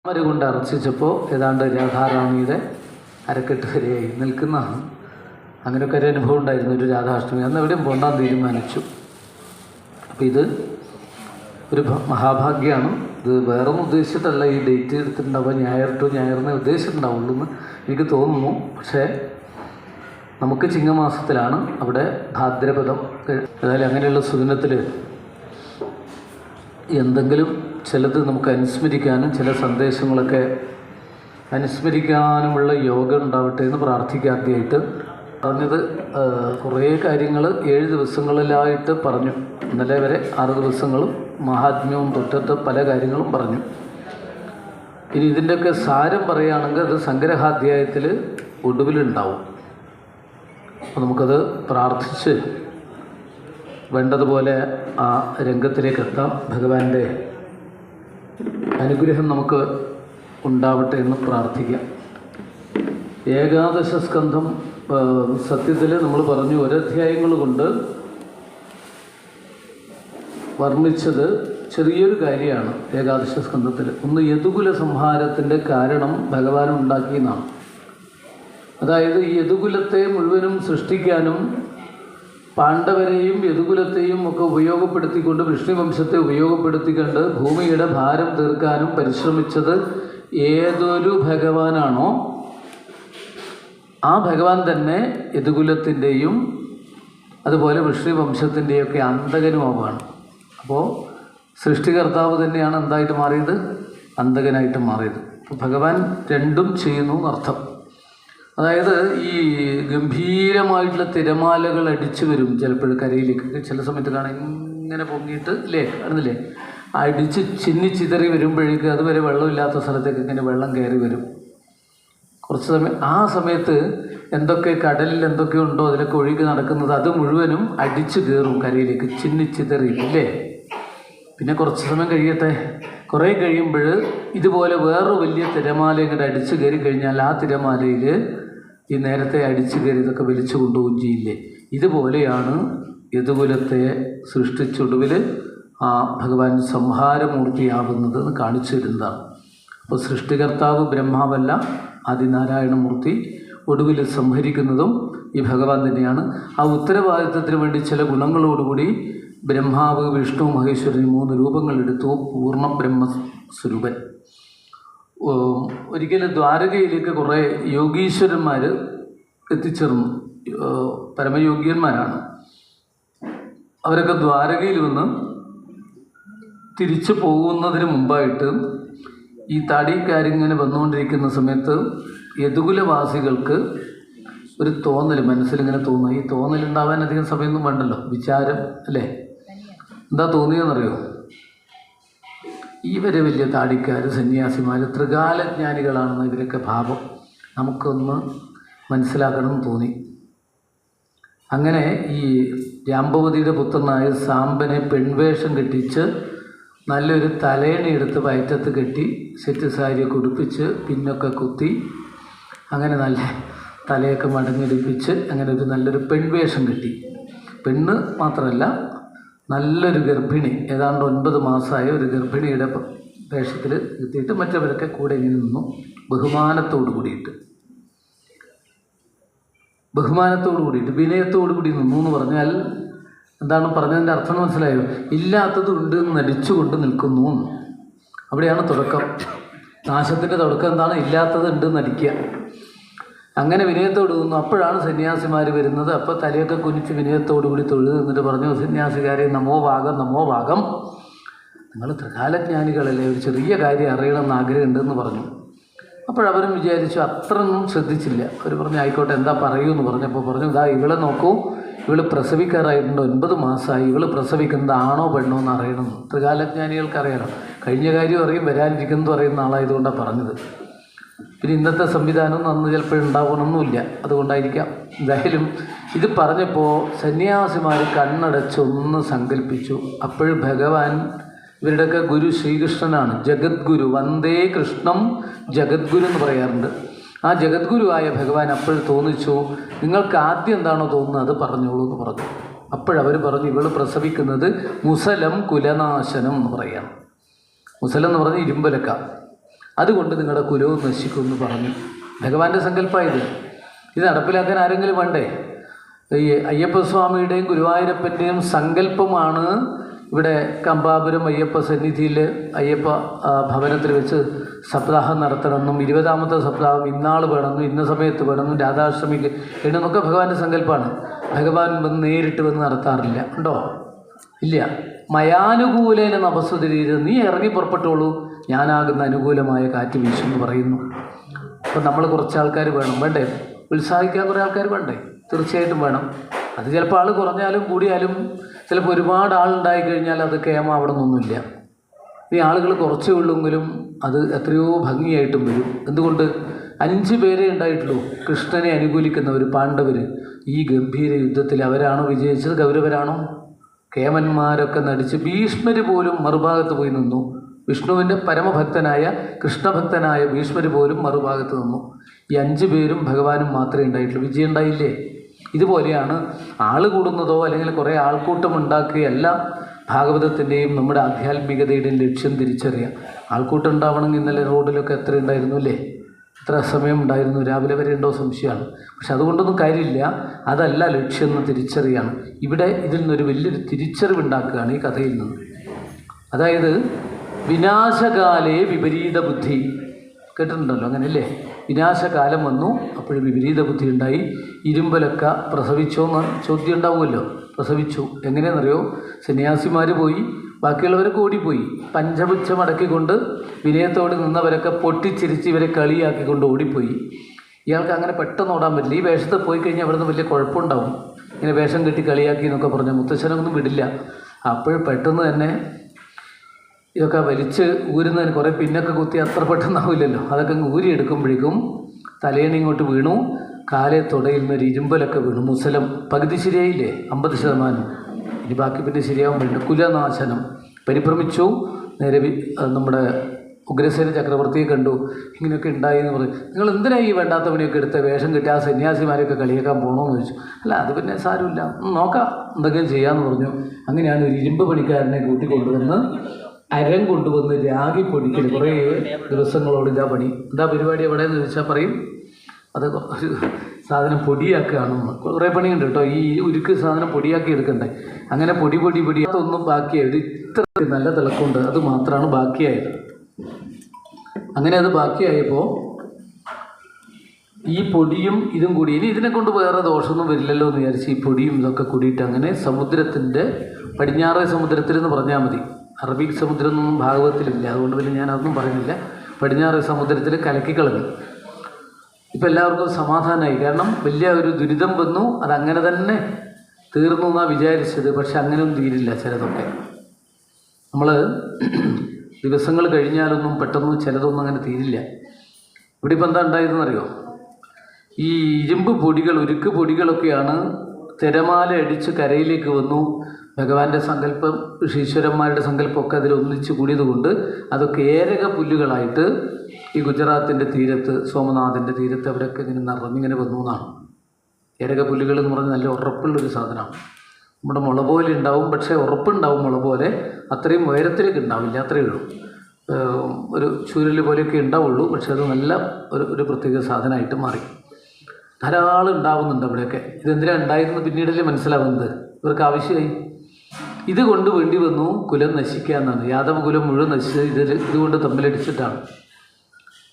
താമര കൊണ്ട് അർച്ചിച്ചപ്പോൾ ഏതാണ്ട് രാധാറാണിയുടെ അരക്കെട്ട് വരെയായി നിൽക്കുന്നതാണ്. അങ്ങനെയൊക്കെ ഒരു അനുഭവം ഉണ്ടായിരുന്നു. ഒരു രാധാഷ്ടമി അന്ന് എവിടെയും പോകാൻ തീരുമാനിച്ചു. അപ്പോൾ ഇത് ഒരു മഹാഭാഗ്യമാണ്. ഇത് വേറൊന്നും ഉദ്ദേശിച്ചിട്ടല്ല ഈ ഡേറ്റ് എടുത്തിട്ടുണ്ടാവുക. ഞായർ ടു ഞായറിനെ ഉദ്ദേശിച്ചിട്ടുണ്ടാവുള്ളൂ എന്ന് എനിക്ക് തോന്നുന്നു. പക്ഷേ നമുക്ക് ചിങ്ങമാസത്തിലാണ്, അവിടെ ഭാദ്രപദം. ഏതായാലും അങ്ങനെയുള്ള സുദിനത്തിൽ എന്തെങ്കിലും ചിലത് നമുക്ക് അനുസ്മരിക്കാനും ചില സന്ദേശങ്ങളൊക്കെ അനുസ്മരിക്കാനുമുള്ള യോഗം ഉണ്ടാവട്ടെ എന്ന് പ്രാർത്ഥിക്കാദ്യമായിട്ട് പറഞ്ഞത്. കുറേ കാര്യങ്ങൾ 7 ദിവസങ്ങളിലായിട്ട് പറഞ്ഞു. ഇന്നലെ വരെ 6 ദിവസങ്ങളും മഹാത്മ്യവും തൊട്ടിട്ട് പല കാര്യങ്ങളും പറഞ്ഞു. ഇനി ഇതിൻ്റെയൊക്കെ സാരം പറയുകയാണെങ്കിൽ അത് സംഗ്രഹാധ്യായത്തിൽ ഒടുവിലുണ്ടാവും. അപ്പോൾ നമുക്കത് പ്രാർത്ഥിച്ച് വേണ്ടതുപോലെ ആ രംഗത്തിലേക്ക് എത്താം. ഭഗവാന്റെ അനുഗ്രഹം നമുക്ക് ഉണ്ടാവട്ടെ എന്ന് പ്രാർത്ഥിക്കാം. ഏകാദശ സ്കന്ധം സത്യത്തിൽ നമ്മൾ പറഞ്ഞു ഒരധ്യായങ്ങൾ കൊണ്ട് വർണ്ണിച്ചത് ചെറിയൊരു കാര്യമാണ്. ഏകാദശ സ്കന്ധത്തിൽ ഒന്ന് യദുകുല സംഹാരത്തിൻ്റെ കാരണം ഭഗവാൻ ഉണ്ടാക്കിയെന്നാണ്. അതായത് ഈ യദുകുലത്തെ മുഴുവനും സൃഷ്ടിക്കാനും പാണ്ഡവരെയും യദുകുലത്തെയും ഒക്കെ ഉപയോഗപ്പെടുത്തിക്കൊണ്ട് വിഷ്ണുവംശത്തെ ഉപയോഗപ്പെടുത്തിക്കൊണ്ട് ഭൂമിയുടെ ഭാരം തീർക്കാനും പരിശ്രമിച്ചത് ഏതൊരു ഭഗവാനാണോ ആ ഭഗവാൻ തന്നെ യദുകുലത്തിൻ്റെയും അതുപോലെ വിഷ്ണുവംശത്തിൻ്റെയൊക്കെ അന്തകനുമാവാണ്. അപ്പോൾ സൃഷ്ടികർത്താവ് തന്നെയാണ് എന്തായിട്ട് മാറിയത്? അന്തകനായിട്ട് മാറിയത്. അപ്പോൾ ഭഗവാൻ രണ്ടും ചെയ്യുന്നു എന്നർത്ഥം. അതായത് ഈ ഗംഭീരമായിട്ടുള്ള തിരമാലകൾ അടിച്ചു വരും ചിലപ്പോഴും കരയിലേക്ക്. ചില സമയത്ത് കാണാൻ ഇങ്ങനെ പൊങ്ങിയിട്ട് ഇല്ലേ, കാണുന്നില്ലേ, അടിച്ച് ചിന്നിച്ചിതറി വരുമ്പോഴേക്ക് അതുവരെ വെള്ളമില്ലാത്ത സ്ഥലത്തേക്ക് ഇങ്ങനെ വെള്ളം കയറി വരും. കുറച്ച് സമയം ആ സമയത്ത് എന്തൊക്കെ കടലിൽ എന്തൊക്കെ ഉണ്ടോ അതിലൊക്കെ ഒഴുകി നടക്കുന്നത് അത് മുഴുവനും അടിച്ചു കയറും കരയിലേക്ക്, ചിന്നിച്ചിതറി ഇല്ലേ. പിന്നെ കുറച്ച് സമയം കഴിയട്ടെ, കുറേ കഴിയുമ്പോൾ ഇതുപോലെ വേറൊരു വലിയ തിരമാല ഇങ്ങോട്ട് അടിച്ചു കയറി കഴിഞ്ഞാൽ ആ തിരമാലയിൽ ഈ നേരത്തെ അടിച്ചു കയറി ഇതൊക്കെ വലിച്ചു കൊണ്ടുപോവുകയും ചെയ്യില്ലേ. ഇതുപോലെയാണ് യദുകുലത്തെ സൃഷ്ടിച്ചൊടുവിൽ ആ ഭഗവാൻ സംഹാരമൂർത്തിയാവുന്നത് എന്ന് കാണിച്ചു തരുന്നതാണ്. അപ്പോൾ സൃഷ്ടികർത്താവ് ബ്രഹ്മാവല്ല, ആദിനാരായണമൂർത്തി. ഒടുവിൽ സംഹരിക്കുന്നതും ഈ ഭഗവാൻ തന്നെയാണ്. ആ ഉത്തരവാദിത്വത്തിന് വേണ്ടി ചില ഗുണങ്ങളോടുകൂടി ബ്രഹ്മാവ്, വിഷ്ണു, മഹേശ്വരൻ 3 രൂപങ്ങളെടുത്തു. പൂർണ്ണ ബ്രഹ്മസ്വരൂപൻ. ഒരിക്കലും ദ്വാരകയിലേക്ക് കുറേ യോഗീശ്വരന്മാർ എത്തിച്ചേർന്നു. പരമയോഗ്യന്മാരാണ് അവരൊക്കെ. ദ്വാരകയിൽ നിന്ന് തിരിച്ചു പോകുന്നതിന് മുമ്പായിട്ട് ഈ താടിക്കാരിങ്ങനെ വന്നുകൊണ്ടിരിക്കുന്ന സമയത്ത് യദുകുലവാസികൾക്ക് ഒരു തോന്നൽ മനസ്സിലിങ്ങനെ തോന്നുക. ഈ തോന്നലുണ്ടാവാൻ അധികം സമയമൊന്നും വേണ്ടല്ലോ, വിചാരം അല്ലേ. എന്താ തോന്നിയെന്നറിയോ? ഇവരെ വലിയ താടിക്കാർ, സന്യാസിമാർ, ത്രികാലജ്ഞാനികളാണെന്ന് ഇവരൊക്കെ ഭാവം നമുക്കൊന്ന് മനസ്സിലാക്കണം തോന്നി. അങ്ങനെ ഈ ജാമ്പവതിയുടെ പുത്രനായ സാമ്പനെ പെൺവേഷം കെട്ടിച്ച് നല്ലൊരു തലേണി എടുത്ത് വയറ്റത്ത് കെട്ടി സെറ്റ് സാരിയൊക്കെ ഉടുപ്പിച്ച് പിന്നൊക്കെ കുത്തി അങ്ങനെ നല്ല തലയൊക്കെ മടങ്ങിടിപ്പിച്ച് അങ്ങനെ ഒരു നല്ലൊരു പെൺവേഷം കെട്ടി. പെണ്ണ് മാത്രമല്ല, നല്ലൊരു ഗർഭിണി, ഏതാണ്ട് 9 മാസമായ ഒരു ഗർഭിണിയുടെ വേഷത്തിൽ എത്തിയിട്ട് മറ്റവരൊക്കെ കൂടെ ഇങ്ങനെ നിന്നു. ബഹുമാനത്തോടു കൂടിയിട്ട് വിനയത്തോടു കൂടി നിന്നു എന്ന് പറഞ്ഞാൽ എന്താണ് പറഞ്ഞതിൻ്റെ അർത്ഥം മനസ്സിലായോ? ഇല്ലാത്തത് ഉണ്ട് എന്ന് നടിച്ചുകൊണ്ട് നിൽക്കുന്നു. അവിടെയാണ് തുടക്കം. നാശത്തിൻ്റെ തുടക്കം എന്താണ്? ഇല്ലാത്തത് ഉണ്ട് നടിക്കുക. അങ്ങനെ വിനയത്തോട് നിന്നു. അപ്പോഴാണ് സന്യാസിമാർ വരുന്നത്. അപ്പോൾ തലയൊക്കെ കുനിച്ച് വിനയത്തോടു കൂടി തൊഴുത് എന്നിട്ട് പറഞ്ഞു, സന്യാസികാരെ നമോ ഭാഗം, നമോ ഭാഗം, നിങ്ങൾ ത്രികാലജ്ഞാനികളല്ലേ, ഒരു ചെറിയ കാര്യം അറിയണമെന്ന് ആഗ്രഹമുണ്ടെന്ന് പറഞ്ഞു. അപ്പോഴവരും വിചാരിച്ചു, അത്രയൊന്നും ശ്രദ്ധിച്ചില്ല. അവർ പറഞ്ഞു ആയിക്കോട്ടെ, എന്താ പറയൂ എന്ന് പറഞ്ഞപ്പോൾ പറഞ്ഞു, ഇതാ ഇവളെ നോക്കൂ, ഇവൾ പ്രസവിക്കാറായിട്ടുണ്ട്, 9 മാസമായി. ഇവൾ പ്രസവിക്കുന്നത് ആണോ പെണ്ണോ എന്ന് അറിയണം. ത്രികാലജ്ഞാനികൾക്ക് അറിയണം. കഴിഞ്ഞ കാര്യം അറിയും, വരാനിരിക്കുന്നത് അറിയുന്ന ആളായതുകൊണ്ടാണ് പറഞ്ഞത്. പിന്നെ ഇന്നത്തെ സംവിധാനം അന്ന് ചിലപ്പോൾ ഉണ്ടാവണമെന്നില്ല, അതുകൊണ്ടായിരിക്കാം. എന്തായാലും ഇത് പറഞ്ഞപ്പോൾ സന്യാസിമാർ കണ്ണടച്ചൊന്ന് സങ്കല്പിച്ചു. അപ്പോഴും ഭഗവാൻ, ഇവരുടെയൊക്കെ ഗുരു ശ്രീകൃഷ്ണനാണ്, ജഗദ്ഗുരു. വന്ദേ കൃഷ്ണം ജഗദ്ഗുരു എന്ന് പറയാറുണ്ട്. ആ ജഗദ്ഗുരുവായ ഭഗവാൻ അപ്പോൾ തോന്നിച്ചു, നിങ്ങൾക്ക് ആദ്യം എന്താണോ തോന്നുന്നത് അത് പറഞ്ഞോളൂ എന്ന് പറഞ്ഞു. അപ്പോഴവർ പറഞ്ഞു, ഇവൾ പ്രസവിക്കുന്നത് മുസലം കുലനാശനം എന്ന് പറയാം. മുസലം എന്ന് പറഞ്ഞാൽ ഇരുമ്പലക്ക. അതുകൊണ്ട് നിങ്ങളുടെ കുലവും നശിക്കുമെന്ന് പറഞ്ഞു. ഭഗവാന്റെ സങ്കല്പമായത്. ഇത് നടപ്പിലാക്കാൻ ആരെങ്കിലും വേണ്ടേ? ഈ അയ്യപ്പസ്വാമിയുടെയും ഗുരുവായൂരപ്പൻ്റെയും സങ്കല്പമാണ് ഇവിടെ കമ്പാപുരം അയ്യപ്പ സന്നിധിയിൽ അയ്യപ്പ ഭവനത്തിൽ വെച്ച് സപ്താഹം നടത്തണമെന്നും 20ാമത്തെ സപ്താഹം ഇന്നാൾ വേണമെന്നും ഇന്ന സമയത്ത് വേണമെന്നും രാധാഷ്ടമിക്ക് എന്നൊക്കെ ഭഗവാന്റെ സങ്കല്പമാണ്. ഭഗവാൻ വന്ന് നേരിട്ട് വന്ന് നടത്താറില്ല. ഉണ്ടോ? ഇല്ല. മയാനുകൂലേന നവസുതരീരം, നീ ഇറങ്ങി പുറപ്പെട്ടോളൂ, ഞാനാകുന്ന അനുകൂലമായ കാറ്റ് വീശുമെന്ന് പറയുന്നു. അപ്പം നമ്മൾ കുറച്ച് ആൾക്കാർ വേണം, വേണ്ടേ? ഉത്സാഹിക്കാൻ കുറേ ആൾക്കാർ വേണ്ടേ? തീർച്ചയായിട്ടും വേണം. അത് ചിലപ്പോൾ ആൾ കുറഞ്ഞാലും കൂടിയാലും ചിലപ്പോൾ ഒരുപാട് ആളുണ്ടായി കഴിഞ്ഞാൽ അത് അവിടെ നിന്നൊന്നുമില്ല. ഈ ആളുകൾ കുറച്ചേ ഉള്ളെങ്കിലും അത് എത്രയോ ഭംഗിയായിട്ടും വരും. എന്തുകൊണ്ട്? 5 പേരേ ഉണ്ടായിട്ടുള്ളൂ കൃഷ്ണനെ അനുകൂലിക്കുന്നവർ, പാണ്ഡവർ. ഈ ഗംഭീര യുദ്ധത്തിൽ അവരാണോ വിജയിച്ചത്? കൗരവരാണോ? കേമന്മാരൊക്കെ നടിച്ച് ഭീഷ്മർ പോലും മറുഭാഗത്ത് പോയി നിന്നു. വിഷ്ണുവിൻ്റെ പരമഭക്തനായ കൃഷ്ണഭക്തനായ ഭീഷ്മർ പോലും മറുഭാഗത്ത് നിന്നു. ഈ 5 പേരും ഭഗവാനും മാത്രമേ ഉണ്ടായിട്ടുള്ളൂ. വിജയം ഉണ്ടായില്ലേ? ഇതുപോലെയാണ് ആൾ കൂടുന്നതോ അല്ലെങ്കിൽ കുറേ ആൾക്കൂട്ടം ഉണ്ടാക്കുകയല്ല ഭാഗവതത്തിൻ്റെയും നമ്മുടെ ആധ്യാത്മികതയുടെയും ലക്ഷ്യം തിരിച്ചറിയാം. ആൾക്കൂട്ടം ഉണ്ടാവണമെങ്കിൽ ഇന്നലെ റോഡിലൊക്കെ എത്ര ഉണ്ടായിരുന്നു അല്ലേ? എത്ര സമയം ഉണ്ടായിരുന്നു? രാവിലെ വരെ ഉണ്ടോ? സംശയമാണ്. പക്ഷെ അതുകൊണ്ടൊന്നും കാര്യമില്ല. അതല്ല ലക്ഷ്യം എന്ന് തിരിച്ചറിയാണ്. ഇവിടെ ഇതിൽ നിന്നൊരു വലിയൊരു തിരിച്ചറിവുണ്ടാക്കുകയാണ് ഈ കഥയിൽ നിന്ന്. അതായത് വിനാശകാലേ വിപരീത ബുദ്ധി, കേട്ടിട്ടുണ്ടല്ലോ അങ്ങനെയല്ലേ? വിനാശകാലം വന്നു, അപ്പോഴും വിപരീത ബുദ്ധി ഉണ്ടായി. ഇരുമ്പലൊക്കെ പ്രസവിച്ചോ എന്ന് ചോദ്യം ഉണ്ടാവുമല്ലോ. പ്രസവിച്ചു. എങ്ങനെയെന്നറിയോ? സന്യാസിമാർ പോയി, ബാക്കിയുള്ളവരൊക്കെ ഓടിപ്പോയി. പഞ്ചപുച്ഛം അടക്കിക്കൊണ്ട് വിനയത്തോട് നിന്നവരൊക്കെ പൊട്ടിച്ചിരിച്ച് ഇവരെ കളിയാക്കിക്കൊണ്ട് ഓടിപ്പോയി. ഇയാൾക്ക് അങ്ങനെ പെട്ടെന്ന് ഓടാൻ പറ്റില്ല. ഈ വേഷത്തിൽ പോയി കഴിഞ്ഞാൽ അവിടെ നിന്ന് വലിയ കുഴപ്പമുണ്ടാവും. ഇങ്ങനെ വേഷം കെട്ടി കളിയാക്കി എന്നൊക്കെ പറഞ്ഞാൽ മുത്തശ്ശനൊന്നും വിടില്ല. അപ്പോൾ പെട്ടെന്ന് തന്നെ ഇതൊക്കെ വലിച്ച് ഊരുന്നതിന് കുറേ പിന്നൊക്കെ കുത്തി അത്ര പെട്ടെന്നാവില്ലല്ലോ. അതൊക്കെ ഊരി എടുക്കുമ്പോഴേക്കും തലയണി ഇങ്ങോട്ട് വീണു. കാലേ തുടയിൽ നിന്നൊരു ഇരുമ്പലൊക്കെ വീണു. മുസലം പകുതി ശരിയായില്ലേ? 50%. ഇനി ബാക്കി പിന്നെ ശരിയാകുമ്പോഴുണ്ട്. കുലനാശനം. പരിഭ്രമിച്ചു. നേരെ നമ്മുടെ ഉഗ്രസേന ചക്രവർത്തിയെ കണ്ടു. ഇങ്ങനെയൊക്കെ ഉണ്ടായി എന്ന് പറഞ്ഞു. നിങ്ങൾ എന്തിനാണ് ഈ വേണ്ടാത്ത പണിയൊക്കെ എടുത്ത് വേഷം കിട്ടി ആ സന്യാസിമാരെയൊക്കെ കളിയാക്കാൻ പോകണമെന്ന് ചോദിച്ചു. അല്ല, അത് പിന്നെ സാരമില്ല, നോക്കാം, എന്തൊക്കെയും ചെയ്യാമെന്ന് പറഞ്ഞു. അങ്ങനെയാണ് ഒരു ഇരുമ്പ് പണിക്കാരനെ കൂട്ടിക്കൊണ്ടുവന്ന് അരം കൊണ്ടുവന്ന് രാഗി പൊടിക്കൽ. കുറേ ദിവസങ്ങളോട് ഇതാ പണി. എന്താ പരിപാടി എവിടെയെന്ന് ചോദിച്ചാൽ പറയും അത് സാധനം പൊടിയാക്കുകയാണെന്ന്. കുറേ പണിയുണ്ട് കേട്ടോ. ഈ ഉരുക്ക് സാധനം പൊടിയാക്കി എടുക്കണ്ടേ. അങ്ങനെ പൊടിയാത്തൊന്നും ബാക്കിയായി. ഒരു ഇത്ര നല്ല തിളക്കമുണ്ട്, അത് മാത്രമാണ് ബാക്കിയായത്. അങ്ങനെ അത് ബാക്കിയായപ്പോൾ ഈ പൊടിയും ഇതും കൂടി, ഇനി ഇതിനെ കൊണ്ട് വേറെ ദോഷമൊന്നും വരില്ലല്ലോ എന്ന് വിചാരിച്ച് ഈ പൊടിയും ഇതൊക്കെ കൂടിയിട്ട് അങ്ങനെ സമുദ്രത്തിൻ്റെ പടിഞ്ഞാറേ സമുദ്രത്തിൽ എന്ന് പറഞ്ഞാൽ മതി. അറബിക് സമുദ്രമൊന്നും ഭാഗവതത്തിലില്ല, അതുകൊണ്ട് പിന്നെ ഞാൻ അതൊന്നും പറയുന്നില്ല. പടിഞ്ഞാറേ സമുദ്രത്തിൽ കലക്കിക്കളഞ്ഞു. ഇപ്പം എല്ലാവർക്കും സമാധാനമായി. കാരണം വലിയ ഒരു ദുരിതം വന്നു, അതങ്ങനെ തന്നെ തീർന്നു എന്നാണ് വിചാരിച്ചത്. പക്ഷെ അങ്ങനെയൊന്നും തീരില്ല. ചിലതൊക്കെ നമ്മൾ ദിവസങ്ങൾ കഴിഞ്ഞാലൊന്നും പെട്ടെന്ന് ചിലതൊന്നും അങ്ങനെ തീരില്ല. ഇവിടെ ഇപ്പം എന്താ ഉണ്ടായതെന്നറിയോ? ഈ ഇരുമ്പ് പൊടികൾ, ഉരുക്ക് പൊടികളൊക്കെയാണ് തിരമാല അടിച്ച് കരയിലേക്ക് വന്നു. ഭഗവാന്റെ സങ്കല്പം, ഋഷീശ്വരന്മാരുടെ സങ്കല്പമൊക്കെ അതിൽ ഒന്നിച്ച് കൂടിയതുകൊണ്ട് അതൊക്കെ ഏരക പുല്ലുകളായിട്ട് ഈ ഗുജറാത്തിൻ്റെ തീരത്ത്, സോമനാഥിൻ്റെ തീരത്ത് അവിടെയൊക്കെ ഇങ്ങനെ നിറഞ്ഞിങ്ങനെ വന്നു എന്നാണ്. ഏരക പുല്ലുകൾ എന്ന് പറഞ്ഞാൽ നല്ല ഉറപ്പുള്ളൊരു സാധനമാണ്. നമ്മുടെ മുള പോലെ ഉണ്ടാവും, പക്ഷേ ഉറപ്പുണ്ടാവും. മുള പോലെ അത്രയും ഉയരത്തിലേക്ക് ഉണ്ടാവില്ല, അത്രയേ ഉള്ളൂ. ഒരു ചൂരൽ പോലെയൊക്കെ ഉണ്ടാവുള്ളൂ. പക്ഷെ അത് നല്ല ഒരു പ്രത്യേക സാധനമായിട്ട് മാറി. ധാരാളം ഉണ്ടാവുന്നുണ്ട് അവിടെയൊക്കെ. ഇതെന്തിനാണ് ഉണ്ടായിരുന്നത് പിന്നീടല്ലേ മനസ്സിലാവുന്നത്. ഇവർക്ക് ആവശ്യമായി. ഇത് കൊണ്ട് വേണ്ടി വന്നു കുലം നശിക്കാമെന്നാണ്. യാദവ കുലം മുഴുവൻ നശിച്ചത് ഇതുകൊണ്ട് തമ്മിലടിച്ചിട്ടാണ്.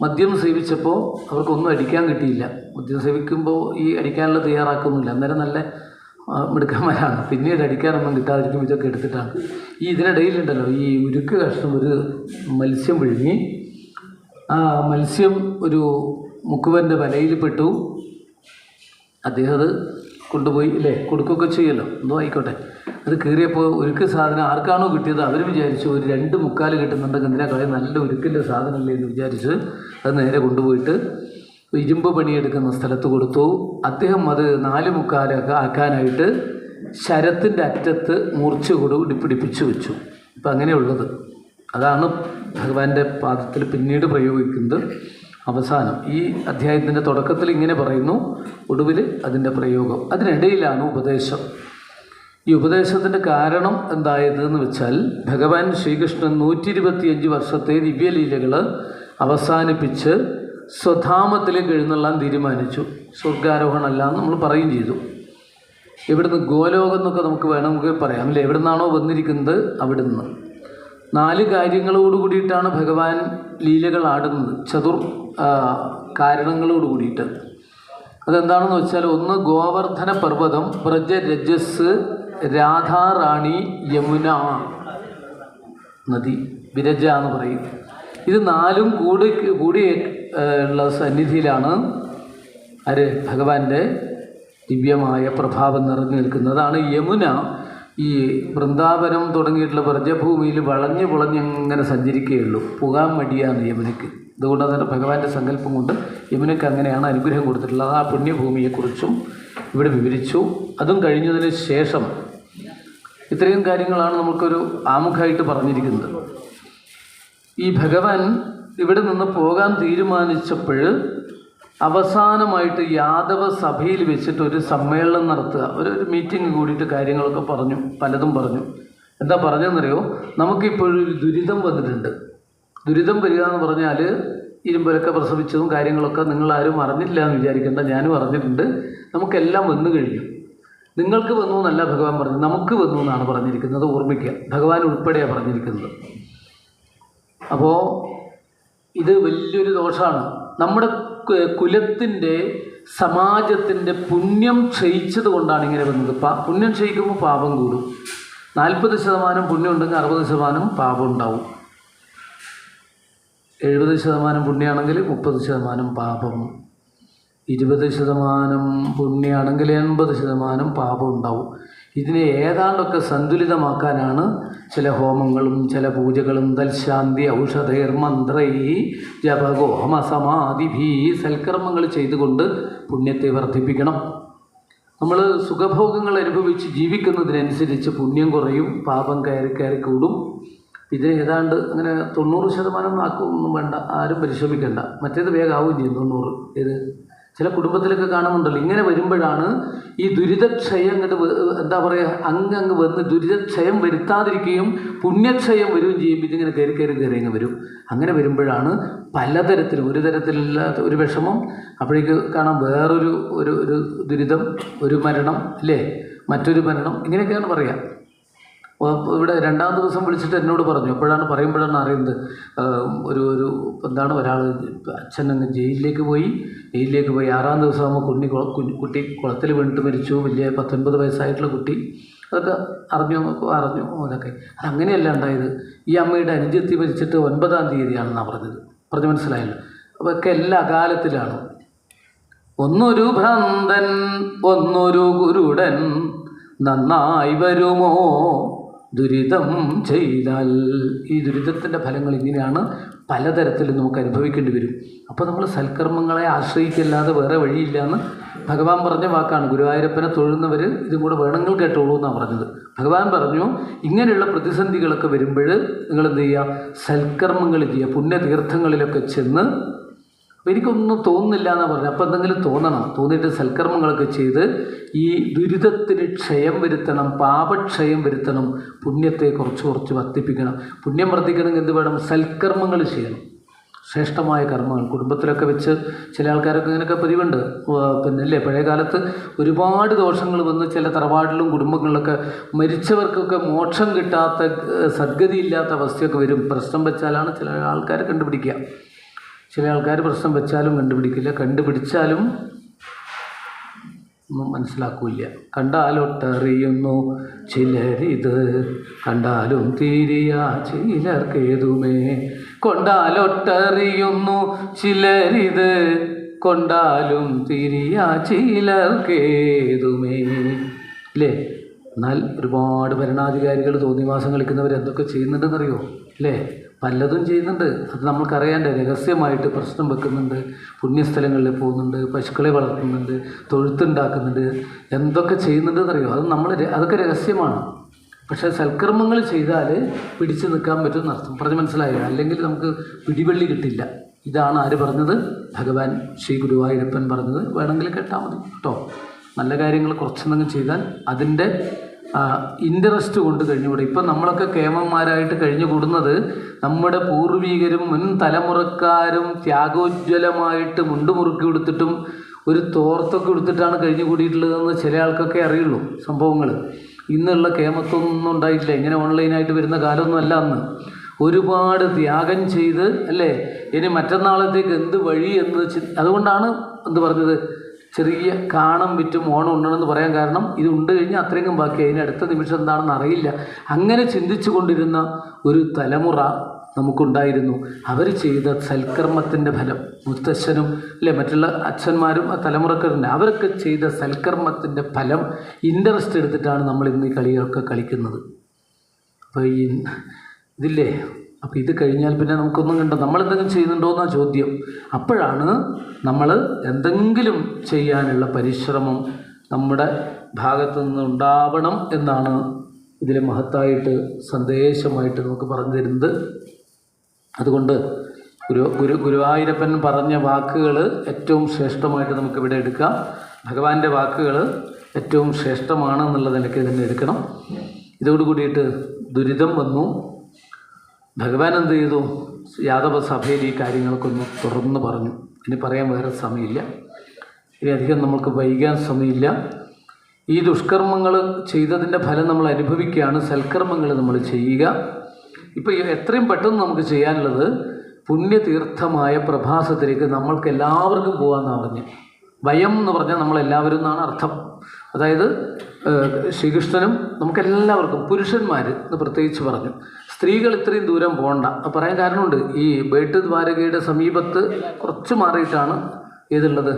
മദ്യം സേവിച്ചപ്പോൾ അവർക്കൊന്നും അടിക്കാൻ കിട്ടിയില്ല. മദ്യം സേവിക്കുമ്പോൾ ഈ അടിക്കാനുള്ള തയ്യാറാക്കുന്നില്ല. അന്നേരം നല്ല മിടുക്കന്മാരാണ്. പിന്നീട് അടിക്കാനൊന്നും കിട്ടാതിരിക്കും ഇതൊക്കെ എടുത്തിട്ടാണ്. ഈ ഇതിനിടയിലുണ്ടല്ലോ ഈ ഉരുക്ക് കഷ്ണം ഒരു മത്സ്യം വിഴുങ്ങി. ആ മത്സ്യം ഒരു മുക്കുവൻ്റെ വലയിൽ പെട്ടു. അദ്ദേഹം അത് കൊണ്ടുപോയി അല്ലേ കൊടുക്കുകയൊക്കെ ചെയ്യുമല്ലോ, എന്തോ ആയിക്കോട്ടെ. അത് കീറിയപ്പോൾ ഉരുക്ക് സാധനം ആർക്കാണോ കിട്ടിയത് അവർ വിചാരിച്ചു ഒരു 2 മുക്കാൽ കിട്ടുന്നുണ്ടെങ്കിൽ എന്തിനാ കളയും, നല്ല ഉരുക്കിൻ്റെ സാധനമല്ലേ എന്ന് വിചാരിച്ച് അത് നേരെ കൊണ്ടുപോയിട്ട് ഇരുമ്പ് പണിയെടുക്കുന്ന സ്ഥലത്ത് കൊടുത്തു. അദ്ദേഹം അത് 4 മുക്കാലൊക്കെ ആക്കാനായിട്ട് ശരത്തിൻ്റെ അറ്റത്ത് മൂർച്ച പിടിപ്പിച്ചു വെച്ചു. ഇപ്പം അങ്ങനെയുള്ളത് അതാണ് ഭഗവാന്റെ പാദത്തിൽ പിന്നീട് പ്രയോഗിക്കുന്നത്. അവസാനം ഈ അധ്യായത്തിൻ്റെ തുടക്കത്തിൽ ഇങ്ങനെ പറയുന്നു, ഒടുവിൽ അതിൻ്റെ പ്രയോഗം. അതിനിടയിലാണ് ഉപദേശം. ഈ ഉപദേശത്തിൻ്റെ കാരണം എന്തായതെന്ന് വെച്ചാൽ ഭഗവാൻ ശ്രീകൃഷ്ണൻ 125 വർഷത്തെ ദിവ്യലീലകൾ അവസാനിപ്പിച്ച് സ്വധാമത്തിലേക്ക് എഴുന്നള്ളാൻ തീരുമാനിച്ചു. സ്വർഗാരോഹണമല്ല എന്ന് നമ്മൾ പറയുകയും ചെയ്തു. ഇവിടുന്ന് ഗോലോകം എന്നൊക്കെ നമുക്ക് വേണമെങ്കിൽ പറയാം അല്ലേ? എവിടെ നിന്നാണോ വന്നിരിക്കുന്നത് അവിടുന്ന് 4 കാര്യങ്ങളോട് കൂടിയിട്ടാണ് ഭഗവാൻ ലീലകൾ ആടുന്നത്, കാരണങ്ങളോട് കൂടിയിട്ട്. അതെന്താണെന്ന് വെച്ചാൽ, ഒന്ന് ഗോവർദ്ധന പർവ്വതം, വ്രജരജസ്, രാധാറാണി, യമുന നദി, വിരജ എന്ന് പറയും. ഇത് 4ഉം കൂടി ഉള്ള സന്നിധിയിലാണ് ഭഗവാന്റെ ദിവ്യമായ പ്രഭാവം നിറഞ്ഞു നിൽക്കുന്നതാണ് യമുന. ഈ വൃന്ദാവനം തുടങ്ങിയിട്ടുള്ള വ്രജഭൂമിയിൽ വളഞ്ഞ് ഇങ്ങനെ സഞ്ചരിക്കുകയുള്ളൂ. പോകാൻ മടിയാണ് യമുനയ്ക്ക്. അതുകൊണ്ട് തന്നെ ഭഗവാന്റെ സങ്കല്പം കൊണ്ട് യമുനയ്ക്ക് അങ്ങനെയാണ് അനുഗ്രഹം കൊടുത്തിട്ടുള്ളത്. ആ പുണ്യഭൂമിയെക്കുറിച്ചും ഇവിടെ വിവരിച്ചു. അതും കഴിഞ്ഞതിന് ശേഷം ഇത്രയും കാര്യങ്ങളാണ് നമുക്കൊരു ആമുഖമായിട്ട് പറഞ്ഞിരിക്കുന്നത്. ഈ ഭഗവാൻ ഇവിടെ നിന്ന് പോകാൻ തീരുമാനിച്ചപ്പോൾ അവസാനമായിട്ട് യാദവ സഭയിൽ വെച്ചിട്ട് ഒരു സമ്മേളനം നടത്തുക, ഒരു മീറ്റിംഗ് കൂടിയിട്ട് കാര്യങ്ങളൊക്കെ പറഞ്ഞു, പലതും പറഞ്ഞു. എന്താ പറഞ്ഞതെന്നറിയോ? നമുക്കിപ്പോഴൊരു ദുരിതം വന്നിട്ടുണ്ട്. ദുരിതം വരിക എന്ന് പറഞ്ഞാൽ ഇരുമ്പലൊക്കെ പ്രസവിച്ചതും കാര്യങ്ങളൊക്കെ നിങ്ങളാരും അറിഞ്ഞില്ല എന്ന് വിചാരിക്കേണ്ട, ഞാനും അറിഞ്ഞിട്ടുണ്ട്. നമുക്കെല്ലാം വന്നു കഴിഞ്ഞു. നിങ്ങൾക്ക് വന്നു എന്നല്ല ഭഗവാൻ പറഞ്ഞു, നമുക്ക് വന്നു എന്നാണ് പറഞ്ഞിരിക്കുന്നത്. ഓർമ്മിക്കുക, ഭഗവാൻ ഉൾപ്പെടെയാണ് പറഞ്ഞിരിക്കുന്നത്. അപ്പോൾ ഇത് വലിയൊരു ദോഷമാണ്. നമ്മുടെ കുലത്തിൻ്റെ സമാജത്തിൻ്റെ പുണ്യം ക്ഷയിച്ചത് കൊണ്ടാണ് ഇങ്ങനെ വന്നത്. പുണ്യം ക്ഷയിക്കുമ്പോൾ പാപം കൂടും. 40% പുണ്യം ഉണ്ടെങ്കിൽ 60% പാപം ഉണ്ടാവും. 70% പുണ്യമാണെങ്കിൽ 30% പാപം. 20% പുണ്യമാണെങ്കിൽ 80% പാപം ഉണ്ടാവും. ഇതിനെ ഏതാണ്ടൊക്കെ സന്തുലിതമാക്കാനാണ് ചില ഹോമങ്ങളും ചില പൂജകളും തൽശാന്തി ഔഷധൈർ മന്ത്രൈ ജപഗോഹമ സമാധിഭീ സൽക്കർമ്മങ്ങൾ ചെയ്തുകൊണ്ട് പുണ്യത്തെ വർദ്ധിപ്പിക്കണം. നമ്മൾ സുഖഭോഗങ്ങൾ അനുഭവിച്ച് ജീവിക്കുന്നതിനനുസരിച്ച് പുണ്യം കുറയും, പാപം കയറി കൂടും. ഇത് ഏതാണ്ട് അങ്ങനെ 90% ആക്കൊന്നും വേണ്ട, ആരും പരിശ്രമിക്കേണ്ട. മറ്റേത് വേഗമാവും ചെയ്യും 90. ഇത് ചില കുടുംബത്തിലൊക്കെ കാണുന്നുണ്ടല്ലോ. ഇങ്ങനെ വരുമ്പോഴാണ് ഈ ദുരിതക്ഷയം എന്താ പറയുക, അങ്ങ് വന്ന് ദുരിതക്ഷയം വരുത്താതിരിക്കുകയും പുണ്യക്ഷയം വരികയും ചെയ്യുമ്പോൾ ഇതിങ്ങനെ കയറി അങ്ങ് വരും. അങ്ങനെ വരുമ്പോഴാണ് പലതരത്തിലും, ഒരു തരത്തിലില്ലാത്ത ഒരു വിഷമം, അപ്പോഴേക്ക് കാണാം വേറൊരു ഒരു ദുരിതം, ഒരു മരണം അല്ലേ, മറ്റൊരു മരണം, ഇങ്ങനെയൊക്കെയാണ് പറയുക. ഇവിടെ 2ാം ദിവസം വിളിച്ചിട്ട് എന്നോട് പറഞ്ഞു. പറയുമ്പോഴാണ് അറിയുന്നത്, ഒരു എന്താണ്, ഒരാൾ അച്ഛനങ്ങ് ജയിലിലേക്ക് പോയി. 6ാം ദിവസം ആകുമ്പോൾ കുട്ടി കുളത്തിൽ വീണിട്ട് മരിച്ചു. വലിയ 19 വയസ്സായിട്ടുള്ള കുട്ടി. അതൊക്കെ അറിഞ്ഞു അതൊക്കെ. അതങ്ങനെയല്ല ഉണ്ടായത്. ഈ അമ്മയുടെ അനുജത്തി മരിച്ചിട്ട് 9ാം തീയതിയാണെന്നാണ് പറഞ്ഞു മനസ്സിലായല്ലോ. അപ്പോൾ ഒക്കെ എല്ലാ അകാലത്തിലാണ്. ഒന്നൊരു ഭ്രാന്തൻ ഒന്നൊരു ഗുരുടൻ നന്നായി വരുമോ ദുരിതം ചെയ്താൽ. ഈ ദുരിതത്തിൻ്റെ ഫലങ്ങൾ ഇങ്ങനെയാണ്, പലതരത്തിലും നമുക്ക് അനുഭവിക്കേണ്ടി വരും. അപ്പോൾ നമ്മൾ സൽക്കർമ്മങ്ങളെ ആശ്രയിക്കല്ലാതെ വേറെ വഴിയില്ല എന്ന് ഭഗവാൻ പറഞ്ഞ വാക്കാണ്. ഗുരുവായൂരപ്പനെ തൊഴുന്നവർ ഇതും കൂടെ വേണമെങ്കിൽ കേട്ടോളൂ എന്നാണ് പറഞ്ഞത്. ഭഗവാൻ പറഞ്ഞു, ഇങ്ങനെയുള്ള പ്രതിസന്ധികളൊക്കെ വരുമ്പോൾ നിങ്ങൾ എന്ത് ചെയ്യുക, സൽക്കർമ്മങ്ങൾ ചെയ്യുക, പുണ്യതീർത്ഥങ്ങളിലൊക്കെ ചെന്ന്. അപ്പോൾ എനിക്കൊന്നും തോന്നുന്നില്ല എന്നാണ് പറഞ്ഞത്. അപ്പോൾ എന്തെങ്കിലും തോന്നിയിട്ട് സൽക്കർമ്മങ്ങളൊക്കെ ചെയ്ത് ഈ ദുരിതത്തിന് ക്ഷയം വരുത്തണം, പാപക്ഷയം വരുത്തണം, പുണ്യത്തെ കുറച്ച് വർദ്ധിപ്പിക്കണം. പുണ്യം വർദ്ധിക്കണമെങ്കിൽ എന്ത് വേണം? സൽക്കർമ്മങ്ങൾ ചെയ്യണം, ശ്രേഷ്ഠമായ കർമ്മങ്ങൾ. കുടുംബത്തിലൊക്കെ വെച്ച് ചില ആൾക്കാരൊക്കെ ഇങ്ങനെയൊക്കെ പതിവുണ്ട്. അല്ലേ, പഴയ കാലത്ത് ഒരുപാട് ദോഷങ്ങൾ വന്ന് ചില തറവാടിലും കുടുംബങ്ങളിലൊക്കെ മരിച്ചവർക്കൊക്കെ മോക്ഷം കിട്ടാത്ത, സദ്ഗതിയില്ലാത്ത അവസ്ഥയൊക്കെ വരും. പ്രശ്നം വെച്ചാലാണ് ചില ആൾക്കാർ കണ്ടുപിടിക്കുക. ചില ആൾക്കാർ പ്രശ്നം വെച്ചാലും കണ്ടുപിടിക്കില്ല, കണ്ടുപിടിച്ചാലും ഒന്നും മനസ്സിലാക്കില്ല. കണ്ടാലൊട്ടറിയുന്നു ചിലരിത്, കണ്ടാലും തീരിയ ചിലർക്കേതുമേ. കൊണ്ടാലൊട്ടറിയുന്നു ചിലരിത്, കൊണ്ടാലും തീരിയ ചിലർക്കേതുമേ. അല്ലേ? എന്നാൽ ഒരുപാട് ഭരണാധികാരികൾ തോന്നിവാസം കളിക്കുന്നവർ എന്തൊക്കെ ചെയ്യുന്നുണ്ടെന്നറിയോ? അല്ലേ? പലതും ചെയ്യുന്നുണ്ട്. അത് നമ്മൾക്കറിയാണ്ട് രഹസ്യമായിട്ട് പ്രശ്നം വെക്കുന്നുണ്ട്, പുണ്യസ്ഥലങ്ങളിൽ പോകുന്നുണ്ട്, പശുക്കളെ വളർത്തുന്നുണ്ട്, തൊഴുത്തുണ്ടാക്കുന്നുണ്ട്, എന്തൊക്കെ ചെയ്യുന്നുണ്ടെന്നറിയോ? അതൊക്കെ രഹസ്യമാണ്. പക്ഷേ സൽക്കർമ്മങ്ങൾ ചെയ്താൽ പിടിച്ചു നിൽക്കാൻ പറ്റുമെന്ന് അർത്ഥം. പറഞ്ഞ് മനസ്സിലായോ? അല്ലെങ്കിൽ നമുക്ക് പിടിവള്ളി കിട്ടില്ല. ഇതാണ് ആര് പറഞ്ഞത്? ഭഗവാൻ ശ്രീ ഗുരുവായൂരപ്പൻ പറഞ്ഞത്. വേണമെങ്കിൽ കേട്ടാൽ മതി കേട്ടോ. നല്ല കാര്യങ്ങൾ കുറച്ചെന്തെങ്കിലും ചെയ്താൽ അതിൻ്റെ ഇൻട്രസ്റ്റ് കൊണ്ട് കഴിഞ്ഞുകൂടും. ഇപ്പം നമ്മളൊക്കെ കേമന്മാരായിട്ട് കഴിഞ്ഞുകൂടുന്നത് നമ്മുടെ പൂർവികരും മുൻ തലമുറക്കാരും ത്യാഗോജ്വലമായിട്ട് മുണ്ടുമുറുക്കി കൊടുത്തിട്ടും ഒരു തോർത്തൊക്കെ എടുത്തിട്ടാണ് കഴിഞ്ഞു കൂടിയിട്ടുള്ളതെന്ന് ചില ആൾക്കൊക്കെ അറിയുള്ളൂ സംഭവങ്ങൾ. ഇന്നുള്ള കേമത്വമൊന്നും ഉണ്ടായിട്ടില്ല. ഇങ്ങനെ ഓൺലൈനായിട്ട് വരുന്ന കാലമൊന്നും അല്ല അന്ന്. ഒരുപാട് ത്യാഗം ചെയ്ത് അല്ലേ ഇനി മറ്റന്നാളത്തേക്ക് എന്ത് വഴി എന്ന് അതുകൊണ്ടാണ് എന്ത് പറഞ്ഞത്, ചെറിയ കാണം വിറ്റും ഓണം ഉണ്ടെന്ന് പറയാൻ കാരണം ഇത് ഉണ്ട് കഴിഞ്ഞാൽ അത്രയും ബാക്കി, അതിന് അടുത്ത നിമിഷം എന്താണെന്ന് അറിയില്ല. അങ്ങനെ ചിന്തിച്ചു കൊണ്ടിരുന്ന ഒരു തലമുറ നമുക്കുണ്ടായിരുന്നു. അവർ ചെയ്ത സൽക്കർമ്മത്തിൻ്റെ ഫലം, മുത്തശ്ശനും അല്ലേ മറ്റുള്ള അച്ഛന്മാരും ആ തലമുറക്കാരുണ്ട്, അവരൊക്കെ ചെയ്ത സൽക്കർമ്മത്തിൻ്റെ ഫലം ഇൻട്രസ്റ്റ് എടുത്തിട്ടാണ് നമ്മൾ ഇന്ന് ഈ കളികളൊക്കെ കളിക്കുന്നത്. അപ്പോൾ ഈ ഇതില്ലേ, അപ്പോൾ ഇത് കഴിഞ്ഞാൽ പിന്നെ നമുക്കൊന്നും കണ്ടോ നമ്മളെന്തെങ്കിലും ചെയ്യുന്നുണ്ടോ എന്നാണ് ചോദ്യം. അപ്പോഴാണ് നമ്മൾ എന്തെങ്കിലും ചെയ്യാനുള്ള പരിശ്രമം നമ്മുടെ ഭാഗത്തു നിന്നുണ്ടാവണം എന്നാണ് ഇതിൽ മഹത്തായിട്ട് സന്ദേശമായിട്ട് നമുക്ക് പറഞ്ഞു തരുന്നത്. അതുകൊണ്ട് ഗുരുവായൂരപ്പൻ പറഞ്ഞ വാക്കുകൾ ഏറ്റവും ശ്രേഷ്ഠമായിട്ട് നമുക്കിവിടെ എടുക്കാം. ഭഗവാന്റെ വാക്കുകൾ ഏറ്റവും ശ്രേഷ്ഠമാണ് എന്നുള്ള നിലയ്ക്ക് തന്നെ എടുക്കണം. ഇതോടുകൂടിയിട്ട് ദുരിതം വന്നു. ഭഗവാൻ എന്ത് ചെയ്തു, യാദവ സഭയിൽ ഈ കാര്യങ്ങളൊക്കെ ഒന്ന് തുറന്ന് പറഞ്ഞു. ഇനി പറയാൻ വേറെ സമയമില്ല, ഇനി അധികം നമുക്ക് വൈകാൻ സമയമില്ല. ഈ ദുഷ്കർമ്മങ്ങൾ ചെയ്തതിൻ്റെ ഫലം നമ്മൾ അനുഭവിക്കുകയാണ്. സൽക്കർമ്മങ്ങൾ നമ്മൾ ചെയ്യുക. ഇപ്പോൾ എത്രയും പെട്ടെന്ന് നമുക്ക് ചെയ്യാനുള്ളത് പുണ്യതീർത്ഥമായ പ്രഭാസത്തിലേക്ക് നമ്മൾക്ക് എല്ലാവർക്കും പോകാമെന്നാണ് പറഞ്ഞത്. വയം എന്ന് പറഞ്ഞാൽ നമ്മളെല്ലാവരും എന്നാണ് അർത്ഥം. അതായത് ശ്രീകൃഷ്ണനും നമുക്കെല്ലാവർക്കും, പുരുഷന്മാർ എന്ന് പ്രത്യേകിച്ച് പറഞ്ഞു. സ്ത്രീകൾ ഇത്രയും ദൂരം പോകണ്ട. പറയാൻ കാരണമുണ്ട്. ഈ ബേട്ട് ദ്വാരകയുടെ സമീപത്ത് കുറച്ച് മാറിയിട്ടാണ് ഏതുള്ളത്,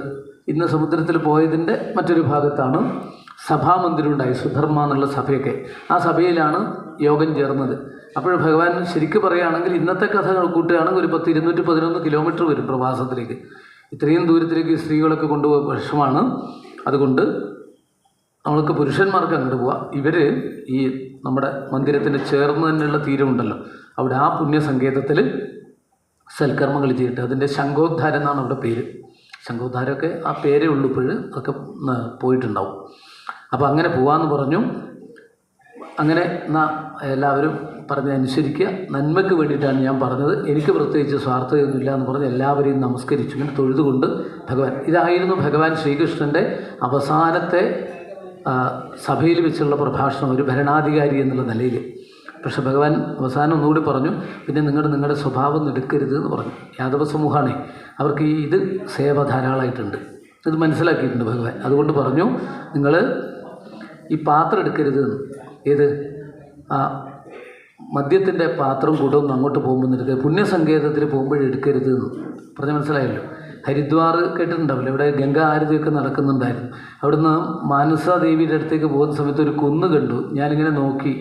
ഇന്ന് സമുദ്രത്തിൽ പോയതിൻ്റെ മറ്റൊരു ഭാഗത്താണ് സഭാമന്ദിരം ഉണ്ടായി, സുധർമ്മ എന്നുള്ള സഭയൊക്കെ. ആ സഭയിലാണ് യോഗം ചേർന്നത്. അപ്പോൾ ഭഗവാൻ ശരിക്കും പറയുകയാണെങ്കിൽ ഇന്നത്തെ കഥ കൂട്ടുകയാണെങ്കിൽ ഒരു 211 കിലോമീറ്റർ വരും പ്രവാസത്തിലേക്ക്. ഇത്രയും ദൂരത്തിലേക്ക് സ്ത്രീകളൊക്കെ കൊണ്ടുപോയ വർഷമാണ്. അതുകൊണ്ട് നമ്മൾക്ക് പുരുഷന്മാർക്ക് അങ്ങോട്ട് പോവാം. ഇവർ ഈ നമ്മുടെ മന്ദിരത്തിന് ചേർന്ന് തന്നെയുള്ള തീരമുണ്ടല്ലോ, അവിടെ ആ പുണ്യസങ്കേതത്തിൽ സൽക്കർമ്മങ്ങൾ ചെയ്തിട്ട് അതിൻ്റെ ശംഖോദ്ധാരം എന്നാണ് അവിടെ പേര്. ശംഖോദ്ധാരമൊക്കെ ആ പേരേ ഉള്ളൂ, ഇപ്പോഴും അതൊക്കെ പോയിട്ടുണ്ടാവും. അപ്പോൾ അങ്ങനെ പോവാമെന്ന് പറഞ്ഞു. അങ്ങനെ എല്ലാവരും പറഞ്ഞനുസരിക്കുക, നന്മയ്ക്ക് വേണ്ടിയിട്ടാണ് ഞാൻ പറഞ്ഞത്, എനിക്ക് പ്രത്യേകിച്ച് സ്വാർത്ഥതയൊന്നുമില്ല എന്ന് പറഞ്ഞ് എല്ലാവരെയും നമസ്കരിച്ചു. ഇങ്ങനെ തൊഴുതുകൊണ്ട് ഭഗവാൻ, ഇതായിരുന്നു ഭഗവാൻ ശ്രീകൃഷ്ണൻ്റെ അവസാനത്തെ സഭയിൽ വെച്ചുള്ള പ്രഭാഷണം, ഒരു ഭരണാധികാരി എന്നുള്ള നിലയിൽ. പക്ഷെ ഭഗവാൻ അവസാനം ഒന്നുകൂടി പറഞ്ഞു, പിന്നെ നിങ്ങളുടെ സ്വഭാവം എടുക്കരുത് എന്ന് പറഞ്ഞു. യാദവ സമൂഹമാണേ, അവർക്ക് ഇത് സേവ ധാരാളമായിട്ടുണ്ട്, ഇത് മനസ്സിലാക്കിയിട്ടുണ്ട് ഭഗവാൻ. അതുകൊണ്ട് പറഞ്ഞു, നിങ്ങൾ ഈ പാത്രം എടുക്കരുത് എന്ന്. ഏത് മദ്യത്തിൻ്റെ പാത്രം കൂടൊന്നും അങ്ങോട്ട് പോകുമ്പോൾ എടുക്കുക, പുണ്യസങ്കേതത്തിൽ പോകുമ്പോഴെടുക്കരുത് എന്ന് പറഞ്ഞാൽ മനസ്സിലായല്ലോ. ഹരിദ്വാർ കേട്ടിട്ടുണ്ടാവില്ല, ഇവിടെ ഗംഗാ ആരതിയൊക്കെ നടക്കുന്നുണ്ടായിരുന്നു. അവിടുന്ന് മാനസാദേവിയുടെ അടുത്തേക്ക് പോകുന്ന സമയത്ത് ഒരു കുന്ന് കണ്ടു. ഞാനിങ്ങനെ നോക്കി,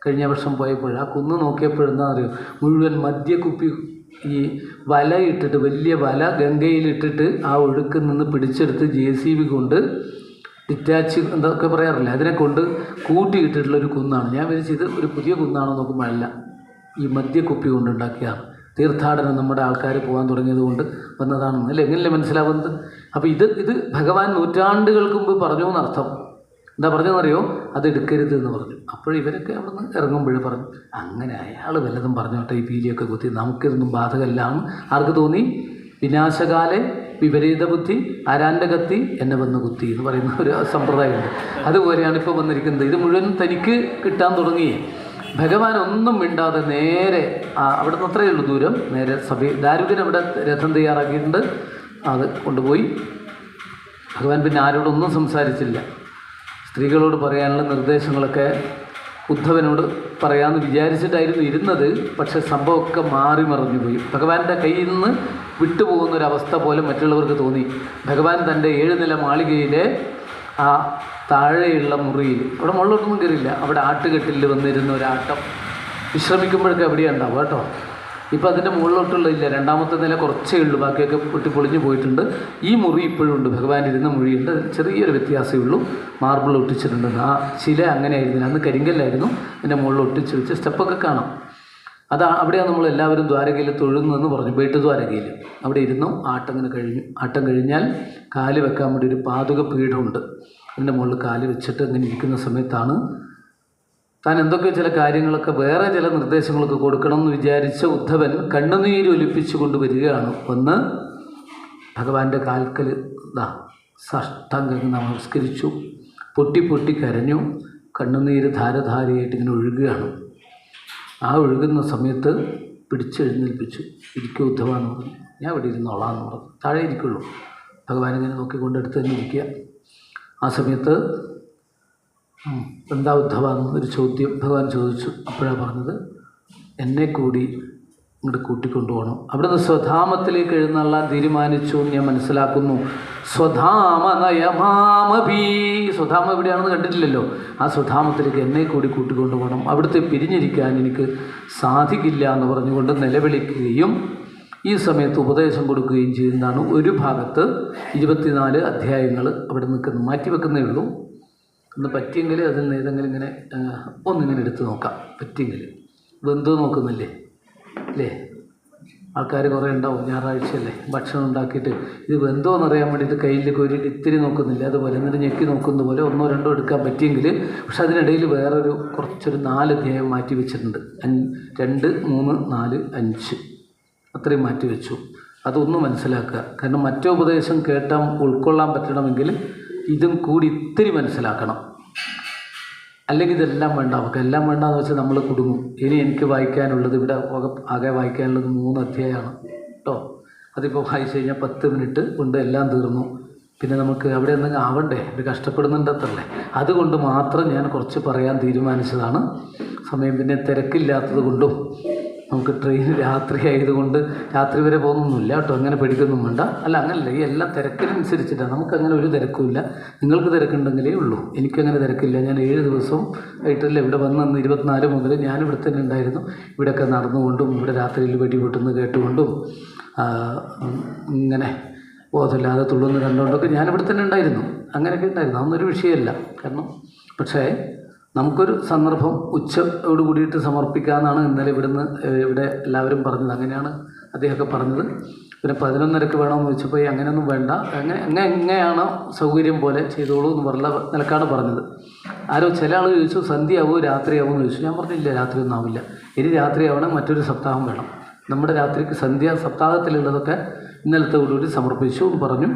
കഴിഞ്ഞ വർഷം പോയപ്പോൾ ആ കുന്ന് നോക്കിയപ്പോഴെന്താ അറിയോ, മുഴുവൻ മദ്യക്കുപ്പി ഈ വല ഇട്ടിട്ട്, വലിയ വല ഗംഗയിലിട്ടിട്ട് ആ ഒഴുക്കിൽ നിന്ന് പിടിച്ചെടുത്ത് JCB കൊണ്ട് ഡിറ്റാച്ച് എന്തൊക്കെ പറയാറില്ല, അതിനെ കൊണ്ട് കൂട്ടിയിട്ടിട്ടുള്ളൊരു കുന്നാണ്. ഞാൻ വിചാരിച്ചത് ഒരു പുതിയ കുന്നാണോ നോക്കുമ്പോഴല്ല, ഈ മദ്യക്കുപ്പി കൊണ്ടുണ്ടാക്കിയാണ്. തീർത്ഥാടനം നമ്മുടെ ആൾക്കാർ പോകാൻ തുടങ്ങിയത് കൊണ്ട് വന്നതാണെന്ന് അല്ലേ, എങ്ങനെയല്ലേ മനസ്സിലാവുന്നത്? അപ്പോൾ ഇത് ഭഗവാൻ നൂറ്റാണ്ടുകൾക്ക് മുമ്പ് പറഞ്ഞു എന്നർത്ഥം. എന്താ പറഞ്ഞതെന്നറിയോ, അത് എടുക്കരുത് എന്ന് പറഞ്ഞു. അപ്പോൾ ഇവരൊക്കെ അവിടെ നിന്ന് ഇറങ്ങുമ്പോഴേ പറഞ്ഞു, അങ്ങനെ അയാൾ വല്ലതും പറഞ്ഞോട്ടെ, ഈ പീലിയൊക്കെ കുത്തി, നമുക്കിതൊന്നും ബാധകമല്ലാന്ന് ആർക്ക് തോന്നി? വിനാശകാലെ വിപരീത ബുദ്ധി ആരാൻ്റെ കത്തി എന്നെ വന്ന് കുത്തി എന്ന് പറയുന്ന ഒരു സമ്പ്രദായമുണ്ട്. അതുപോലെയാണ് ഇപ്പോൾ വന്നിരിക്കുന്നത്. ഇത് മുഴുവൻ തനിക്ക് കിട്ടാൻ തുടങ്ങി. ഭഗവാൻ ഒന്നും മിണ്ടാതെ നേരെ അവിടെ നിന്ന് അത്രയേ ഉള്ളൂ ദൂരം, നേരെ ദാരുകൻ അവിടെ രഥം തയ്യാറാക്കിയിട്ടുണ്ട്, അത് കൊണ്ടുപോയി. ഭഗവാൻ പിന്നെ ആരോടൊന്നും സംസാരിച്ചില്ല. സ്ത്രീകളോട് പറയാനുള്ള നിർദ്ദേശങ്ങളൊക്കെ ഉദ്ധവനോട് പറയാമെന്ന് വിചാരിച്ചിട്ടായിരുന്നു ഇരുന്നത്. പക്ഷെ സംഭവമൊക്കെ മാറി മറിഞ്ഞു പോയി. ഭഗവാന്റെ കയ്യിൽ നിന്ന് വിട്ടുപോകുന്നൊരവസ്ഥ പോലെ മറ്റുള്ളവർക്ക് തോന്നി. ഭഗവാൻ തൻ്റെ 7 നില മാളികയിലെ ആ താഴെയുള്ള മുറിയിൽ, അവിടെ മുകളിലോട്ടൊന്നും കയറിയില്ല, അവിടെ ആട്ടുകെട്ടിൽ വന്നിരുന്ന ഒരാട്ടം വിശ്രമിക്കുമ്പോഴൊക്കെ എവിടെയാണ് ഉണ്ടാവുക കേട്ടോ. ഇപ്പോൾ അതിൻ്റെ മുകളിലോട്ടുള്ളതില്ല, 2ാമത്തെ നില കുറച്ചേ ഉള്ളൂ, ബാക്കിയൊക്കെ പൊളിഞ്ഞു പോയിട്ടുണ്ട്. ഈ മുറി ഇപ്പോഴും ഉണ്ട്, ഭഗവാൻ ഇരുന്ന മുറിയുണ്ട്. ചെറിയൊരു വ്യത്യാസമേ ഉള്ളൂ, മാർബിൾ ഒട്ടിച്ചിട്ടുണ്ട്. ആ ശില അങ്ങനെ ആയിരുന്നില്ല, അന്ന് കരിങ്കല്ലായിരുന്നു, അതിൻ്റെ മുകളിൽ ഒട്ടിച്ച് വെച്ച് സ്റ്റെപ്പൊക്കെ കാണാം. അവിടെയാണ് നമ്മൾ എല്ലാവരും ദ്വാരകയിൽ തൊഴുന്നതെന്ന് പറഞ്ഞു, ബേട്ട് ദ്വാരകയിൽ. അവിടെ ഇരുന്നു ആട്ടങ്ങനെ കഴിഞ്ഞു. ആട്ടം കഴിഞ്ഞാൽ കാല് വെക്കാൻ വേണ്ടി ഒരു പാതുക പീഠമുണ്ട്, അതിൻ്റെ മുകളിൽ കാല് വെച്ചിട്ട് അങ്ങനെ ഇരിക്കുന്ന സമയത്താണ് താൻ എന്തൊക്കെയോ ചില കാര്യങ്ങളൊക്കെ വേറെ ചില നിർദ്ദേശങ്ങളൊക്കെ കൊടുക്കണം എന്ന് വിചാരിച്ച ഉദ്ധവൻ കണ്ണുനീരൊലിപ്പിച്ചു കൊണ്ടുവരികയാണ്. വന്ന് ഭഗവാന്റെ കാൽക്കൽ സാഷ്ടാംഗം നമസ്കരിച്ചു, പൊട്ടി പൊട്ടി കരഞ്ഞു. കണ്ണുനീര് ധാരധാരയായിട്ട് ഇങ്ങനെ ഒഴുകുകയാണ്. ആ ഒഴുകുന്ന സമയത്ത് പിടിച്ചെഴുന്നേൽപ്പിച്ചു. ഇരിക്കുക ഉദ്ധവാന്ന് പറഞ്ഞു. ഞാൻ ഇവിടെ ഇരുന്നോളാന്ന് പറഞ്ഞു. താഴെ ഇരിക്കുള്ളൂ. ഭഗവാൻ ഇങ്ങനെ നോക്കിക്കൊണ്ടെടുത്ത് തന്നെ ഇരിക്കുക. ആ സമയത്ത് എന്താ ഉദ്ധവാന്ന് ഒരു ചോദ്യം ഭഗവാൻ ചോദിച്ചു. അപ്പോഴാണ് പറഞ്ഞത്, എന്നെ കൂടി ഇങ്ങോട്ട് കൂട്ടിക്കൊണ്ടുപോകണം. അവിടുന്ന് സ്വധാമത്തിലേക്ക് എഴുന്നള്ളാൻ തീരുമാനിച്ചു എന്ന് ഞാൻ മനസ്സിലാക്കുന്നു. സ്വധാമ നയമാമഭീ, സ്വധാമ എവിടെയാണെന്ന് കണ്ടിട്ടില്ലല്ലോ. ആ സ്വധാമത്തിലേക്ക് എന്നെ കൂടി കൂട്ടിക്കൊണ്ടുപോകണം, അവിടുത്തെ പിരിഞ്ഞിരിക്കാൻ എനിക്ക് സാധിക്കില്ല എന്ന് പറഞ്ഞുകൊണ്ട് നിലവിളിക്കുകയും ഈ സമയത്ത് ഉപദേശം കൊടുക്കുകയും ചെയ്യുന്നതാണ്. ഒരു ഭാഗത്ത് 24 അധ്യായങ്ങൾ അവിടെ നിൽക്കുന്നു. മാറ്റിവെക്കുന്നേ ഉള്ളൂ. ഒന്ന് പറ്റിയെങ്കിൽ അതിൽ നിന്ന് ഏതെങ്കിലും ഇങ്ങനെ ഒന്നിങ്ങനെ എടുത്ത് നോക്കാം. പറ്റിയെങ്കിൽ ബന്ധു നോക്കുന്നില്ലേ അല്ലേ? ആൾക്കാർ കുറേ ഉണ്ടാവും. ഞായറാഴ്ചയല്ലേ ഭക്ഷണം ഉണ്ടാക്കിയിട്ട് ഇത് ബന്ധമെന്നറിയാൻ വേണ്ടിയിട്ട് കയ്യിലേക്ക് ഒരു ഇത്തിരി നോക്കുന്നില്ല. അതുപോലെ എന്നിട്ട് ഞെക്കി നോക്കുന്ന പോലെ 1 2 എടുക്കാൻ പറ്റിയെങ്കിൽ. പക്ഷെ അതിനിടയിൽ വേറൊരു കുറച്ചൊരു 4 അധ്യായം മാറ്റി വെച്ചിട്ടുണ്ട്. 2 3 4 5 അത്രയും മാറ്റി വെച്ചു. അതൊന്നും മനസ്സിലാക്കുക. കാരണം മറ്റേ ഉപദേശം കേട്ടാൽ ഉൾക്കൊള്ളാൻ പറ്റണമെങ്കിൽ ഇതും കൂടി ഇത്തിരി മനസ്സിലാക്കണം. അല്ലെങ്കിൽ ഇതെല്ലാം വേണ്ട. അവർക്ക് എല്ലാം വേണ്ടാന്ന് വെച്ചാൽ നമ്മൾ കുടുങ്ങും. ഇനി എനിക്ക് വായിക്കാനുള്ളത് ഇവിടെ ആകെ വായിക്കാനുള്ളത് 3 അധ്യായമാണ് കേട്ടോ. അതിപ്പോൾ വായിച്ചു കഴിഞ്ഞാൽ 10 മിനിറ്റ് കൊണ്ട് എല്ലാം തീർന്നു. പിന്നെ നമുക്ക് അവിടെ എന്തെങ്കിലും ആവണ്ടേ, ഇത് കഷ്ടപ്പെടുന്നുണ്ടല്ലേ. അതുകൊണ്ട് മാത്രം ഞാൻ കുറച്ച് പറയാൻ തീരുമാനിച്ചതാണ്. സമയം പിന്നെ തിരക്കില്ലാത്തത് കൊണ്ടും നമുക്ക് ട്രെയിൻ രാത്രി ആയതുകൊണ്ട് രാത്രി വരെ പോകുന്നൊന്നുമില്ല കേട്ടോ. അങ്ങനെ പേടിക്കൊന്നും വേണ്ട. അല്ല അങ്ങനല്ല, ഈ എല്ലാ തിരക്കിനനുസരിച്ചിട്ടാണ്. നമുക്കങ്ങനെ ഒരു തിരക്കുമില്ല. നിങ്ങൾക്ക് തിരക്കുണ്ടെങ്കിലേ ഉള്ളൂ. എനിക്കങ്ങനെ തിരക്കില്ല. ഞാൻ 7 ദിവസം ആയിട്ടല്ല ഇവിടെ വന്ന് 24 മുതൽ ഞാനിവിടെ തന്നെ ഉണ്ടായിരുന്നു. ഇവിടെയൊക്കെ നടന്നുകൊണ്ടും ഇവിടെ രാത്രിയിൽ വെടിപൊട്ടുന്നത് കേട്ടുകൊണ്ടും ഇങ്ങനെ ബോധമില്ലാതെ തുള്ളുന്ന കണ്ടുകൊണ്ടൊക്കെ ഞാനിവിടെ തന്നെ ഉണ്ടായിരുന്നു. അങ്ങനെയൊക്കെ ഉണ്ടായിരുന്നു. അതൊന്നൊരു വിഷയമല്ല. കാരണം പക്ഷേ നമുക്കൊരു സന്ദർഭം ഉച്ചയോട് കൂടിയിട്ട് സമർപ്പിക്കാമെന്നാണ് ഇന്നലെ ഇവിടെ എല്ലാവരും പറഞ്ഞത്. അങ്ങനെയാണ് അദ്ദേഹമൊക്കെ പറഞ്ഞത്. പിന്നെ 11:30 വേണമെന്ന് വെച്ചപ്പോൾ അങ്ങനെയൊന്നും വേണ്ട, എങ്ങനെയാണോ സൗകര്യം പോലെ ചെയ്തോളൂ എന്ന് പറഞ്ഞ നിലക്കാണ് പറഞ്ഞത്. ആരോ ചില ആൾ ചോദിച്ചു സന്ധ്യയാവോ രാത്രിയാവോ എന്ന് ചോദിച്ചു. ഞാൻ പറഞ്ഞില്ല, രാത്രിയൊന്നും ആവില്ല. ഇനി രാത്രിയാവണം, മറ്റൊരു സപ്താഹം വേണം. നമ്മുടെ രാത്രിക്ക് സന്ധ്യ സപ്താഹത്തിലുള്ളതൊക്കെ ഇന്നലത്തോടുകൂടി സമർപ്പിച്ചു എന്ന് പറഞ്ഞു.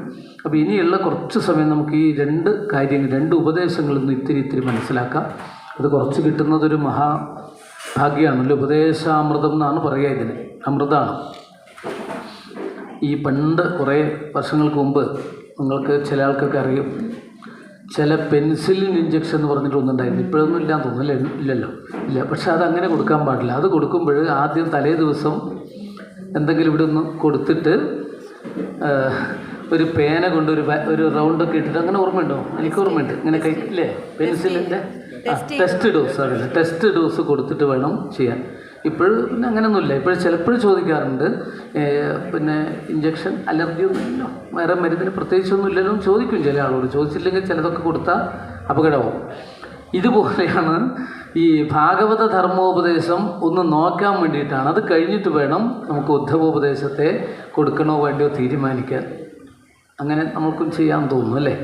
അപ്പോൾ ഇനിയുള്ള കുറച്ച് സമയം നമുക്ക് ഈ 2 കാര്യങ്ങൾ 2 ഉപദേശങ്ങളിൽ നിന്ന് ഇത്തിരി മനസ്സിലാക്കാം. അത് കുറച്ച് കിട്ടുന്നതൊരു മഹാഭാഗ്യമാണല്ലോ. ഉപദേശാമൃതം എന്നാണ് പറയുക. ഇതിന് അമൃതമാണ്. ഈ പണ്ട് കുറേ വർഷങ്ങൾക്ക് മുമ്പ് നിങ്ങൾക്ക് ചില ആൾക്കൊക്കെ അറിയും, ചില പെൻസിലിൻ ഇഞ്ചക്ഷൻ എന്ന് പറഞ്ഞിട്ട് ഒന്നുണ്ടായിരുന്നു. ഇപ്പോഴൊന്നും ഇല്ലാന്ന് തോന്നുന്നല്ലേ? ഇല്ലല്ലോ, ഇല്ല. പക്ഷെ അതങ്ങനെ കൊടുക്കാൻ പാടില്ല. അത് കൊടുക്കുമ്പോൾ ആദ്യം തലേ ദിവസം എന്തെങ്കിലും ഇവിടെ ഒന്ന് കൊടുത്തിട്ട് ഒരു പേന കൊണ്ട് ഒരു റൗണ്ടൊക്കെ ഇട്ടിട്ട്, അങ്ങനെ ഓർമ്മയുണ്ടോ? എനിക്ക് ഓർമ്മയുണ്ട്. ഇങ്ങനെ ഇല്ലേ പെൻസിലിൻ്റെ ടെസ്റ്റ് ഡോസ് കൊടുത്തിട്ട് വേണം ചെയ്യാൻ. ഇപ്പോഴും പിന്നെ അങ്ങനെയൊന്നുമില്ല. ഇപ്പോഴും ചിലപ്പോഴും ചോദിക്കാറുണ്ട്, പിന്നെ ഇഞ്ചക്ഷൻ അലർജിയൊന്നുമില്ലല്ലോ, വേറെ മരുന്നിന് പ്രത്യേകിച്ചൊന്നും ഇല്ലല്ലോ ചോദിക്കും ചില ആളോട്. ചോദിച്ചില്ലെങ്കിൽ ചിലതൊക്കെ കൊടുത്താൽ അപകടമാവും. ഇതുപോലെയാണ് ഈ ഭാഗവത ധർമ്മോപദേശം ഒന്ന് നോക്കാൻ വേണ്ടിയിട്ടാണ്. അത് കഴിഞ്ഞിട്ട് വേണം നമുക്ക് ഉദ്ധവോപദേശത്തെ കൊടുക്കണോ വേണ്ടയോ തീരുമാനിക്കാൻ. അങ്ങനെ നമുക്കും ചെയ്യാൻ തോന്നുന്നു അല്ലേ?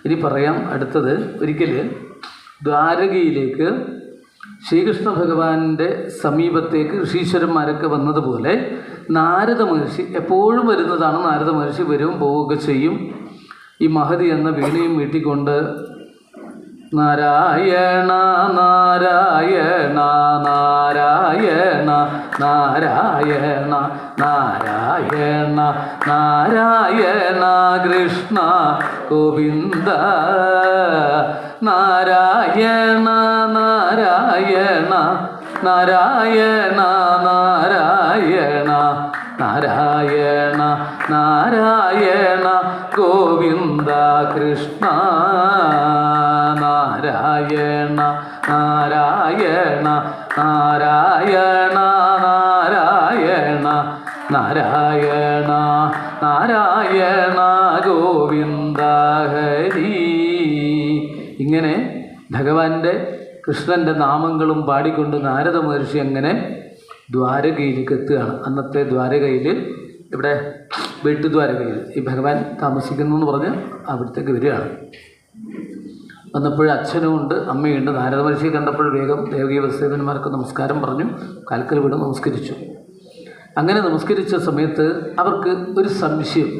ഇനി പറയാം അടുത്തത്. ഒരിക്കൽ ദ്വാരകയിലേക്ക് ശ്രീകൃഷ്ണ ഭഗവാന്റെ സമീപത്തേക്ക് ഋഷീശ്വരന്മാരൊക്കെ വന്നതുപോലെ നാരദ മഹർഷി എപ്പോഴും വരുന്നതാണ്. നാരദ മഹർഷി വരും പോവുകയൊക്കെ ചെയ്യും. ഈ മഹതി എന്ന വീണയും വീട്ടിക്കൊണ്ട് നാരായണ നാരായണ നാരായണ നാരായണ നാരായണ നാരായണ കൃഷ്ണ ഗോവിന്ദ നാരായണ നാരായണ നാരായണ നാരായണ നാരായണ നാരായണ ഗോവിന്ദ കൃഷ്ണ നാരായണ നാരായണ നാരായണ നാരായണ നാരായണ നാരായണ ഗോവിന്ദ ഹരി. ഇങ്ങനെ ഭഗവാന്റെ കൃഷ്ണൻ്റെ നാമങ്ങളും പാടിക്കൊണ്ട് നാരദ മഹർഷി അങ്ങനെ ദ്വാരകയിലേക്ക് എത്തുകയാണ്. അന്നത്തെ ദ്വാരകയിൽ, ഇവിടെ വീട്ടുദ്വാരകയിൽ ഈ ഭഗവാൻ താമസിക്കുന്നു എന്ന് പറഞ്ഞ് അവിടത്തേക്ക് വരികയാണ്. വന്നപ്പോൾ അച്ഛനും ഉണ്ട്, അമ്മയുണ്ട്. നാരദ മഹർഷിയെ കണ്ടപ്പോൾ വേഗം ദേവകീ വസുദേവന്മാർക്ക് നമസ്കാരം പറഞ്ഞു, കാൽക്കൽ വീണ് നമസ്കരിച്ചു. അങ്ങനെ നമസ്കരിച്ച സമയത്ത് അവർക്ക് ഒരു സംശയം,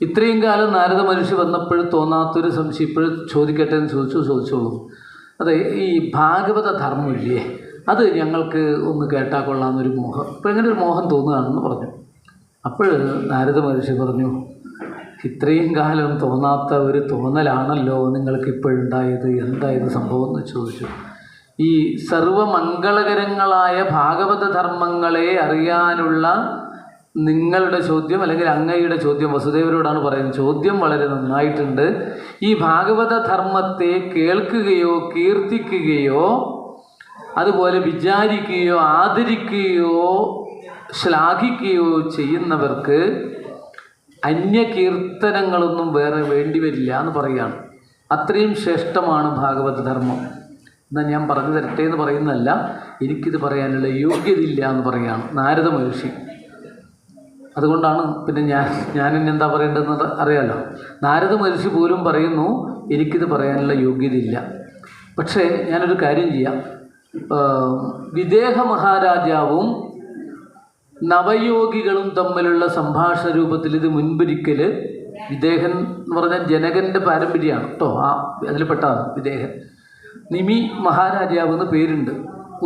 ഇത്രയും കാലം നാരദ മഹർഷി വന്നപ്പോൾ തോന്നാത്തൊരു സംശയം ഇപ്പോഴും ചോദിക്കട്ടെ എന്ന് ചോദിച്ചോളൂ. അതെ, ഈ ഭാഗവത ധർമ്മമില്ലേ, അത് ഞങ്ങൾക്ക് ഒന്ന് കേട്ടാൽ കൊള്ളാമെന്നൊരു മോഹം, ഇപ്പോൾ എങ്ങനെ ഒരു മോഹം തോന്നുകയാണെന്ന് പറഞ്ഞു. അപ്പോൾ നാരദ മഹർഷി പറഞ്ഞു, ഇത്രയും കാലം തോന്നാത്ത ഒരു തോന്നലാണല്ലോ നിങ്ങൾക്ക് ഇപ്പോഴുണ്ടായത്, എന്തായത് സംഭവം എന്ന് ചോദിച്ചു. ഈ സർവമംഗളകരങ്ങളായ ഭാഗവത ധർമ്മങ്ങളെ അറിയാനുള്ള നിങ്ങളുടെ ചോദ്യം, അല്ലെങ്കിൽ അങ്ങയുടെ ചോദ്യം, വസുദേവരോടാണ് പറയുന്നത്, ചോദ്യം വളരെ നന്നായിട്ടുണ്ട്. ഈ ഭാഗവത ധർമ്മത്തെ കേൾക്കുകയോ കീർത്തിക്കുകയോ അതുപോലെ വിചാരിക്കുകയോ ആദരിക്കുകയോ ശ്ലാഘിക്കുകയോ ചെയ്യുന്നവർക്ക് അന്യകീർത്തനങ്ങളൊന്നും വേറെ വേണ്ടി വരില്ല എന്ന് പറയുകയാണ്. അത്രയും ശ്രേഷ്ഠമാണ് ഭാഗവത ധർമ്മം. എന്നാൽ ഞാൻ പറഞ്ഞു തരട്ടെ എന്ന് പറയുന്നതല്ല, എനിക്കിത് പറയാനുള്ള യോഗ്യതയില്ല എന്ന് പറയുകയാണ് നാരദ മഹർഷി. അതുകൊണ്ടാണ് പിന്നെ ഞാൻ എന്താ പറയേണ്ടതെന്ന് അറിയാലോ. നാരദ മഹർഷി പോലും പറയുന്നു എനിക്കിത് പറയാനുള്ള യോഗ്യതയില്ല. പക്ഷേ ഞാനൊരു കാര്യം ചെയ്യാം. വിദേഹ മഹാരാജാവും നവയോഗികളും തമ്മിലുള്ള സംഭാഷണ രൂപത്തിൽ ഇത് മുൻപൊരിക്കൽ, വിദേഹൻ എന്ന് പറഞ്ഞാൽ ജനകൻ്റെ പാരമ്പര്യമാണ് കേട്ടോ, അതിൽ പെട്ടതാണ് വിദേഹൻ. നിമി മഹാരാജാവ് എന്ന് പേരുണ്ട്.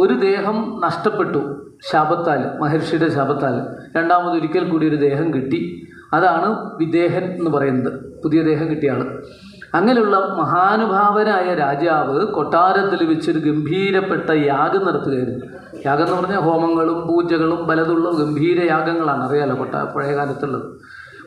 ഒരു ദേഹം നഷ്ടപ്പെട്ടു ശാപത്താൽ, മഹർഷിയുടെ ശാപത്താൽ. രണ്ടാമതൊരിക്കൽ കൂടി ഒരു ദേഹം കിട്ടി. അതാണ് വിദേഹൻ എന്ന് പറയുന്നത്, പുതിയ ദേഹം കിട്ടിയ ആൾ. അങ്ങനെയുള്ള മഹാനുഭാവനായ രാജാവ് കൊട്ടാരത്തിൽ വെച്ചൊരു ഗംഭീരപ്പെട്ട യാഗം നടത്തുകയായിരുന്നു. യാഗം എന്ന് പറഞ്ഞാൽ ഹോമങ്ങളും പൂജകളും പലതുള്ള ഗംഭീര യാഗങ്ങളാണ്, അറിയാലോ പഴയ കാലത്തുള്ളത്.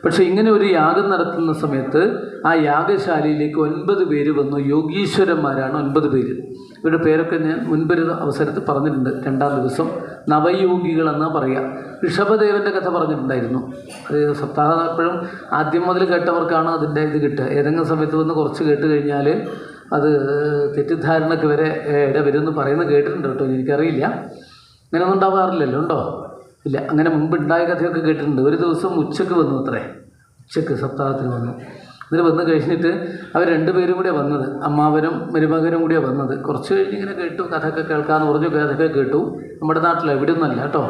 പക്ഷേ ഇങ്ങനെ ഒരു യാഗം നടത്തുന്ന സമയത്ത് ആ യാഗശാലയിലേക്ക് 9 പേര് വന്നു. യോഗീശ്വരന്മാരാണ് 9 പേര്. ഇവരുടെ പേരൊക്കെ ഞാൻ മുൻപൊരു അവസരത്തിൽ പറഞ്ഞിട്ടുണ്ട്. 2-ാം ദിവസം നവയോഗികളെന്നാണ് പറയുക. ഋഷഭദേവൻ്റെ കഥ പറഞ്ഞിട്ടുണ്ടായിരുന്നു. അത് സപ്താഹം എപ്പോഴും ആദ്യം മുതൽ കേട്ടവർക്കാണ് അതിൻ്റെ ഇത് കിട്ടുക. ഏതെങ്കിലും സമയത്ത് വന്ന് കുറച്ച് കേട്ട് കഴിഞ്ഞാൽ അത് തെറ്റിദ്ധാരണയ്ക്ക് വരെ വരുമെന്ന് പറയുന്നത് കേട്ടിട്ടുണ്ട് കേട്ടോ, എനിക്കറിയില്ല. അങ്ങനെയൊന്നും ഉണ്ടാവാറില്ലല്ലോ, ഉണ്ടോ? ഇല്ല. അങ്ങനെ മുമ്പ് ഉണ്ടായ കഥയൊക്കെ കേട്ടിട്ടുണ്ട്. ഒരു ദിവസം ഉച്ചയ്ക്ക് വന്നു, അത്രേ, ഉച്ചയ്ക്ക് സപ്താഹത്തിന് വന്നു. എന്നിട്ട് വന്ന് കഴിഞ്ഞിട്ട് അവർ 2 പേരും കൂടിയാണ് വന്നത്, അമ്മാവനും മരുമകനും കൂടിയാണ് വന്നത്. കുറച്ച് കഴിഞ്ഞ് ഇങ്ങനെ കേട്ടു, കഥയൊക്കെ കേൾക്കാമെന്ന് പറഞ്ഞു. കഥയൊക്കെ കേട്ടു. നമ്മുടെ നാട്ടിൽ എവിടെ ഒന്നുമല്ല കേട്ടോ.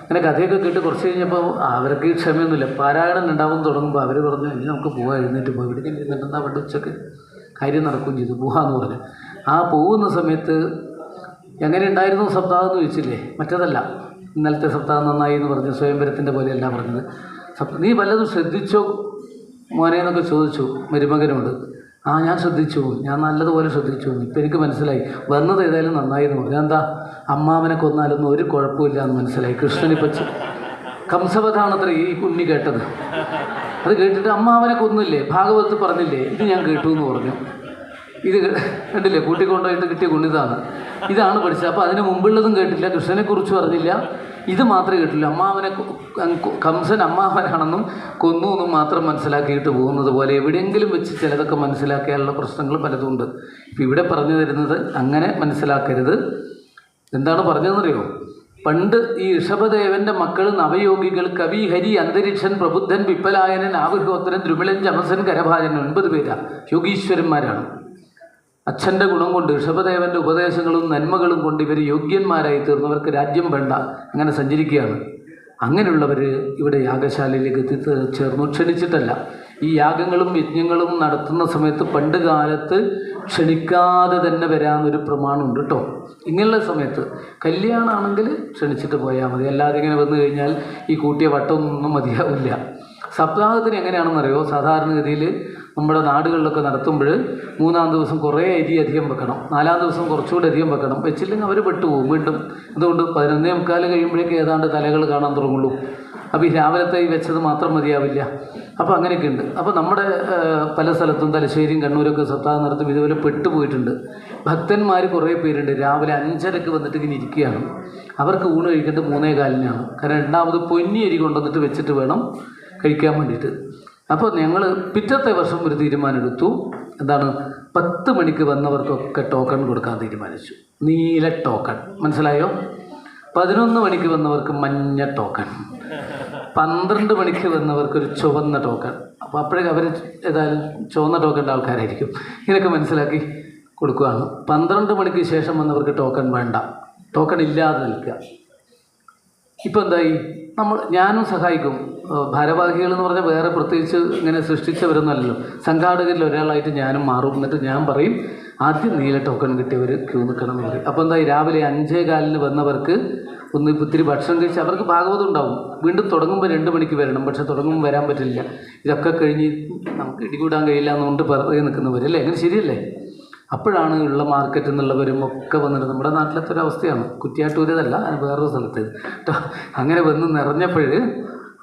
അങ്ങനെ കഥയൊക്കെ കേട്ട് കുറച്ച് കഴിഞ്ഞപ്പോൾ അവർക്ക് ക്ഷമയൊന്നുമില്ല. പാരായണം ഉണ്ടാവും തുടങ്ങുമ്പോൾ അവർ പറഞ്ഞു, ഇനി നമുക്ക് പോകാം, എഴുന്നേറ്റ് പോകാം, ഇവിടെ ഇരുന്നിട്ടെന്താ അവിടെ ഉച്ചക്ക് കാര്യം നടക്കുകയും ചെയ്തു, പോകാമെന്ന് പറഞ്ഞു. ആ പോകുന്ന സമയത്ത് എങ്ങനെ ഉണ്ടായിരുന്നു സപ്താഹം എന്ന് ചോദിച്ചില്ലേ, മറ്റേതല്ല, ഇന്നലത്തെ സപ്താഹം നന്നായി എന്ന് പറഞ്ഞു, സ്വയംവരത്തിൻ്റെ പോലെയല്ല പറഞ്ഞത്. നീ വല്ലതും ശ്രദ്ധിച്ചോ മോനെ എന്നൊക്കെ ചോദിച്ചു മരുമകനോട്. ആ ഞാൻ ശ്രദ്ധിച്ചു, ഞാൻ നല്ലതുപോലെ ശ്രദ്ധിച്ചു, ഇപ്പം എനിക്ക് മനസ്സിലായി, വന്നത് ഏതായാലും നന്നായി എന്ന് പറഞ്ഞു. എന്താ, അമ്മാവനെ കൊന്നാലൊന്നും ഒരു കുഴപ്പമില്ല എന്ന് മനസ്സിലായി. കൃഷ്ണനിപ്പം കംസവധാണത്ര ഈ കുഞ്ഞി കേട്ടത്. അത് കേട്ടിട്ട് അമ്മാവനെ കൊന്നില്ലേ, ഭാഗവതത്തിൽ പറഞ്ഞില്ലേ, ഇത് ഞാൻ കേട്ടു എന്ന് പറഞ്ഞു. ഇത് കണ്ടില്ലേ, കൂട്ടിക്കൊണ്ടുപോയിട്ട് കിട്ടിയ കുഞ്ഞിതാണ്, ഇതാണ് പഠിച്ചത്. അപ്പോൾ അതിന് മുമ്പുള്ളതും കേട്ടില്ല, കൃഷ്ണനെക്കുറിച്ച് പറഞ്ഞില്ല, ഇത് മാത്രമേ കേട്ടില്ല. അമ്മാവനെ കംസൻ അമ്മാവനാണെന്നും കൊന്നു എന്നും മാത്രം മനസ്സിലാക്കിയിട്ട് പോകുന്നത് പോലെ എവിടെയെങ്കിലും വെച്ച് ചിലതൊക്കെ മനസ്സിലാക്കിയാലുള്ള പ്രശ്നങ്ങൾ പലതുമുണ്ട്. ഇപ്പം ഇവിടെ പറഞ്ഞു തരുന്നത് അങ്ങനെ മനസ്സിലാക്കരുത്. എന്താണ് പറഞ്ഞതെന്നറിയോ? പണ്ട് ഈ ഋഷഭദേവൻ്റെ മക്കൾ നവയോഗികൾ, കവി, ഹരി, അന്തരീക്ഷൻ, പ്രബുദ്ധൻ, പിപ്പലായനൻ, ആവിർഹോത്രൻ, ദ്രുമിളൻ, ജമസൻ, കരഭാരൻ, 9 പേരാണ് യോഗീശ്വരന്മാരാണ്. അച്ഛൻ്റെ ഗുണം കൊണ്ട്, ഋഷഭദേവൻ്റെ ഉപദേശങ്ങളും നന്മകളും കൊണ്ട് ഇവർ യോഗ്യന്മാരായി തീർന്നവർക്ക് രാജ്യം വേണ്ട, അങ്ങനെ സഞ്ചരിക്കുകയാണ്. അങ്ങനെയുള്ളവർ ഇവിടെ യാഗശാലയിലേക്ക് എത്തിച്ചേർന്നു, ക്ഷണിച്ചിട്ടല്ല. ഈ യാഗങ്ങളും യജ്ഞങ്ങളും നടത്തുന്ന സമയത്ത് പണ്ട് കാലത്ത് ക്ഷണിക്കാതെ തന്നെ വരാമെന്നൊരു പ്രമാണമുണ്ട് കേട്ടോ. ഇങ്ങനെയുള്ള സമയത്ത് കല്യാണമാണെങ്കിൽ ക്ഷണിച്ചിട്ട് പോയാൽ മതി, അല്ലാതെ ഇങ്ങനെ വന്നു കഴിഞ്ഞാൽ ഈ കൂട്ടിയ വട്ടമൊന്നും മതിയാവില്ല. സപ്താഹത്തിന് എങ്ങനെയാണെന്നറിയോ? സാധാരണഗതിയിൽ നമ്മുടെ നാടുകളിലൊക്കെ നടത്തുമ്പോൾ 3-ാം ദിവസം കുറേ അരി അധികം വെക്കണം, 4-ാം ദിവസം കുറച്ചുകൂടി അധികം വെക്കണം. വെച്ചില്ലെങ്കിൽ അവർ പെട്ടുപോകും വീണ്ടും. അതുകൊണ്ട് 11:45 കഴിയുമ്പോഴേക്ക് ഏതാണ്ട് തലകൾ കാണാൻ തുടങ്ങുള്ളൂ. അപ്പോൾ ഈ രാവിലത്തെ ഈ വെച്ചത് മാത്രം മതിയാവില്ല. അപ്പോൾ അങ്ങനെയൊക്കെ ഉണ്ട്. അപ്പോൾ നമ്മുടെ പല സ്ഥലത്തും തലശ്ശേരിയും കണ്ണൂരൊക്കെ സപ്താഹം നടത്തും ഇതുപോലെ പെട്ടുപോയിട്ടുണ്ട്. ഭക്തന്മാർ കുറേ പേരുണ്ട്, രാവിലെ 5:30 വന്നിട്ട് ഇങ്ങനെ ഇരിക്കുകയാണ്. അവർക്ക് ഊണ് കഴിക്കേണ്ടത് 3:15-നാണ്. കാരണം 2ാമത് പൊന്നി അരി കൊണ്ടുവന്നിട്ട് വെച്ചിട്ട് വേണം കഴിക്കാൻ വേണ്ടിയിട്ട്. അപ്പോൾ ഞങ്ങൾ പിറ്റത്തെ വർഷം ഒരു തീരുമാനമെടുത്തു. എന്താണ്? 10 മണിക്ക് വന്നവർക്കൊക്കെ ടോക്കൺ കൊടുക്കാൻ തീരുമാനിച്ചു. നീല ടോക്കൺ, മനസ്സിലായോ? 11 മണിക്ക് വന്നവർക്ക് മഞ്ഞ ടോക്കൺ, 12 മണിക്ക് വന്നവർക്കൊരു ചുവന്ന ടോക്കൺ. അപ്പോൾ അപ്പോഴേക്കും അവർ ഏതായാലും ചുവന്ന ടോക്കൻ്റെ ആൾക്കാരായിരിക്കും. ഇങ്ങനെയൊക്കെ മനസ്സിലാക്കി കൊടുക്കുകയാണ്. 12 മണിക്ക് ശേഷം വന്നവർക്ക് ടോക്കൺ വേണ്ട, ടോക്കൺ ഇല്ലാതെ നിൽക്കുക. ഇപ്പോൾ എന്തായി, ഞാനും സഹായിക്കും. ഭാരവാഹികൾ എന്ന് പറഞ്ഞാൽ വേറെ പ്രത്യേകിച്ച് ഇങ്ങനെ സൃഷ്ടിച്ചവരൊന്നുമല്ലല്ലോ, സംഘാടകരിൽ ഒരാളായിട്ട് ഞാനും മാറും. എന്നിട്ട് ഞാൻ പറയും ആദ്യം നീല ടോക്കൺ കിട്ടിയവർ ക്യൂ നിൽക്കണം എന്ന് പറയും. അപ്പോൾ എന്തായി, രാവിലെ 5:15 വന്നവർക്ക് ഒന്ന് ഇത്തിരി ഭക്ഷണം കഴിച്ച് അവർക്ക് ഭാഗവതം ഉണ്ടാവും. വീണ്ടും തുടങ്ങുമ്പോൾ 2 മണിക്ക് വരണം, പക്ഷെ തുടങ്ങുമ്പോൾ വരാൻ പറ്റില്ല. ഇതൊക്കെ കഴിഞ്ഞ് നമുക്ക് ഇടികൂടാൻ കഴിയില്ല എന്നുകൊണ്ട് വെറുതെ നിൽക്കുന്നവരല്ലേ, അങ്ങനെ ശരിയല്ലേ? അപ്പോഴാണ് ഉള്ള മാർക്കറ്റിൽ നിന്നുള്ളവരും ഒക്കെ വന്നിട്ട്, നമ്മുടെ നാട്ടിലത്തെ ഒരു അവസ്ഥയാണ്, കുറ്റിയാട്ടൂരതല്ല, അത് വേറൊരു സ്ഥലത്ത് കേട്ടോ, അങ്ങനെ വന്ന് നിറഞ്ഞപ്പോൾ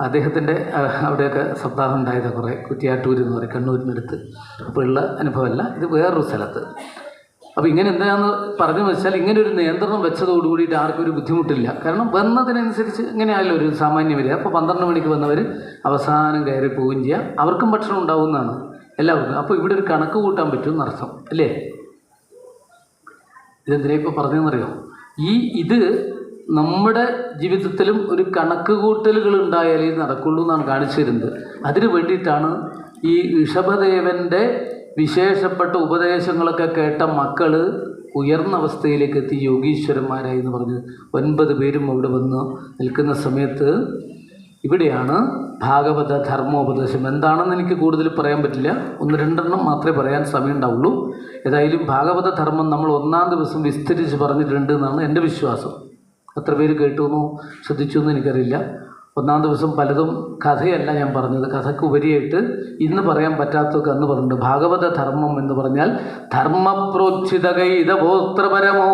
അദ്ദേഹത്തിൻ്റെ അവിടെയൊക്കെ സപ്താഹം ഉണ്ടായത് കുറേ കുറ്റിയാട്ടൂർ എന്ന് പറയും, കണ്ണൂരിനടുത്ത്. അപ്പോൾ ഉള്ള അനുഭവമല്ല, ഇത് വേറൊരു സ്ഥലത്ത്. അപ്പോൾ ഇങ്ങനെ എന്താണെന്ന് പറഞ്ഞു വെച്ചാൽ, ഇങ്ങനെ ഒരു നിയന്ത്രണം വെച്ചതോടുകൂടിയിട്ട് ആർക്കും ഒരു ബുദ്ധിമുട്ടില്ല. കാരണം വന്നതിനനുസരിച്ച് ഇങ്ങനെയല്ലോ ഒരു സാമാന്യം വരിക. അപ്പോൾ 12 മണിക്ക് വന്നവർ അവസാനം കയറി പോവുകയും ചെയ്യാം, അവർക്കും ഭക്ഷണം ഉണ്ടാവുന്നതാണ് എല്ലാവർക്കും. അപ്പോൾ ഇവിടെ ഒരു കണക്ക് കൂട്ടാൻ പറ്റും എന്നർത്ഥം അല്ലേ? ഇതെന്തിനാ ഇപ്പോൾ പറഞ്ഞതെന്നറിയോ? ഇത് നമ്മുടെ ജീവിതത്തിലും ഒരു കണക്ക് കൂട്ടലുകൾ ഉണ്ടായാലേ നടക്കുള്ളൂ എന്നാണ് കാണിച്ചു തരുന്നത്. അതിനു വേണ്ടിയിട്ടാണ് ഈ ഋഷഭദേവൻ്റെ വിശേഷപ്പെട്ട ഉപദേശങ്ങളൊക്കെ കേട്ട മക്കൾ ഉയർന്ന അവസ്ഥയിലേക്ക് എത്തി യോഗീശ്വരന്മാരായി എന്ന് പറഞ്ഞ് 9 പേരും അവിടെ വന്ന് നിൽക്കുന്ന സമയത്ത് ഇവിടെയാണ് ഭാഗവത ധർമ്മോപദേശം. എന്താണെന്ന് എനിക്ക് കൂടുതൽ പറയാൻ പറ്റില്ല, 1-2 മാത്രമേ പറയാൻ സമയം ഉണ്ടാവുള്ളൂ. ഏതായാലും ഭാഗവത ധർമ്മം നമ്മൾ 1-ാം ദിവസം വിസ്തരിച്ച് പറഞ്ഞിട്ടുണ്ട് എന്നാണ് എൻ്റെ വിശ്വാസം. എത്ര പേര് കേട്ടു എന്നോ ശ്രദ്ധിച്ചു എന്ന് എനിക്കറിയില്ല. 1-ാം ദിവസം പലതും കഥയല്ല ഞാൻ പറഞ്ഞത്, കഥയ്ക്ക് ഉപരിയായിട്ട് ഇന്ന് പറയാൻ പറ്റാത്തതൊക്കെ അന്ന് പറഞ്ഞിട്ടുണ്ട്. ഭാഗവത ധർമ്മം എന്ന് പറഞ്ഞാൽ ധർമ്മപ്രോച്ഛിതകൈതവോത്രപരമോ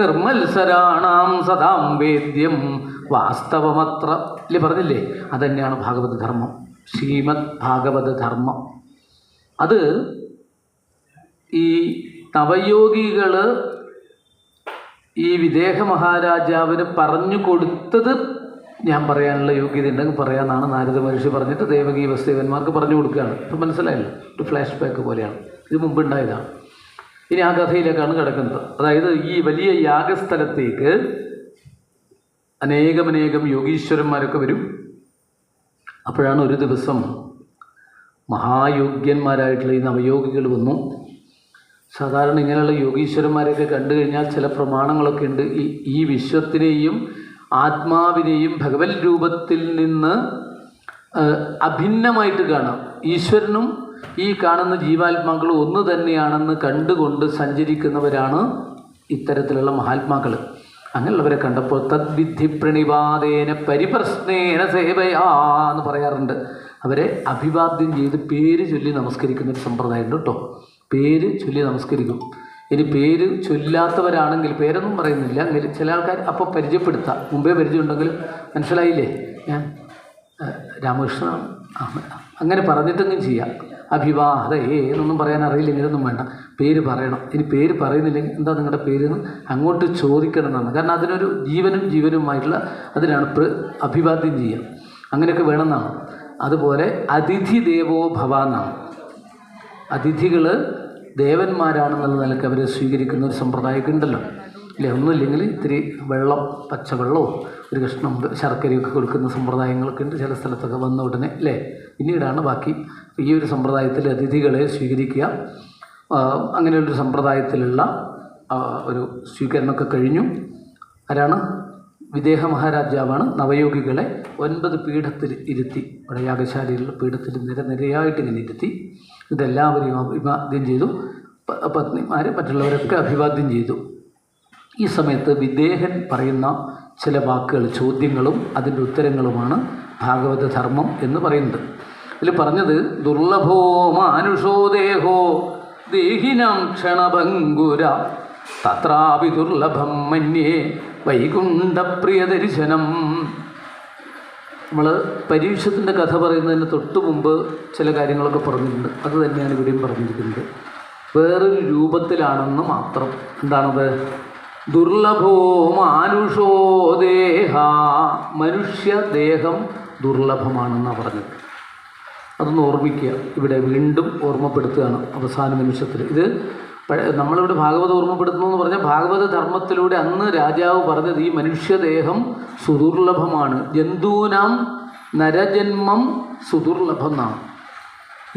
നിർമ്മത്സരാണാം സദാം വേദ്യം വാസ്തവമത്ര ഇല്ലേ പറഞ്ഞില്ലേ, അതുതന്നെയാണ് ഭാഗവത ധർമ്മം, ശ്രീമദ് ഭാഗവത ധർമ്മം. അത് ഈ നവയോഗികൾ ഈ വിദേഹ മഹാരാജാവിന് പറഞ്ഞു കൊടുത്തത് ഞാൻ പറയാനുള്ള യോഗ്യത ഉണ്ടെങ്കിൽ പറയാമെന്നാണ് നാരദ മഹർഷി പറഞ്ഞിട്ട് ദേവകീ വസുദേവന്മാർക്ക് പറഞ്ഞു കൊടുക്കുകയാണ്. ഇപ്പം മനസ്സിലായല്ലോ, ഒരു ഫ്ലാഷ് ബാക്ക് പോലെയാണ്, ഇത് മുമ്പ് ഉണ്ടായതാണ്. ഇനി ആ കഥയിലേക്കാണ് കിടക്കുന്നത്. അതായത് ഈ വലിയ യാഗസ്ഥലത്തേക്ക് അനേകം യോഗീശ്വരന്മാരൊക്കെ വരും. അപ്പോഴാണ് ഒരു ദിവസം മഹായോഗ്യന്മാരായിട്ടുള്ള ഈ നവയോഗികൾ വന്നു. സാധാരണ ഇങ്ങനെയുള്ള യോഗീശ്വരന്മാരെയൊക്കെ കണ്ടു കഴിഞ്ഞാൽ ചില പ്രമാണങ്ങളൊക്കെ ഉണ്ട്. ഈ വിശ്വത്തിനെയും ആത്മാവിനെയും ഭഗവത് രൂപത്തിൽ നിന്ന് അഭിന്നമായിട്ട് കാണാം. ഈശ്വരനും ഈ കാണുന്ന ജീവാത്മാക്കളും ഒന്ന് തന്നെയാണെന്ന് കണ്ടുകൊണ്ട് സഞ്ചരിക്കുന്നവരാണ് ഇത്തരത്തിലുള്ള മഹാത്മാക്കൾ. അങ്ങനെയുള്ളവരെ കണ്ടപ്പോൾ തദ്വിധി പ്രണിപാതേന പരിപ്രശ്നേന സേവയാ എന്ന് പറയാറുണ്ട്. അവരെ അഭിവാദ്യം ചെയ്ത് പേര് ചൊല്ലി നമസ്കരിക്കുന്നൊരു സമ്പ്രദായമുണ്ട് കേട്ടോ. പേര് ചൊല്ലി നമസ്കരിക്കും. ഇനി പേര് ചൊല്ലാത്തവരാണെങ്കിൽ, പേരൊന്നും പറയുന്നില്ല, ചില ആൾക്കാർ അപ്പോൾ പരിചയപ്പെടുത്താം. മുമ്പേ പരിചയമുണ്ടെങ്കിൽ മനസ്സിലായില്ലേ ഞാൻ രാമകൃഷ്ണനാണ്, അങ്ങനെ പറഞ്ഞിട്ടെങ്കിലും ചെയ്യാം. എന്നൊന്നും പറയാൻ അറിയില്ല, ഇങ്ങനെയൊന്നും വേണ്ട, പേര് പറയണം. ഇനി പേര് പറയുന്നില്ലെങ്കിൽ എന്താ നിങ്ങളുടെ പേരെന്ന് അങ്ങോട്ട് ചോദിക്കണം എന്നാണ്. കാരണം അതിനൊരു ജീവനുമായിട്ടുള്ള അതിനാണ് അഭിവാദ്യം ചെയ്യുക. അങ്ങനെയൊക്കെ വേണമെന്നാണ്. അതുപോലെ അതിഥി ദേവോ ഭവ എന്നാണ്. അതിഥികൾ ദേവന്മാരാണെന്നുള്ള നിലയ്ക്ക് അവരെ സ്വീകരിക്കുന്ന ഒരു സമ്പ്രദായമൊക്കെ ഉണ്ടല്ലോ അല്ലേ. ഒന്നുമില്ലെങ്കിൽ ഇത്തിരി വെള്ളം, പച്ചവെള്ളവും ഒരു കഷ്ണം ശർക്കരയൊക്കെ കൊടുക്കുന്ന സമ്പ്രദായങ്ങളൊക്കെ ഉണ്ട് ചില സ്ഥലത്തൊക്കെ വന്ന ഉടനെ അല്ലേ. പിന്നീടാണ് ബാക്കി ഈ ഒരു സമ്പ്രദായത്തിൽ അതിഥികളെ സ്വീകരിക്കുക. അങ്ങനെയുള്ളൊരു സമ്പ്രദായത്തിലുള്ള ഒരു സ്വീകരണമൊക്കെ കഴിഞ്ഞു. ആരാണ്? വിദേഹ മഹാരാജാവാണ് നവയോഗികളെ 9 പീഠത്തിൽ ഇരുത്തി, ഇവിടെ യാഗശാലയിലുള്ള പീഠത്തിൽ നിരയായിട്ട് ഇങ്ങനെ ഇരുത്തി. ഇതെല്ലാവരെയും അഭിവാദ്യം ചെയ്തു. പത്നിമാർ മറ്റുള്ളവരൊക്കെ അഭിവാദ്യം ചെയ്തു. ഈ സമയത്ത് വിദേഹൻ പറയുന്ന ചില വാക്കുകൾ, ചോദ്യങ്ങളും അതിൻ്റെ ഉത്തരങ്ങളുമാണ് ഭാഗവത ധർമ്മം എന്ന് പറയുന്നത്. ഇതിൽ പറഞ്ഞത് ദുർലഭോ മാനുഷോ ദേഹോ ദേഹിനാം ക്ഷണഭംഗുര തത്രാപി ദുർലഭം മന്യേ വൈകുണ്ഠപ്രിയദർശനം. നമ്മൾ പരീക്ഷത്തിൻ്റെ കഥ പറയുന്നതിന് തൊട്ട് മുമ്പ് ചില കാര്യങ്ങളൊക്കെ പറഞ്ഞിട്ടുണ്ട്. അത് തന്നെയാണ് ഇവിടെയും പറഞ്ഞിരിക്കുന്നത്. വേറൊരു രൂപത്തിലാണെന്ന് മാത്രം. എന്താണത്? ദുർലഭോ മാനുഷോ ദേഹ, മനുഷ്യദേഹം ദുർലഭമാണെന്നാണ് പറഞ്ഞത്. അതൊന്ന് ഓർമ്മിക്കുക. ഇവിടെ വീണ്ടും ഓർമ്മപ്പെടുത്തുകയാണ് അവസാന നിമിഷത്തിൽ. ഇത് നമ്മളിവിടെ ഭാഗവത ഓർമ്മപ്പെടുത്തുന്നു എന്ന് പറഞ്ഞാൽ ഭാഗവത ധർമ്മത്തിലൂടെ അന്ന് രാജാവ് പറഞ്ഞത് ഈ മനുഷ്യദേഹം സുദുർലഭമാണ്. ജന്തൂനാം നരജന്മം സുദുർലഭം എന്നാണ്.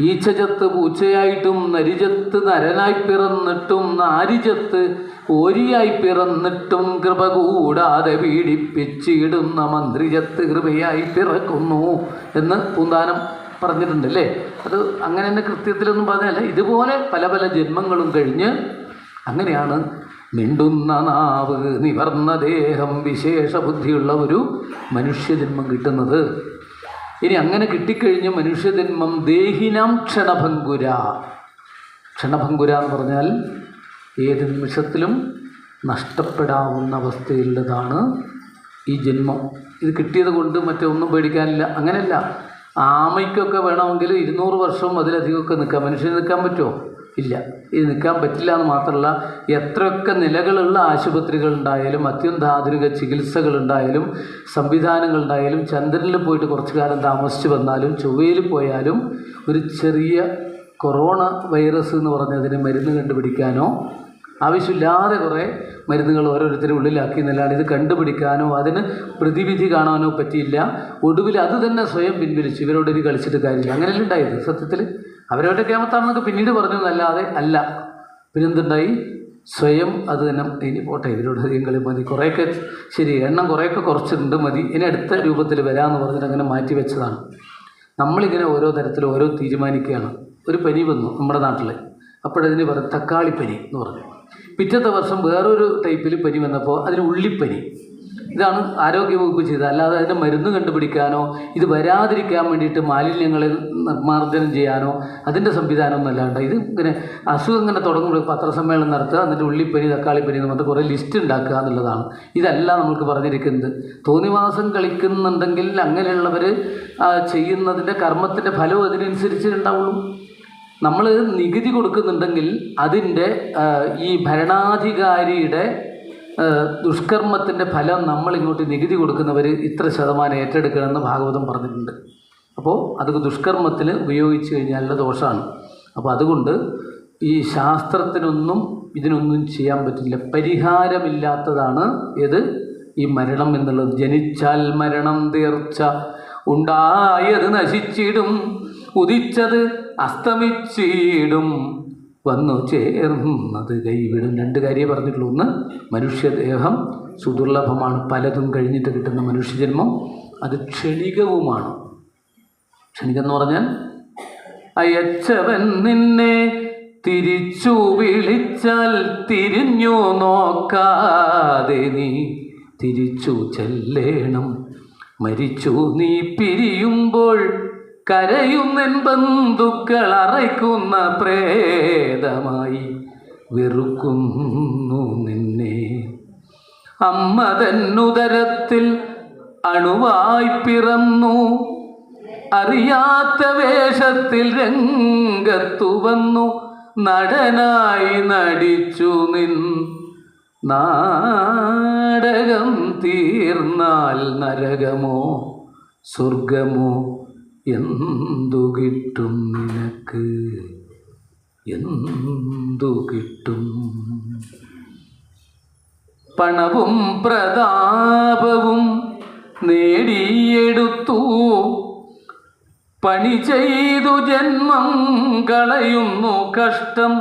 ഈച്ചചത്ത് പൂച്ചയായിട്ടും നരിചത്ത് നരനായി പിറന്നിട്ടും നാരിചത്ത് ഓരിയായി പിറന്നിട്ടും കൃപ കൂടാതെ പീഡിപ്പിച്ചിടുന്ന മന്ത്രിചത്ത് കൃപയായി പിറക്കുന്നു എന്ന് പൂന്താനം പറഞ്ഞിട്ടുണ്ട് അല്ലേ. അത് അങ്ങനെ തന്നെ കൃത്യത്തിലൊന്നും പറഞ്ഞല്ല, ഇതുപോലെ പല പല ജന്മങ്ങളും കഴിഞ്ഞ് അങ്ങനെയാണ് മിണ്ടുന്ന നാവ് നിവർന്ന ദേഹം വിശേഷ ബുദ്ധിയുള്ള ഒരു മനുഷ്യജന്മം കിട്ടുന്നത്. ഇനി അങ്ങനെ കിട്ടിക്കഴിഞ്ഞ മനുഷ്യജന്മം ദേഹിനാം ക്ഷണഭങ്കുര. ക്ഷണഭങ്കുര എന്ന് പറഞ്ഞാൽ ഏത് നിമിഷത്തിലും നഷ്ടപ്പെടാവുന്ന അവസ്ഥയിലുള്ളതാണ് ഈ ജന്മം. ഇത് കിട്ടിയത് കൊണ്ട് മറ്റൊന്നും പേടിക്കാനില്ല. അങ്ങനെയല്ല, ആമയ്ക്കൊക്കെ വേണമെങ്കിൽ 200 വർഷം അതിലധികമൊക്കെ നിൽക്കാം. മനുഷ്യന് നിൽക്കാൻ പറ്റുമോ? ഇല്ല. ഇത് നിൽക്കാൻ പറ്റില്ല എന്ന് മാത്രമല്ല, എത്രയൊക്കെ നിലകളുള്ള ആശുപത്രികളുണ്ടായാലും അത്യന്താധുനിക ചികിത്സകളുണ്ടായാലും സംവിധാനങ്ങളുണ്ടായാലും ചന്ദ്രനിൽ പോയിട്ട് കുറച്ചു കാലം താമസിച്ച് വന്നാലും ചൊവ്വയിൽ പോയാലും ഒരു ചെറിയ കൊറോണ വൈറസ് എന്ന് പറഞ്ഞതിന് മരുന്ന് കണ്ടുപിടിക്കാനോ ആവശ്യമില്ലാതെ കുറേ മരുന്നുകൾ ഓരോരുത്തരും ഉള്ളിലാക്കി എന്നല്ലാണ്ട് ഇത് കണ്ടുപിടിക്കാനോ അതിന് പ്രതിവിധി കാണാനോ പറ്റിയില്ല. ഒടുവിൽ അത് തന്നെ സ്വയം പിൻവലിച്ചു. ഇവരോട് ഇനി കളിച്ചിട്ട് കാര്യമില്ല. അങ്ങനെയല്ല ഉണ്ടായത്. സത്യത്തിൽ അവരവരുടെ കേമത്താണെന്നൊക്കെ പിന്നീട് പറഞ്ഞു എന്നല്ലാതെ അല്ല. പിന്നെന്തുണ്ടായി? സ്വയം അത് തന്നെ ഇനി പോട്ടെ, ഇവരോട് അധികം കളി മതി, കുറേയൊക്കെ ശരി, എണ്ണം കുറേയൊക്കെ കുറച്ചിട്ടുണ്ട്, മതി, ഇനി അടുത്ത രൂപത്തിൽ വരാമെന്ന് പറഞ്ഞിട്ട് അങ്ങനെ മാറ്റി വെച്ചതാണ്. നമ്മളിങ്ങനെ ഓരോ തരത്തിൽ ഓരോ തീരുമാനിക്കുകയാണ്. ഒരു പനി വന്നു നമ്മുടെ നാട്ടിൽ, അപ്പോഴതിന് പറയും തക്കാളിപ്പനി എന്ന് പറഞ്ഞു. പിറ്റത്തെ വർഷം വേറൊരു ടൈപ്പിൽ പനി വന്നപ്പോൾ അതിന് ഉള്ളിപ്പനി. ഇതാണ് ആരോഗ്യവകുപ്പ് ചെയ്തത്. അല്ലാതെ അതിൻ്റെ മരുന്ന് കണ്ടുപിടിക്കാനോ ഇത് വരാതിരിക്കാൻ വേണ്ടിയിട്ട് മാലിന്യങ്ങളെ നിർമ്മാർജ്ജനം ചെയ്യാനോ അതിൻ്റെ സംവിധാനമൊന്നും അല്ലാണ്ട് ഇത് ഇങ്ങനെ അസുഖം ഇങ്ങനെ തുടങ്ങുമ്പോൾ പത്രസമ്മേളനം നടത്തുക, എന്നിട്ട് ഉള്ളിപ്പനി തക്കാളിപ്പനി എന്ന് പറഞ്ഞിട്ട് കുറേ ലിസ്റ്റ് ഉണ്ടാക്കുക എന്നുള്ളതാണ്. ഇതല്ല നമ്മൾക്ക് പറഞ്ഞിരിക്കുന്നത്. തോന്നിവാസം കളിക്കുന്നുണ്ടെങ്കിൽ അങ്ങനെയുള്ളവർ ചെയ്യുന്നതിൻ്റെ കർമ്മത്തിൻ്റെ ഫലവും അതിനനുസരിച്ച് ഉണ്ടാവുള്ളൂ. നമ്മൾ നികുതി കൊടുക്കുന്നുണ്ടെങ്കിൽ അതിൻ്റെ ഈ ഭരണാധികാരിയുടെ ദുഷ്കർമ്മത്തിൻ്റെ ഫലം നമ്മളിങ്ങോട്ട് നികുതി കൊടുക്കുന്നവർ ഇത്ര ശതമാനം ഏറ്റെടുക്കണമെന്ന് ഭാഗവതം പറഞ്ഞിട്ടുണ്ട്. അപ്പോൾ അത് ദുഷ്കർമ്മത്തിന് ഉപയോഗിച്ച് കഴിഞ്ഞാലുള്ള ദോഷമാണ്. അപ്പോൾ അതുകൊണ്ട് ഈ ശാസ്ത്രത്തിനൊന്നും ഇതിനൊന്നും ചെയ്യാൻ പറ്റില്ല. പരിഹാരമില്ലാത്തതാണ് ഏത്? ഈ മരണം എന്നുള്ളത്. ജനിച്ചാൽ മരണം തീർച്ച, ഉണ്ടായത് നശിച്ചിടും, ഉദിച്ചത് അസ്തമിച്ചിടും, വന്നു ചേർന്നത് കൈവിടും. 2 കാര്യമേ പറഞ്ഞിട്ടുള്ളൂ. ഒന്ന്, മനുഷ്യദേഹം സുദുർലഭമാണ്. പലതും കഴിഞ്ഞിട്ട് കിട്ടുന്ന മനുഷ്യജന്മം അത് ക്ഷണികവുമാണ്. ക്ഷണികം എന്ന് പറഞ്ഞാൽ അയച്ചവൻ നിന്നെ തിരിച്ചു വിളിച്ചാൽ തിരിഞ്ഞു നോക്കാതെ നീ തിരിച്ചു ചെല്ലേണം. മരിച്ചു നീ പിരിയുമ്പോൾ കരയുന്നെൻ ബന്ധുക്കൾ അറയ്ക്കുന്ന പ്രേതമായി വെറുക്കുന്നു നിന്നെ. അമ്മ തന്നുദരത്തിൽ അണുവായി പിറന്നു, അറിയാത്ത വേഷത്തിൽ രംഗത്തു വന്നു, നടനായി നടിച്ചു നിൻ നാടകം തീർന്നാൽ നരകമോ സ്വർഗമോ എന്തു കിട്ടും നിനക്ക്, എന്തു കിട്ടും? പണവും പ്രതാപവും നേടിയെടുത്തു, പണി ചെയ്തു ജന്മം കളയുന്നു കഷ്ടം,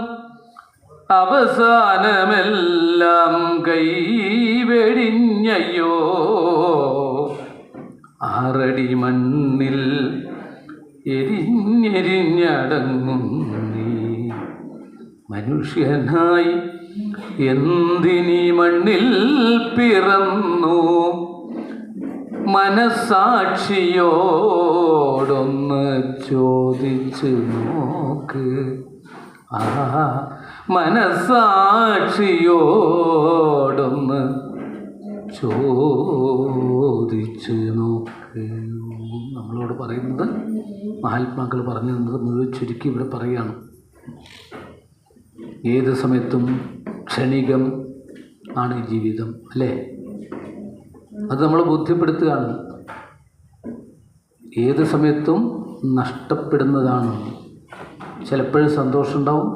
അവസാനമെല്ലാം കൈവെടിഞ്ഞയ്യോ. 6 അടി മണ്ണിൽ എരിഞ്ഞെരിഞ്ഞടങ്ങും നീ. മനുഷ്യനായി എന്തിനീ മണ്ണിൽ പിറന്നു? മനസാക്ഷിയോടൊന്ന് ചോദിച്ചു നോക്ക്. മനസാക്ഷിയോടൊന്ന് ചോദിച്ചു നോക്ക്. നമ്മളോട് പറയുന്നത് മഹാത്മാക്കൾ പറഞ്ഞു തന്നത് മുഴുവൻ ചുരുക്കി ഇവിടെ പറയുകയാണ്. ഏത് സമയത്തും ക്ഷണികം ആണ് ജീവിതം, അല്ലേ? അത് നമ്മൾ ബോധ്യപ്പെടുത്തുകയാണ്. ഏത് സമയത്തും നഷ്ടപ്പെടുന്നതാണ്. ചിലപ്പോഴും സന്തോഷമുണ്ടാവും,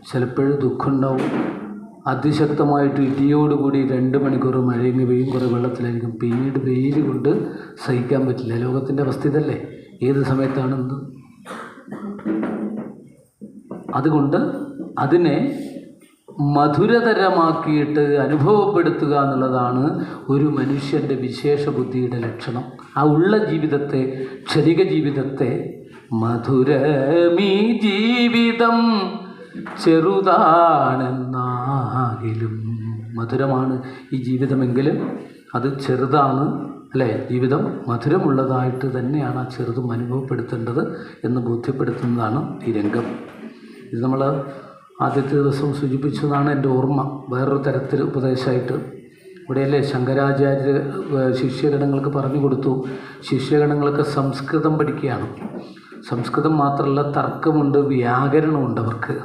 ചിലപ്പോഴും ദുഃഖമുണ്ടാവും. അതിശക്തമായിട്ട് ഇടിയോടുകൂടി 2 മണിക്കൂർ മഴയും പെയ്യും, കുറേ വെള്ളത്തിലായിരിക്കും. പിന്നീട് വെയിൽ കൊണ്ട് സഹിക്കാൻ പറ്റില്ല. ലോകത്തിൻ്റെ അവസ്ഥ ഇതല്ലേ. ഏത് സമയത്താണെന്ന് അതുകൊണ്ട് അതിനെ മധുരതരമാക്കിയിട്ട് അനുഭവപ്പെടുത്തുക എന്നുള്ളതാണ് ഒരു മനുഷ്യൻ്റെ വിശേഷ ബുദ്ധിയുടെ ലക്ഷണം. ആ ഉള്ള ജീവിതത്തെ, ക്ഷണിക ജീവിതത്തെ, മധുരമീ ജീവിതം ചെറുതാണെന്നാകിലും, മധുരമാണ് ഈ ജീവിതമെങ്കിലും അത് ചെറുതാണ്, അല്ലേ? ജീവിതം മധുരമുള്ളതായിട്ട് തന്നെയാണ് ആ ചെറുതും അനുഭവപ്പെടുത്തേണ്ടത് എന്ന് ബോധ്യപ്പെടുത്തുന്നതാണ് ഈ രംഗം. ഇത് നമ്മൾ ആദ്യത്തെ ദിവസം സൂചിപ്പിച്ചതാണ് എൻ്റെ ഓർമ്മ. വേറൊരു തരത്തിൽ ഉപദേശമായിട്ട് ഇവിടെയല്ലേ ശങ്കരാചാര്യ ശിഷ്യഗണങ്ങൾക്ക് പറഞ്ഞു കൊടുത്തു. ശിഷ്യഗണങ്ങൾക്ക് സംസ്കൃതം പഠിക്കുകയാണ്. സംസ്കൃതം മാത്രമല്ല, തർക്കമുണ്ട്, വ്യാകരണമുണ്ട് അവർക്ക്.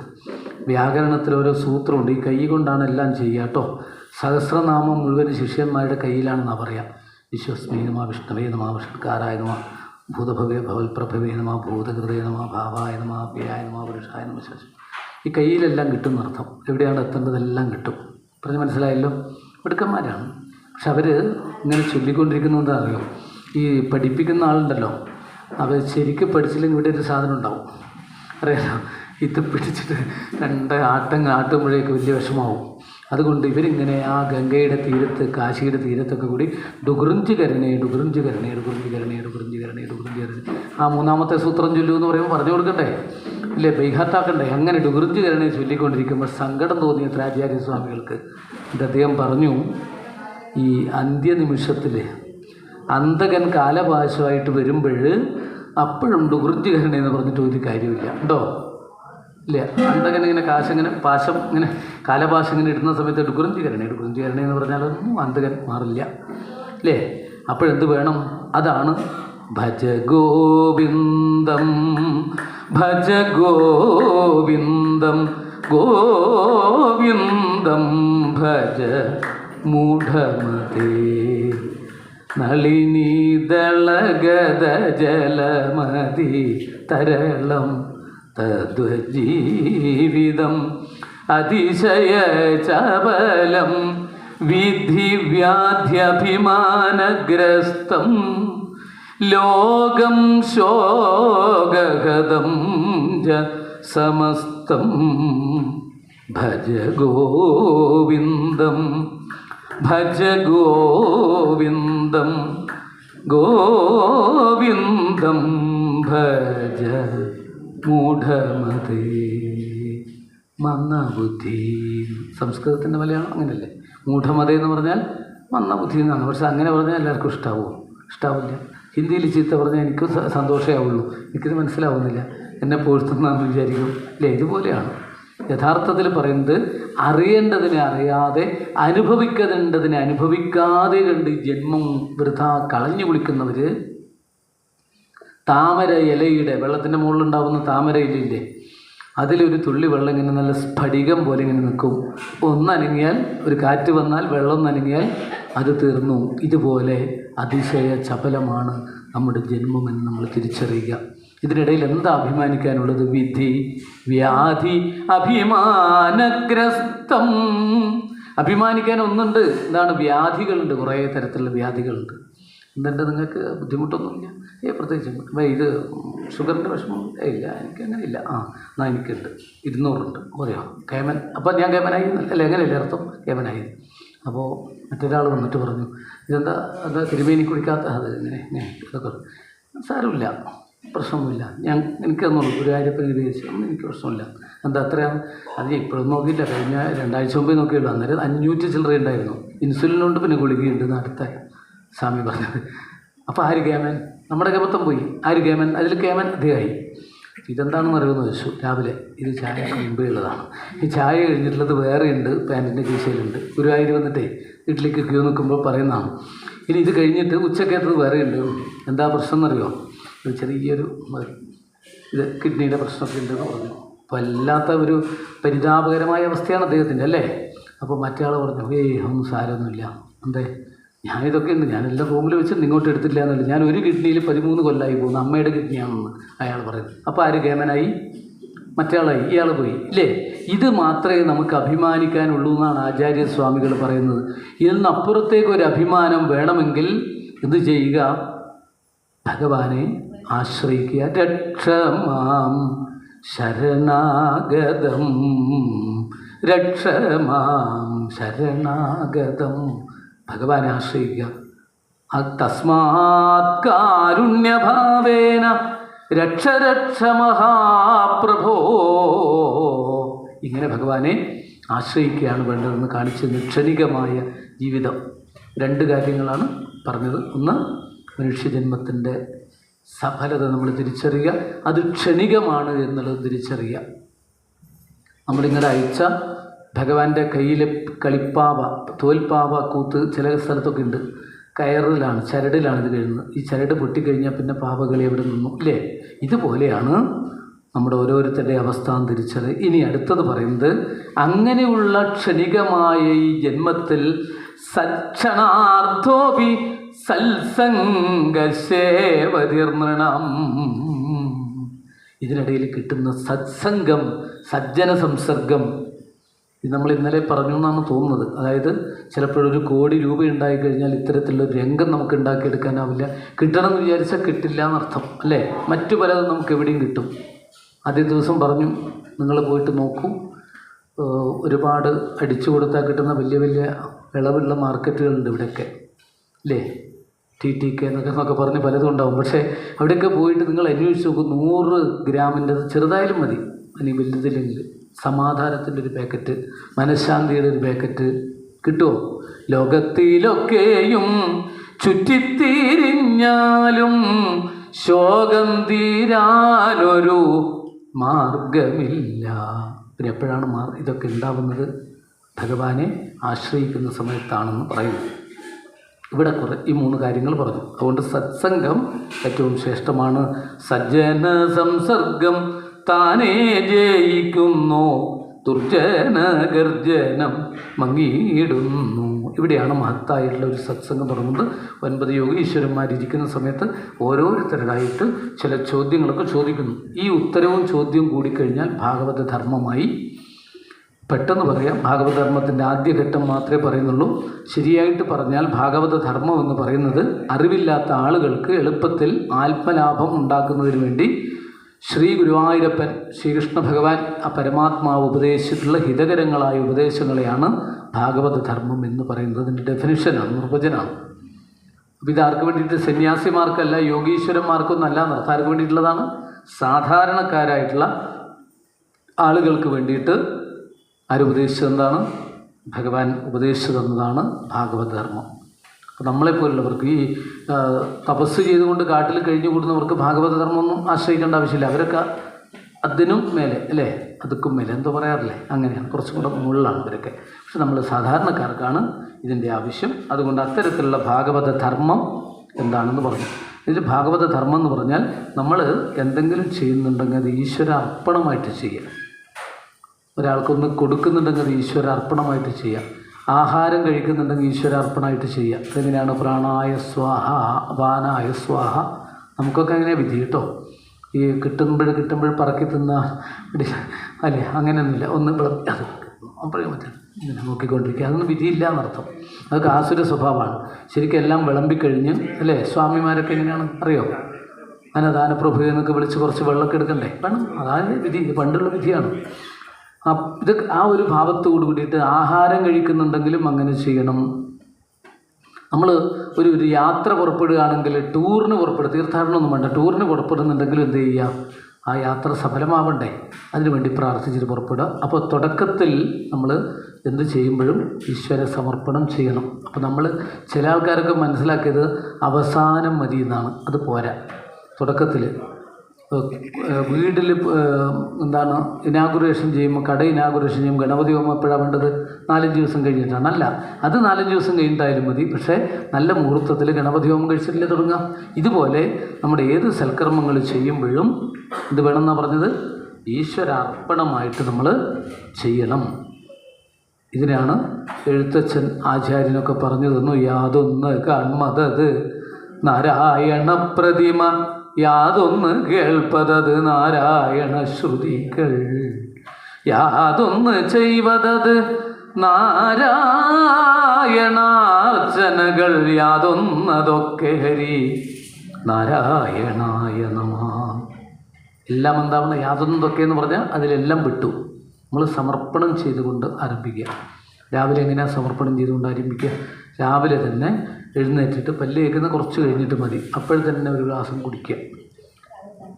വ്യാകരണത്തിൽ ഓരോ സൂത്രമുണ്ട്. ഈ കൈ കൊണ്ടാണ് എല്ലാം ചെയ്യുക കേട്ടോ. സഹസ്രനാമം മുഴുവൻ ശിഷ്യന്മാരുടെ കയ്യിലാണെന്നാണ് പറയുക. വിശ്വസ്മേ നമ, വിഷ്ണവേ നമ, വിഷ്ണുക്കാരായ നമ, ഭൂതഭവേ ഭവൽപ്രഭവേ നമ, ഭൂതകൃതേ നമ, ഭാവായ നമ, അഭ്യായ നമ, പുരുഷായ നമ. ശേഷം ഈ കയ്യിലെല്ലാം കിട്ടും എന്നർത്ഥം. എവിടെയാണ് എത്തേണ്ടതെല്ലാം കിട്ടും. പറഞ്ഞ് മനസ്സിലായല്ലോ? മിടുക്കന്മാരാണ്. പക്ഷെ അവർ ഇങ്ങനെ ചൊല്ലിക്കൊണ്ടിരിക്കുന്നത് എന്താ അറിയോ? ഈ പഠിപ്പിക്കുന്ന ആളുണ്ടല്ലോ, അവർ ശരിക്കും പഠിച്ചില്ലെങ്കിൽ ഇവിടെ ഒരു സാധനം ഉണ്ടാവും, അറിയാലോ. ഇത് പിടിച്ചിട്ട് രണ്ട് ആട്ടുമ്പോഴേക്ക് വലിയ വിഷമാവും. അതുകൊണ്ട് ഇവരിങ്ങനെ ആ ഗംഗയുടെ തീരത്ത്, കാശിയുടെ തീരത്തൊക്കെ കൂടി ഡുഗുറിഞ്ച് കരണേ, ഡുഗുറിഞ്ച് കരണേ, ഡുഗുറിഞ്ച് കരണേ, ഡുഗുറിഞ്ച് കരണേ, ഡുഗുറിഞ്ച് കരണേ. ആ മൂന്നാമത്തെ സൂത്രം ചൊല്ലൂ എന്ന് പറയുമ്പോൾ പറഞ്ഞു കൊടുക്കണ്ടേ, ഇല്ലേ? ബൈഹാത്താക്കണ്ടേ? അങ്ങനെ ഡുഗുറിഞ്ച് കരണേ ചൊല്ലിക്കൊണ്ടിരിക്കുമ്പോൾ സങ്കടം തോന്നിയ ആചാര്യസ്വാമികൾക്ക് അദ്ദേഹം പറഞ്ഞു, ഈ അന്ത്യനിമിഷത്തിൽ അന്തകൻ കാലപാശമായിട്ട് വരുമ്പോൾ അപ്പോഴും ഡുഗുറിഞ്ച് കരണേ എന്ന് പറഞ്ഞിട്ട് ഒരു കാര്യമില്ല കേട്ടോ, ഇല്ലേ? അന്തകൻ ഇങ്ങനെ കാശിങ്ങനെ പാശം ഇങ്ങനെ കാലപാശം ഇങ്ങനെ ഇടുന്ന സമയത്ത് ഡുഗുറിഞ്ച് കരണേ, ഡുഗുറിഞ്ച് കരണേ എന്ന് പറഞ്ഞാലൊന്നും അന്തകൻ മാറില്ല, അല്ലേ? അപ്പോഴെന്ത് വേണം? അതാണ് ഭജ ഗോവിന്ദം, ഭജ ഗോവിന്ദം, ഗോവിന്ദം ഭജ മൂഢമതേ, നളിനി ദളഗദ ജലമതി തരളം തദ്വജീവിതം അതിശയ ചപലം വിധി വ്യാധ്യഭിമാനഗ്രസ്തം ലോകം ശോകഗതം ജ സമസ്തം ഭജ ഗോവിന്ദം, ഭജ ഗോവിന്ദം, ഗോവിന്ദം ഭജ മൂഢമതേ. മന്ദബുദ്ധി സംസ്കൃതത്തിൻ്റെ മലയാളം അങ്ങനെയല്ലേ? മൂഢമതേ എന്ന് പറഞ്ഞാൽ മന്ദബുദ്ധി എന്നാണ്. പക്ഷെ അങ്ങനെ പറഞ്ഞാൽ എല്ലാവർക്കും ഇഷ്ടാവുമോ? ഇഷ്ടാവില്ല. ഹിന്ദിയിൽ ചീത്ത പറഞ്ഞാൽ എനിക്ക് സന്തോഷമേ ആവുള്ളൂ. എനിക്കിത് മനസ്സിലാവുന്നില്ല, എന്നെ പോഴ്ത്തുന്നതെന്ന് വിചാരിക്കും, അല്ലേ? ഇതുപോലെയാണ് യഥാർത്ഥത്തിൽ പറയുന്നത്. അറിയേണ്ടതിനെ അറിയാതെ, അനുഭവിക്കേണ്ടതിനെ അനുഭവിക്കാതെ കണ്ട് ജന്മം വൃഥ കളഞ്ഞു കുളിക്കുന്നവർ താമര ഇലയുടെ, വെള്ളത്തിൻ്റെ മുകളിലുണ്ടാകുന്ന താമര ഇലയില്ലേ, അതിലൊരു തുള്ളി വെള്ളം ഇങ്ങനെ നല്ല സ്ഫടികം പോലെ ഇങ്ങനെ നിൽക്കും. ഒന്നനങ്ങിയാൽ, ഒരു കാറ്റ് വന്നാൽ, വെള്ളം നനങ്ങിയാൽ അത് തീർന്നു. ഇതുപോലെ അതിശയ ചപലമാണ് നമ്മുടെ ജന്മമെന്ന് നമ്മൾ തിരിച്ചറിയുക. ഇതിനിടയിൽ എന്താ അഭിമാനിക്കാനുള്ളത്? വിധി വ്യാധി അഭിമാനഗ്രസ്തം. അഭിമാനിക്കാൻ ഒന്നുണ്ട്, എന്താണ്? വ്യാധികളുണ്ട്, കുറേ തരത്തിലുള്ള വ്യാധികളുണ്ട്. എന്തുണ്ട്? നിങ്ങൾക്ക് ബുദ്ധിമുട്ടൊന്നുമില്ല? പ്രത്യേകിച്ച് ഇത് ഷുഗറിൻ്റെ വിഷമം ഇല്ല, എനിക്ക് അങ്ങനെ ഇല്ല. എന്നാൽ എനിക്കുണ്ട്, 200 പറയാം, കേമൻ. അപ്പം ഞാൻ കേമനായി അല്ല, എങ്ങനെയല്ലേ അർത്ഥം? കേമനായി. അപ്പോൾ മറ്റൊരാൾ വന്നിട്ട് പറഞ്ഞു, ഇതെന്താ അത് തിരുമേനി കുടിക്കാത്ത, അത് ഇങ്ങനെ ഇതൊക്കെ. സാരമില്ല, പ്രശ്നമൊന്നുമില്ല, എനിക്കൊന്നുള്ളൂ. ഒരു കാര്യത്തിന് ഉപയോഗിച്ച് എനിക്ക് പ്രശ്നമില്ല. എന്താ അത്രയാണ്? അത് ഇപ്പോഴും നോക്കിയില്ല, കഴിഞ്ഞ 2 ആഴ്ച മുമ്പേ നോക്കിയുള്ളൂ. അന്നേരം 500 ചില്ലറ ഉണ്ടായിരുന്നു. ഇൻസുലിനുണ്ട്, പിന്നെ ഗുളികയുണ്ട് എന്ന് അടുത്ത സ്വാമി പറഞ്ഞത്. അപ്പോൾ ആര് കേമൻ? നമ്മുടെ കേമത്തം പോയി. ആര് കേമൻ? അതിൽ കേമൻ അദ്ദേഹമായി. ഇതെന്താണെന്ന് അറിയുമെന്ന് ചോദിച്ചു രാവിലെ. ഇത് ചായ മുമ്പേ ഉള്ളതാണ്. ഈ ചായ കഴിഞ്ഞിട്ടുള്ളത് വേറെ ഉണ്ട്, പാൻറ്റിൻ്റെ കീശയിലുണ്ട്. ഗുരുവായൂർ വന്നിട്ടേ വീട്ടിലേക്ക് ക്യൂ നിൽക്കുമ്പോൾ പറയുന്നതാണ്. ഇനി ഇത് കഴിഞ്ഞിട്ട് ഉച്ചക്കകത്തത് വേറെ ഉണ്ട്. എന്താ പ്രശ്നം എന്നറിയോ? ഒരു ചെറിയൊരു ഇത് കിഡ്നിയുടെ പ്രശ്നമൊക്കെ ഉണ്ടെന്ന് പറഞ്ഞു. അപ്പോൾ വല്ലാത്ത ഒരു പരിതാപകരമായ അവസ്ഥയാണ് അദ്ദേഹത്തിൻ്റെ, അല്ലേ? അപ്പോൾ മറ്റേ ആൾ പറഞ്ഞു, ഒന്നും സാരമൊന്നുമില്ല. എന്തേ? ഞാനിതൊക്കെ ഉണ്ട്, ഞാനെല്ലാം റൂമിൽ വെച്ച് ഇങ്ങോട്ട് എടുത്തില്ല എന്നല്ല, ഞാൻ ഒരു കിഡ്നിയിൽ 13 കൊല്ലമായി പോകുന്നു, അമ്മയുടെ കിഡ്നിയാണെന്ന് അയാൾ പറയുന്നത്. അപ്പോൾ ആര് കേമനായി? മറ്റേ ആളായി, ഇയാൾ പോയി, ഇല്ലേ? ഇത് മാത്രമേ നമുക്ക് അഭിമാനിക്കാനുള്ളൂ എന്നാണ് ആചാര്യസ്വാമികൾ പറയുന്നത്. ഇതിനപ്പുറത്തേക്ക് ഒരു അഭിമാനം വേണമെങ്കിൽ എന്ത് ചെയ്യുക? ഭഗവാനെ ആശ്രയിക്കുക. രക്ഷമാം ശരണാഗതം, രക്ഷമാം ശരണാഗതം. ഭഗവാനെ ആശ്രയിക്കുക. തസ്മാത് കാരുണ്യഭാവേന രക്ഷ രക്ഷ മഹാപ്രഭോ. ഇങ്ങനെ ഭഗവാനെ ആശ്രയിക്കുകയാണ് വേണ്ടതെന്ന് കാണിച്ചത്. ക്ഷണികമായ ജീവിതം. 2 കാര്യങ്ങളാണ് പറഞ്ഞത്. ഒന്ന്, മനുഷ്യജന്മത്തിൻ്റെ സഫലത നമ്മൾ തിരിച്ചറിയുക, അത് ക്ഷണികമാണ് എന്നുള്ളത് തിരിച്ചറിയുക. നമ്മളിങ്ങനെ അയച്ച ഭഗവാന്റെ കയ്യിലെ കളിപ്പാവ, തോൽപ്പാവ കൂത്ത് ചില സ്ഥലത്തൊക്കെ ഉണ്ട്. കയറിലാണ്, ചരടിലാണ് ഇത് കഴിയുന്നത്. ഈ ചരട് പൊട്ടിക്കഴിഞ്ഞാൽ പിന്നെ പാവകളി എവിടെ നിന്നു, ഇല്ലേ? ഇതുപോലെയാണ് നമ്മുടെ ഓരോരുത്തരുടെ അവസ്ഥ തിരിച്ചത്. ഇനി അടുത്തത് പറയുന്നത്, അങ്ങനെയുള്ള ക്ഷണികമായ ഈ ജന്മത്തിൽ സക്ഷണാർത്ഥോപി സത്സംഗസേവതീർണണം, ഇതിനിടയിൽ കിട്ടുന്ന സത്സംഗം, സജ്ജന സംസർഗം, ഇത് നമ്മൾ ഇന്നലെ പറഞ്ഞു എന്നാണ് തോന്നുന്നത്. അതായത് ചിലപ്പോഴൊരു 1 കോടി രൂപ ഉണ്ടായിക്കഴിഞ്ഞാൽ ഇത്തരത്തിലുള്ളൊരു രംഗം നമുക്ക് ഉണ്ടാക്കിയെടുക്കാനാവില്ല. കിട്ടണമെന്ന് വിചാരിച്ചാൽ കിട്ടില്ല എന്നർത്ഥം, അല്ലേ? മറ്റു പലതും നമുക്ക് എവിടെയും കിട്ടും. ആദ്യ ദിവസം പറഞ്ഞു, നിങ്ങൾ പോയിട്ട് നോക്കൂ, ഒരുപാട് അടിച്ചു കൊടുത്താൽ കിട്ടുന്ന വലിയ വലിയ വിളവുള്ള മാർക്കറ്റുകളുണ്ട് ഇവിടെയൊക്കെ, അല്ലേ? TTK എന്നൊക്കെ പറഞ്ഞ് പലതും ഉണ്ടാവും. പക്ഷേ അവിടെയൊക്കെ പോയിട്ട് നിങ്ങൾ അന്വേഷിച്ച് നോക്കും, 100 ഗ്രാമിൻ്റെ ചെറുതായാലും മതി, അല്ലെങ്കിൽ വലുതില്ലെങ്കിൽ സമാധാനത്തിൻ്റെ ഒരു പാക്കറ്റ്, മനഃശാന്തിയുടെ ഒരു പാക്കറ്റ് കിട്ടുമോ? ലോകത്തിലൊക്കെയും ചുറ്റിത്തിരിഞ്ഞാലും ശോകം തീരാനൊരു മാർഗമില്ല. പിന്നെ എപ്പോഴാണ് ഇതൊക്കെ ഉണ്ടാവുന്നത്? ഭഗവാനെ ആശ്രയിക്കുന്ന സമയത്താണെന്ന് പറയുന്നു. ഇവിടെ ഈ 3 കാര്യങ്ങൾ പറഞ്ഞു. അതുകൊണ്ട് സത്സംഗം ഏറ്റവും ശ്രേഷ്ഠമാണ്. സജ്ജന സംസർഗം താനേ ജയിക്കുന്നു, ദുർജന ഗർജനം മങ്ങിയിടുന്നു. ഇവിടെയാണ് മഹത്തായിട്ടുള്ള ഒരു സത്സംഗം തുടങ്ങുന്നത്. 9 യോഗീശ്വരന്മാരിയ്ക്കുന്ന സമയത്ത് ഓരോരുത്തരുടായിട്ട് ചില ചോദ്യങ്ങളൊക്കെ ചോദിക്കുന്നു. ഈ ഉത്തരവും ചോദ്യവും കൂടിക്കഴിഞ്ഞാൽ ഭാഗവത ധർമ്മമായി. പെട്ടെന്ന് പറയാം, ഭാഗവത ധർമ്മത്തിൻ്റെ ആദ്യഘട്ടം മാത്രമേ പറയുന്നുള്ളൂ. ശരിയായിട്ട് പറഞ്ഞാൽ ഭാഗവത ധർമ്മം എന്ന് പറയുന്നത് അറിവില്ലാത്ത ആളുകൾക്ക് എളുപ്പത്തിൽ ആത്മലാഭം ഉണ്ടാക്കുന്നതിന് വേണ്ടി ശ്രീ ഗുരുവായൂരപ്പൻ, ശ്രീകൃഷ്ണ ഭഗവാൻ, ആ പരമാത്മാവ് ഉപദേശിച്ചിട്ടുള്ള ഹിതകരങ്ങളായ ഉപദേശങ്ങളെയാണ് ഭാഗവത ധർമ്മം എന്ന് പറയുന്നത്. അതിൻ്റെ ഡെഫിനിഷനാണ്, നിർവചനമാണ്. അപ്പോൾ ഇതാർക്ക് വേണ്ടിയിട്ട്? സന്യാസിമാർക്കല്ല, യോഗീശ്വരന്മാർക്കൊന്നും അല്ല, നിർത്താർക്ക് വേണ്ടിയിട്ടുള്ളതാണ്. സാധാരണക്കാരായിട്ടുള്ള ആളുകൾക്ക് വേണ്ടിയിട്ട് ആരുപദേശിച്ചതെന്താണ്? ഭഗവാൻ ഉപദേശിച്ചു തന്നതാണ് ഭാഗവത ധർമ്മം. അപ്പോൾ നമ്മളെപ്പോലുള്ളവർക്ക്, ഈ തപസ് ചെയ്തുകൊണ്ട് കാട്ടിൽ കഴിഞ്ഞു കൂടുന്നവർക്ക് ഭാഗവത ധർമ്മമൊന്നും ആശ്രയിക്കേണ്ട ആവശ്യമില്ല. അവരൊക്കെ അതിനും മേലെ, അല്ലേ? അതുക്കും മേലെ എന്തോ പറയാറില്ലേ? അങ്ങനെയാണ്, കുറച്ചും കൂടെ മുകളിലാണ് അവരൊക്കെ. പക്ഷെ നമ്മൾ സാധാരണക്കാർക്കാണ് ഇതിൻ്റെ ആവശ്യം. അതുകൊണ്ട് അത്തരത്തിലുള്ള ഭാഗവത ധർമ്മം എന്താണെന്ന് പറഞ്ഞു. ഇതിൽ ഭാഗവത ധർമ്മം എന്ന് പറഞ്ഞാൽ നമ്മൾ എന്തെങ്കിലും ചെയ്യുന്നുണ്ടെങ്കിൽ അത് ഈശ്വര അർപ്പണമായിട്ട് ചെയ്യുക. ഒരാൾക്കൊന്ന് കൊടുക്കുന്നുണ്ടെങ്കിൽ അത് ഈശ്വര അർപ്പണമായിട്ട് ചെയ്യുക. ആഹാരം കഴിക്കുന്നുണ്ടെങ്കിൽ ഈശ്വരാർപ്പണമായിട്ട് ചെയ്യുക. അതെങ്ങനെയാണ്? പ്രാണായ സ്വാഹ, അപാനായ സ്വാഹ. നമുക്കൊക്കെ അങ്ങനെ വിധി കേട്ടോ. ഈ കിട്ടുമ്പോൾ പറക്കി തിന്ന അല്ലേ, അങ്ങനെയൊന്നുമില്ല. ഒന്ന് അത് പറയാൻ പറ്റില്ല, ഇങ്ങനെ നോക്കിക്കൊണ്ടിരിക്കുക, അതൊന്നും വിധിയില്ല എന്നർത്ഥം. അതൊക്കെ ആസുര സ്വഭാവമാണ്. ശരിക്കും എല്ലാം വിളമ്പിക്കഴിഞ്ഞ്, അല്ലേ? സ്വാമിമാരൊക്കെ എങ്ങനെയാണ് അറിയോ? അന്നദാന പ്രഭു എന്നൊക്കെ വിളിച്ച് കുറച്ച് വെള്ളമൊക്കെ എടുക്കണ്ടേ? വേണം, അതാണ് വിധി. ഇത് പണ്ടുള്ള വിധിയാണ്. ഇത് ആ ഒരു ഭാവത്തോട് കൂടിയിട്ട് ആഹാരം കഴിക്കുന്നുണ്ടെങ്കിലും അങ്ങനെ ചെയ്യണം. നമ്മൾ ഒരു യാത്ര പുറപ്പെടുകയാണെങ്കിൽ, ടൂറിന് തീർത്ഥാടനമൊന്നും വേണ്ട, ടൂറിന് പുറപ്പെടുന്നുണ്ടെങ്കിലും എന്ത് ചെയ്യുക? ആ യാത്ര സഫലമാവണ്ടേ? അതിനുവേണ്ടി പ്രാർത്ഥിച്ചിട്ട് പുറപ്പെടുക. അപ്പോൾ തുടക്കത്തിൽ നമ്മൾ എന്ത് ചെയ്യുമ്പോഴും ഈശ്വര സമർപ്പണം ചെയ്യണം. അപ്പോൾ നമ്മൾ ചില ആൾക്കാരൊക്കെ മനസ്സിലാക്കിയത് അവസാനം മതി എന്നാണ്. അത് പോരാ. തുടക്കത്തിൽ വീട്ടിൽ എന്താണ് ഇനാഗുറേഷൻ ചെയ്യുമ്പോൾ, കട ഇനാഗുറേഷൻ ചെയ്യുമ്പോൾ ഗണപതി ഹോമം എപ്പോഴാണ് വേണ്ടത്? 4-5 ദിവസം കഴിഞ്ഞിട്ടാണ്. അല്ല, അത് 4-5 ദിവസം കഴിഞ്ഞിട്ടായാലും മതി. പക്ഷേ നല്ല മുഹൂർത്തത്തിൽ ഗണപതി ഹോമം കഴിച്ചിട്ടില്ലേ തുടങ്ങാം. ഇതുപോലെ നമ്മുടെ ഏത് സൽക്കർമ്മങ്ങൾ ചെയ്യുമ്പോഴും ഇത് വേണമെന്നാണ് പറഞ്ഞത്, ഈശ്വരാർപ്പണമായിട്ട് നമ്മൾ ചെയ്യണം. ഇതിനാണ് എഴുത്തച്ഛൻ ആചാര്യനൊക്കെ പറഞ്ഞു തന്നു. യാതൊന്ന് കൺമതത് നാരായണ പ്രതിമ, യാതൊന്ന് കേൾപ്പതത് നാരായണ ശ്രുതികൾ, യാതൊന്ന് ചെയ്വതത് നാരായണാർച്ചനകൾ, യാതൊന്നതൊക്കെ ഹരി നാരായണായ നമഃ. എല്ലാം എന്താവുന്ന യാതൊന്നതൊക്കെയെന്ന് പറഞ്ഞാൽ അതിലെല്ലാം വിട്ടു. നമ്മൾ സമർപ്പണം ചെയ്തുകൊണ്ട് ആരംഭിക്കുക. രാവിലെ എങ്ങനെയാണ് സമർപ്പണം ചെയ്തുകൊണ്ട് ആരംഭിക്കുക? രാവിലെ തന്നെ എഴുന്നേറ്റിട്ട് പല്ല് തേക്കുന്ന കുറച്ച് കഴിഞ്ഞിട്ട് മതി. അപ്പോഴും തന്നെ ഒരു ഗ്ലാസും കുടിക്കുക.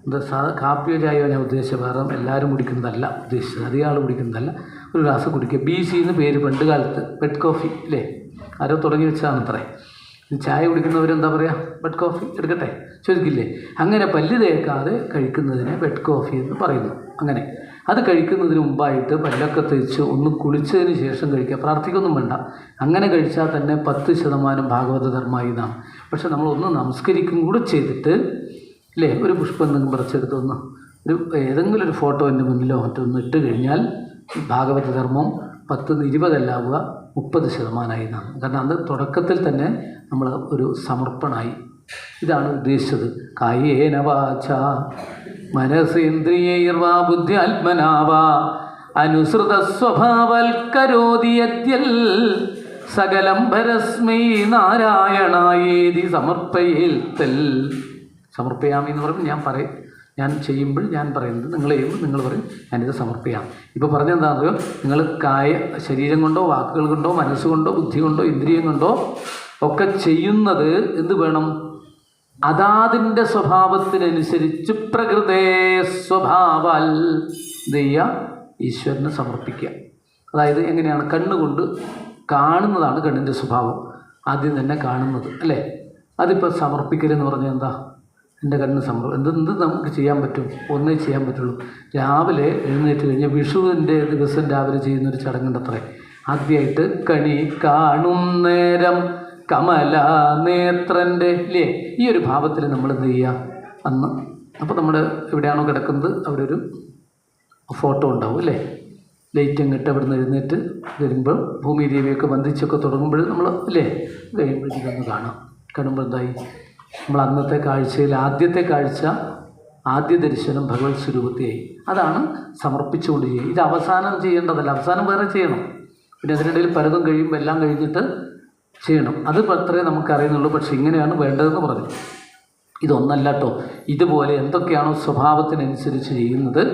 എന്താ കാപ്പിയോ ചായയോ ഞാൻ ഉദ്ദേശിച്ചത്, വേറെ എല്ലാവരും കുടിക്കുന്നതല്ല ഉദ്ദേശിച്ചത്, അധികം ആൾ കുടിക്കുന്നതല്ല. ഒരു ഗ്ലാസ് കുടിക്കുക. BC എന്ന് പേര് പണ്ട് കാലത്ത് ബെഡ് കോഫി അല്ലേ, ആരോ തുടങ്ങി വെച്ചതാണ് അത്രേ. ചായ കുടിക്കുന്നവരെന്താ പറയുക, ബെഡ് കോഫി എടുക്കട്ടെ ചോദിക്കില്ലേ? അങ്ങനെ പല്ല് തേക്കാതെ കഴിക്കുന്നതിനെ ബെഡ് കോഫി എന്ന് പറയുന്നു. അങ്ങനെ അത് കഴിക്കുന്നതിന് മുമ്പായിട്ട് പല്ലൊക്കെ തേച്ച് ഒന്ന് കുളിച്ചതിന് ശേഷം കഴിക്കുക. പ്രാർത്ഥിക്കൊന്നും വേണ്ട. അങ്ങനെ കഴിച്ചാൽ തന്നെ 10% ഭാഗവത ധർമ്മമായി എന്നാണ്. പക്ഷെ നമ്മളൊന്ന് നമസ്കരിക്കും കൂടെ ചെയ്തിട്ട് അല്ലേ, ഒരു പുഷ്പം എന്തെങ്കിലും പറിച്ചെടുത്ത് ഒന്ന് ഏതെങ്കിലും ഒരു ഫോട്ടോ എൻ്റെ മുന്നിലോ മറ്റൊന്ന് ഇട്ട് കഴിഞ്ഞാൽ ഭാഗവത ധർമ്മം 10 20 അല്ലാവുക 30% എന്നാണ്. കാരണം അത് തുടക്കത്തിൽ തന്നെ നമ്മൾ ഒരു സമർപ്പണമായി. ഇതാണ് ഉദ്ദേശിച്ചത്. കായേന വാച മനസേന്ദ്രിയൈർവാ ബുദ്ധ്യാത്മനാവാ അനുസൃത സ്വഭാവൽക്കരോതി യദ്യൽ സകലം പരസ്മൈ നാരായണായേതി സമർപ്പയേൽത്തൽ. സമർപ്പയാമി എന്ന് പറയുമ്പോൾ ഞാൻ ചെയ്യുമ്പോൾ ഞാൻ പറയുന്നത്, നിങ്ങൾ ചെയ്യുമ്പോൾ നിങ്ങൾ പറയും ഞാനിത് സമർപ്പിക്കാം. ഇപ്പോൾ പറഞ്ഞെന്താണെന്നറിയോ, നിങ്ങൾ ശരീരം കൊണ്ടോ വാക്കുകൾ കൊണ്ടോ മനസ്സുകൊണ്ടോ ബുദ്ധി കൊണ്ടോ ഇന്ദ്രിയം കൊണ്ടോ ഒക്കെ ചെയ്യുന്നത് എന്ത് വേണം? അതാതിൻ്റെ സ്വഭാവത്തിനനുസരിച്ച് പ്രകൃതേ സ്വഭാവാൽ ഈശ്വരനെ സമർപ്പിക്കുക. അതായത് എങ്ങനെയാണ്? കണ്ണുകൊണ്ട് കാണുന്നതാണ് കണ്ണിൻ്റെ സ്വഭാവം, ആദ്യം തന്നെ കാണുന്നത് അല്ലേ. അതിപ്പോൾ സമർപ്പിക്കലെന്ന് പറഞ്ഞാൽ എന്താ? എൻ്റെ കണ്ണ് എന്ത് നമുക്ക് ചെയ്യാൻ പറ്റും? ഒന്നേ ചെയ്യാൻ പറ്റുള്ളൂ. രാവിലെ എഴുന്നേറ്റ് കഴിഞ്ഞാൽ വിഷുവിൻ്റെ ദിവസം രാവിലെ ചെയ്യുന്നൊരു ചടങ്ങുണ്ട് അത്രേ. ആദ്യമായിട്ട് കണി കാണും നേരം കമല നേത്രൻ്റെ ഇല്ലേ, ഈ ഒരു ഭാവത്തിൽ നമ്മൾ എന്ത് ചെയ്യുക അന്ന്. അപ്പോൾ നമ്മൾ എവിടെയാണോ കിടക്കുന്നത് അവിടെ ഒരു ഫോട്ടോ ഉണ്ടാവും അല്ലേ. ലൈറ്റ് അങ്ങിട്ട് അവിടെ നിന്ന് എഴുന്നേറ്റ് വരുമ്പോൾ ഭൂമി ദേവിയൊക്കെ വന്ദിച്ചൊക്കെ തുടങ്ങുമ്പോൾ നമ്മൾ അല്ലേ കഴിയുമ്പോഴത്തേക്കൊന്ന് കാണുമ്പോൾ എന്തായി? നമ്മൾ അന്നത്തെ കാഴ്ചയിൽ ആദ്യത്തെ കാഴ്ച, ആദ്യ ദർശനം ഭഗവത് സ്വരൂപത്തെയായി. അതാണ് സമർപ്പിച്ചുകൊണ്ട് ചെയ്യുക. ഇത് അവസാനം ചെയ്യേണ്ടതല്ല, അവസാനം വേറെ ചെയ്യണം. പിന്നെ അതിനിടയിൽ പലതും കഴിയുമ്പോൾ എല്ലാം കഴിഞ്ഞിട്ട് ചെയ്യണം. അത് അത്രേ നമുക്കറിയുന്നുള്ളൂ. പക്ഷെ ഇങ്ങനെയാണ് വേണ്ടതെന്ന് പറഞ്ഞു. ഇതൊന്നല്ല കേട്ടോ. ഇതുപോലെ എന്തൊക്കെയാണോ സ്വഭാവത്തിനനുസരിച്ച് ചെയ്യുന്നത്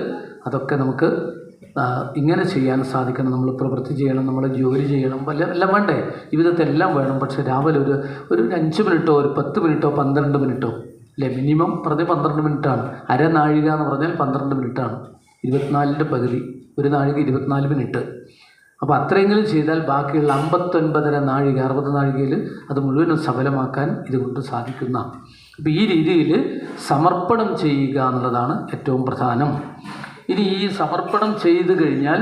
അതൊക്കെ നമുക്ക് ഇങ്ങനെ ചെയ്യാൻ സാധിക്കണം. നമ്മൾ പ്രവൃത്തി ചെയ്യണം, നമ്മൾ ജോലി ചെയ്യണം, എല്ലാം വേണ്ടേ? ജീവിതത്തിൽ എല്ലാം വേണം. പക്ഷേ രാവിലെ ഒരു 5 മിനിറ്റോ ഒരു 10 മിനിറ്റോ 12 മിനിറ്റോ അല്ലേ, മിനിമം പറഞ്ഞ് 12 മിനിറ്റാണ്. അരനാഴിക എന്ന് പറഞ്ഞാൽ 12 മിനിറ്റാണ്. 24ൻ്റെ പകുതി, ഒരു നാഴിക 24 മിനിറ്റ്. അപ്പോൾ അത്രയെങ്കിലും ചെയ്താൽ ബാക്കിയുള്ള 59.5 നാഴിക 60 നാഴികയിൽ അത് മുഴുവനും സഫലമാക്കാൻ ഇതുകൊണ്ട് സാധിക്കുന്ന. അപ്പോൾ ഈ രീതിയിൽ സമർപ്പണം ചെയ്യുക എന്നുള്ളതാണ് ഏറ്റവും പ്രധാനം. ഇനി ഈ സമർപ്പണം ചെയ്ത് കഴിഞ്ഞാൽ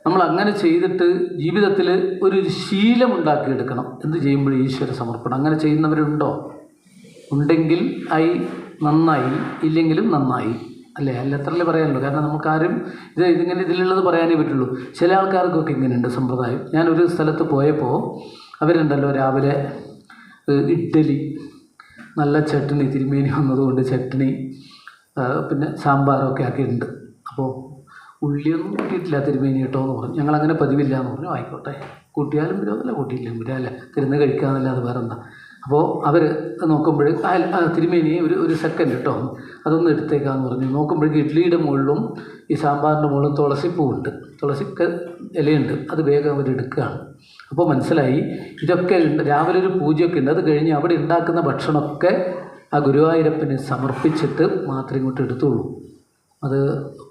നമ്മൾ അങ്ങനെ ചെയ്തിട്ട് ജീവിതത്തിൽ ഒരു ശീലം ഉണ്ടാക്കിയെടുക്കണം. എന്ത് ചെയ്യുമ്പോഴും ഈശ്വര സമർപ്പണം. അങ്ങനെ ചെയ്യുന്നവരുണ്ടോ? ഉണ്ടെങ്കിൽ നന്നായി, ഇല്ലെങ്കിലും നന്നായി അല്ലേ. അത്രല്ലേ പറയാനുള്ളൂ. കാരണം നമുക്കാരും ഇതിങ്ങനെ ഇതിലുള്ളത് പറയാനേ പറ്റുള്ളൂ. ചില ആൾക്കാർക്കൊക്കെ ഇങ്ങനെയുണ്ട് സമ്പ്രദായം. ഞാനൊരു സ്ഥലത്ത് പോയപ്പോൾ അവരുണ്ടല്ലോ രാവിലെ ഇഡ്ഡലി, നല്ല ചട്നി, തിരുമേനി വന്നതുകൊണ്ട് ചട്നി, പിന്നെ സാമ്പാറൊക്കെ ആക്കിയിട്ടുണ്ട്. അപ്പോൾ ഉള്ളിയൊന്നും കൂട്ടിയിട്ടില്ല തിരുമേനി കേട്ടോ എന്ന് പറഞ്ഞു. ഞങ്ങളങ്ങനെ പതിവില്ല എന്ന് പറഞ്ഞു. ആയിക്കോട്ടെ, കൂട്ടിയാലും വിരോധമല്ല, കൂട്ടിയില്ലെങ്കിൽ വിരാല്ല, തിരുന്ന് കഴിക്കാമെന്നല്ലാതെ വേറെ എന്താ. അപ്പോൾ അവർ നോക്കുമ്പോൾ തിരുമേനി ഒരു സെക്കൻഡ് കേട്ടോ അതൊന്നും എടുത്തേക്കാന്ന് പറഞ്ഞു. നോക്കുമ്പോഴേക്കും ഇഡ്ഡലിയുടെ മുകളിലും ഈ സാമ്പാറിൻ്റെ മുകളിലും തുളസിപ്പൂവുണ്ട്, ഇലയുണ്ട്. അത് വേഗം അവരെടുക്കുകയാണ്. അപ്പോൾ മനസ്സിലായി ഇതൊക്കെ ഉണ്ട്. രാവിലെ ഒരു പൂജയൊക്കെ ഉണ്ട്. അത് കഴിഞ്ഞ് അവിടെ ഉണ്ടാക്കുന്ന ഭക്ഷണമൊക്കെ ആ ഗുരുവായൂരപ്പന് സമർപ്പിച്ചിട്ട് മാത്രമേ ഇങ്ങോട്ട് എടുത്തുള്ളൂ. അത്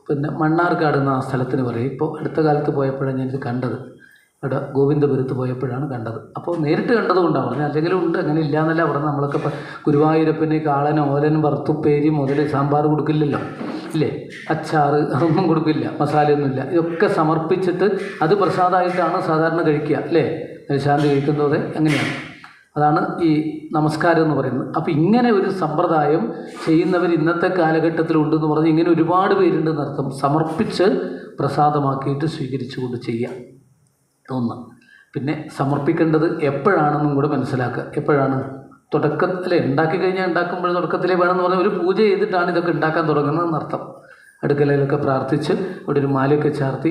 പിന്നെ മണ്ണാർക്കാട് എന്ന ആ സ്ഥലത്തിന് പറയും. ഇപ്പോൾ അടുത്ത കാലത്ത് പോയപ്പോഴാണ് ഞാനിത് കണ്ടത്. അവിടെ ഗോവിന്ദപുരത്ത് പോയപ്പോഴാണ് കണ്ടത്. അപ്പോൾ നേരിട്ട് കണ്ടതുകൊണ്ടാണ് പറഞ്ഞത്. അല്ലെങ്കിലും ഉണ്ട്, അങ്ങനെ ഇല്ല എന്നല്ല പറഞ്ഞത്. നമ്മളൊക്കെ ഇപ്പോൾ ഗുരുവായൂരപ്പന് കാളൻ, ഓലൻ, വറുത്തുപ്പേരി മുതൽ സാമ്പാർ കൊടുക്കില്ലല്ലോ ഇല്ലേ, അച്ചാറ് അതൊന്നും കൊടുക്കില്ല, മസാലയൊന്നുമില്ല. ഇതൊക്കെ സമർപ്പിച്ചിട്ട് അത് പ്രസാദമായിട്ടാണ് സാധാരണ കഴിക്കുക അല്ലേ. ശാന്തി കഴിക്കുന്നത് അങ്ങനെയാണ്. അതാണ് ഈ നമസ്കാരം എന്ന് പറയുന്നത്. അപ്പോൾ ഇങ്ങനെ ഒരു സമ്പ്രദായം ചെയ്യുന്നവർ ഇന്നത്തെ കാലഘട്ടത്തിലുണ്ടെന്ന് പറഞ്ഞ് ഇങ്ങനെ ഒരുപാട് പേരുണ്ടെന്ന് അർത്ഥം. സമർപ്പിച്ച് പ്രസാദമാക്കിയിട്ട് സ്വീകരിച്ചുകൊണ്ട് ചെയ്യുക ഒന്ന്. പിന്നെ സമർപ്പിക്കേണ്ടത് എപ്പോഴാണെന്നും കൂടെ മനസ്സിലാക്കുക. എപ്പോഴാണ്? തുടക്കത്തിലെ ഉണ്ടാക്കി കഴിഞ്ഞാൽ ഉണ്ടാക്കുമ്പോൾ തുടക്കത്തിലേ വേണമെന്ന് പറഞ്ഞാൽ ഒരു പൂജ ചെയ്തിട്ടാണ് ഇതൊക്കെ ഉണ്ടാക്കാൻ തുടങ്ങുന്നതെന്ന് അർത്ഥം. അടുക്കളയിലൊക്കെ പ്രാർത്ഥിച്ച് ഇവിടെ ഒരു മാലയൊക്കെ ചാർത്തി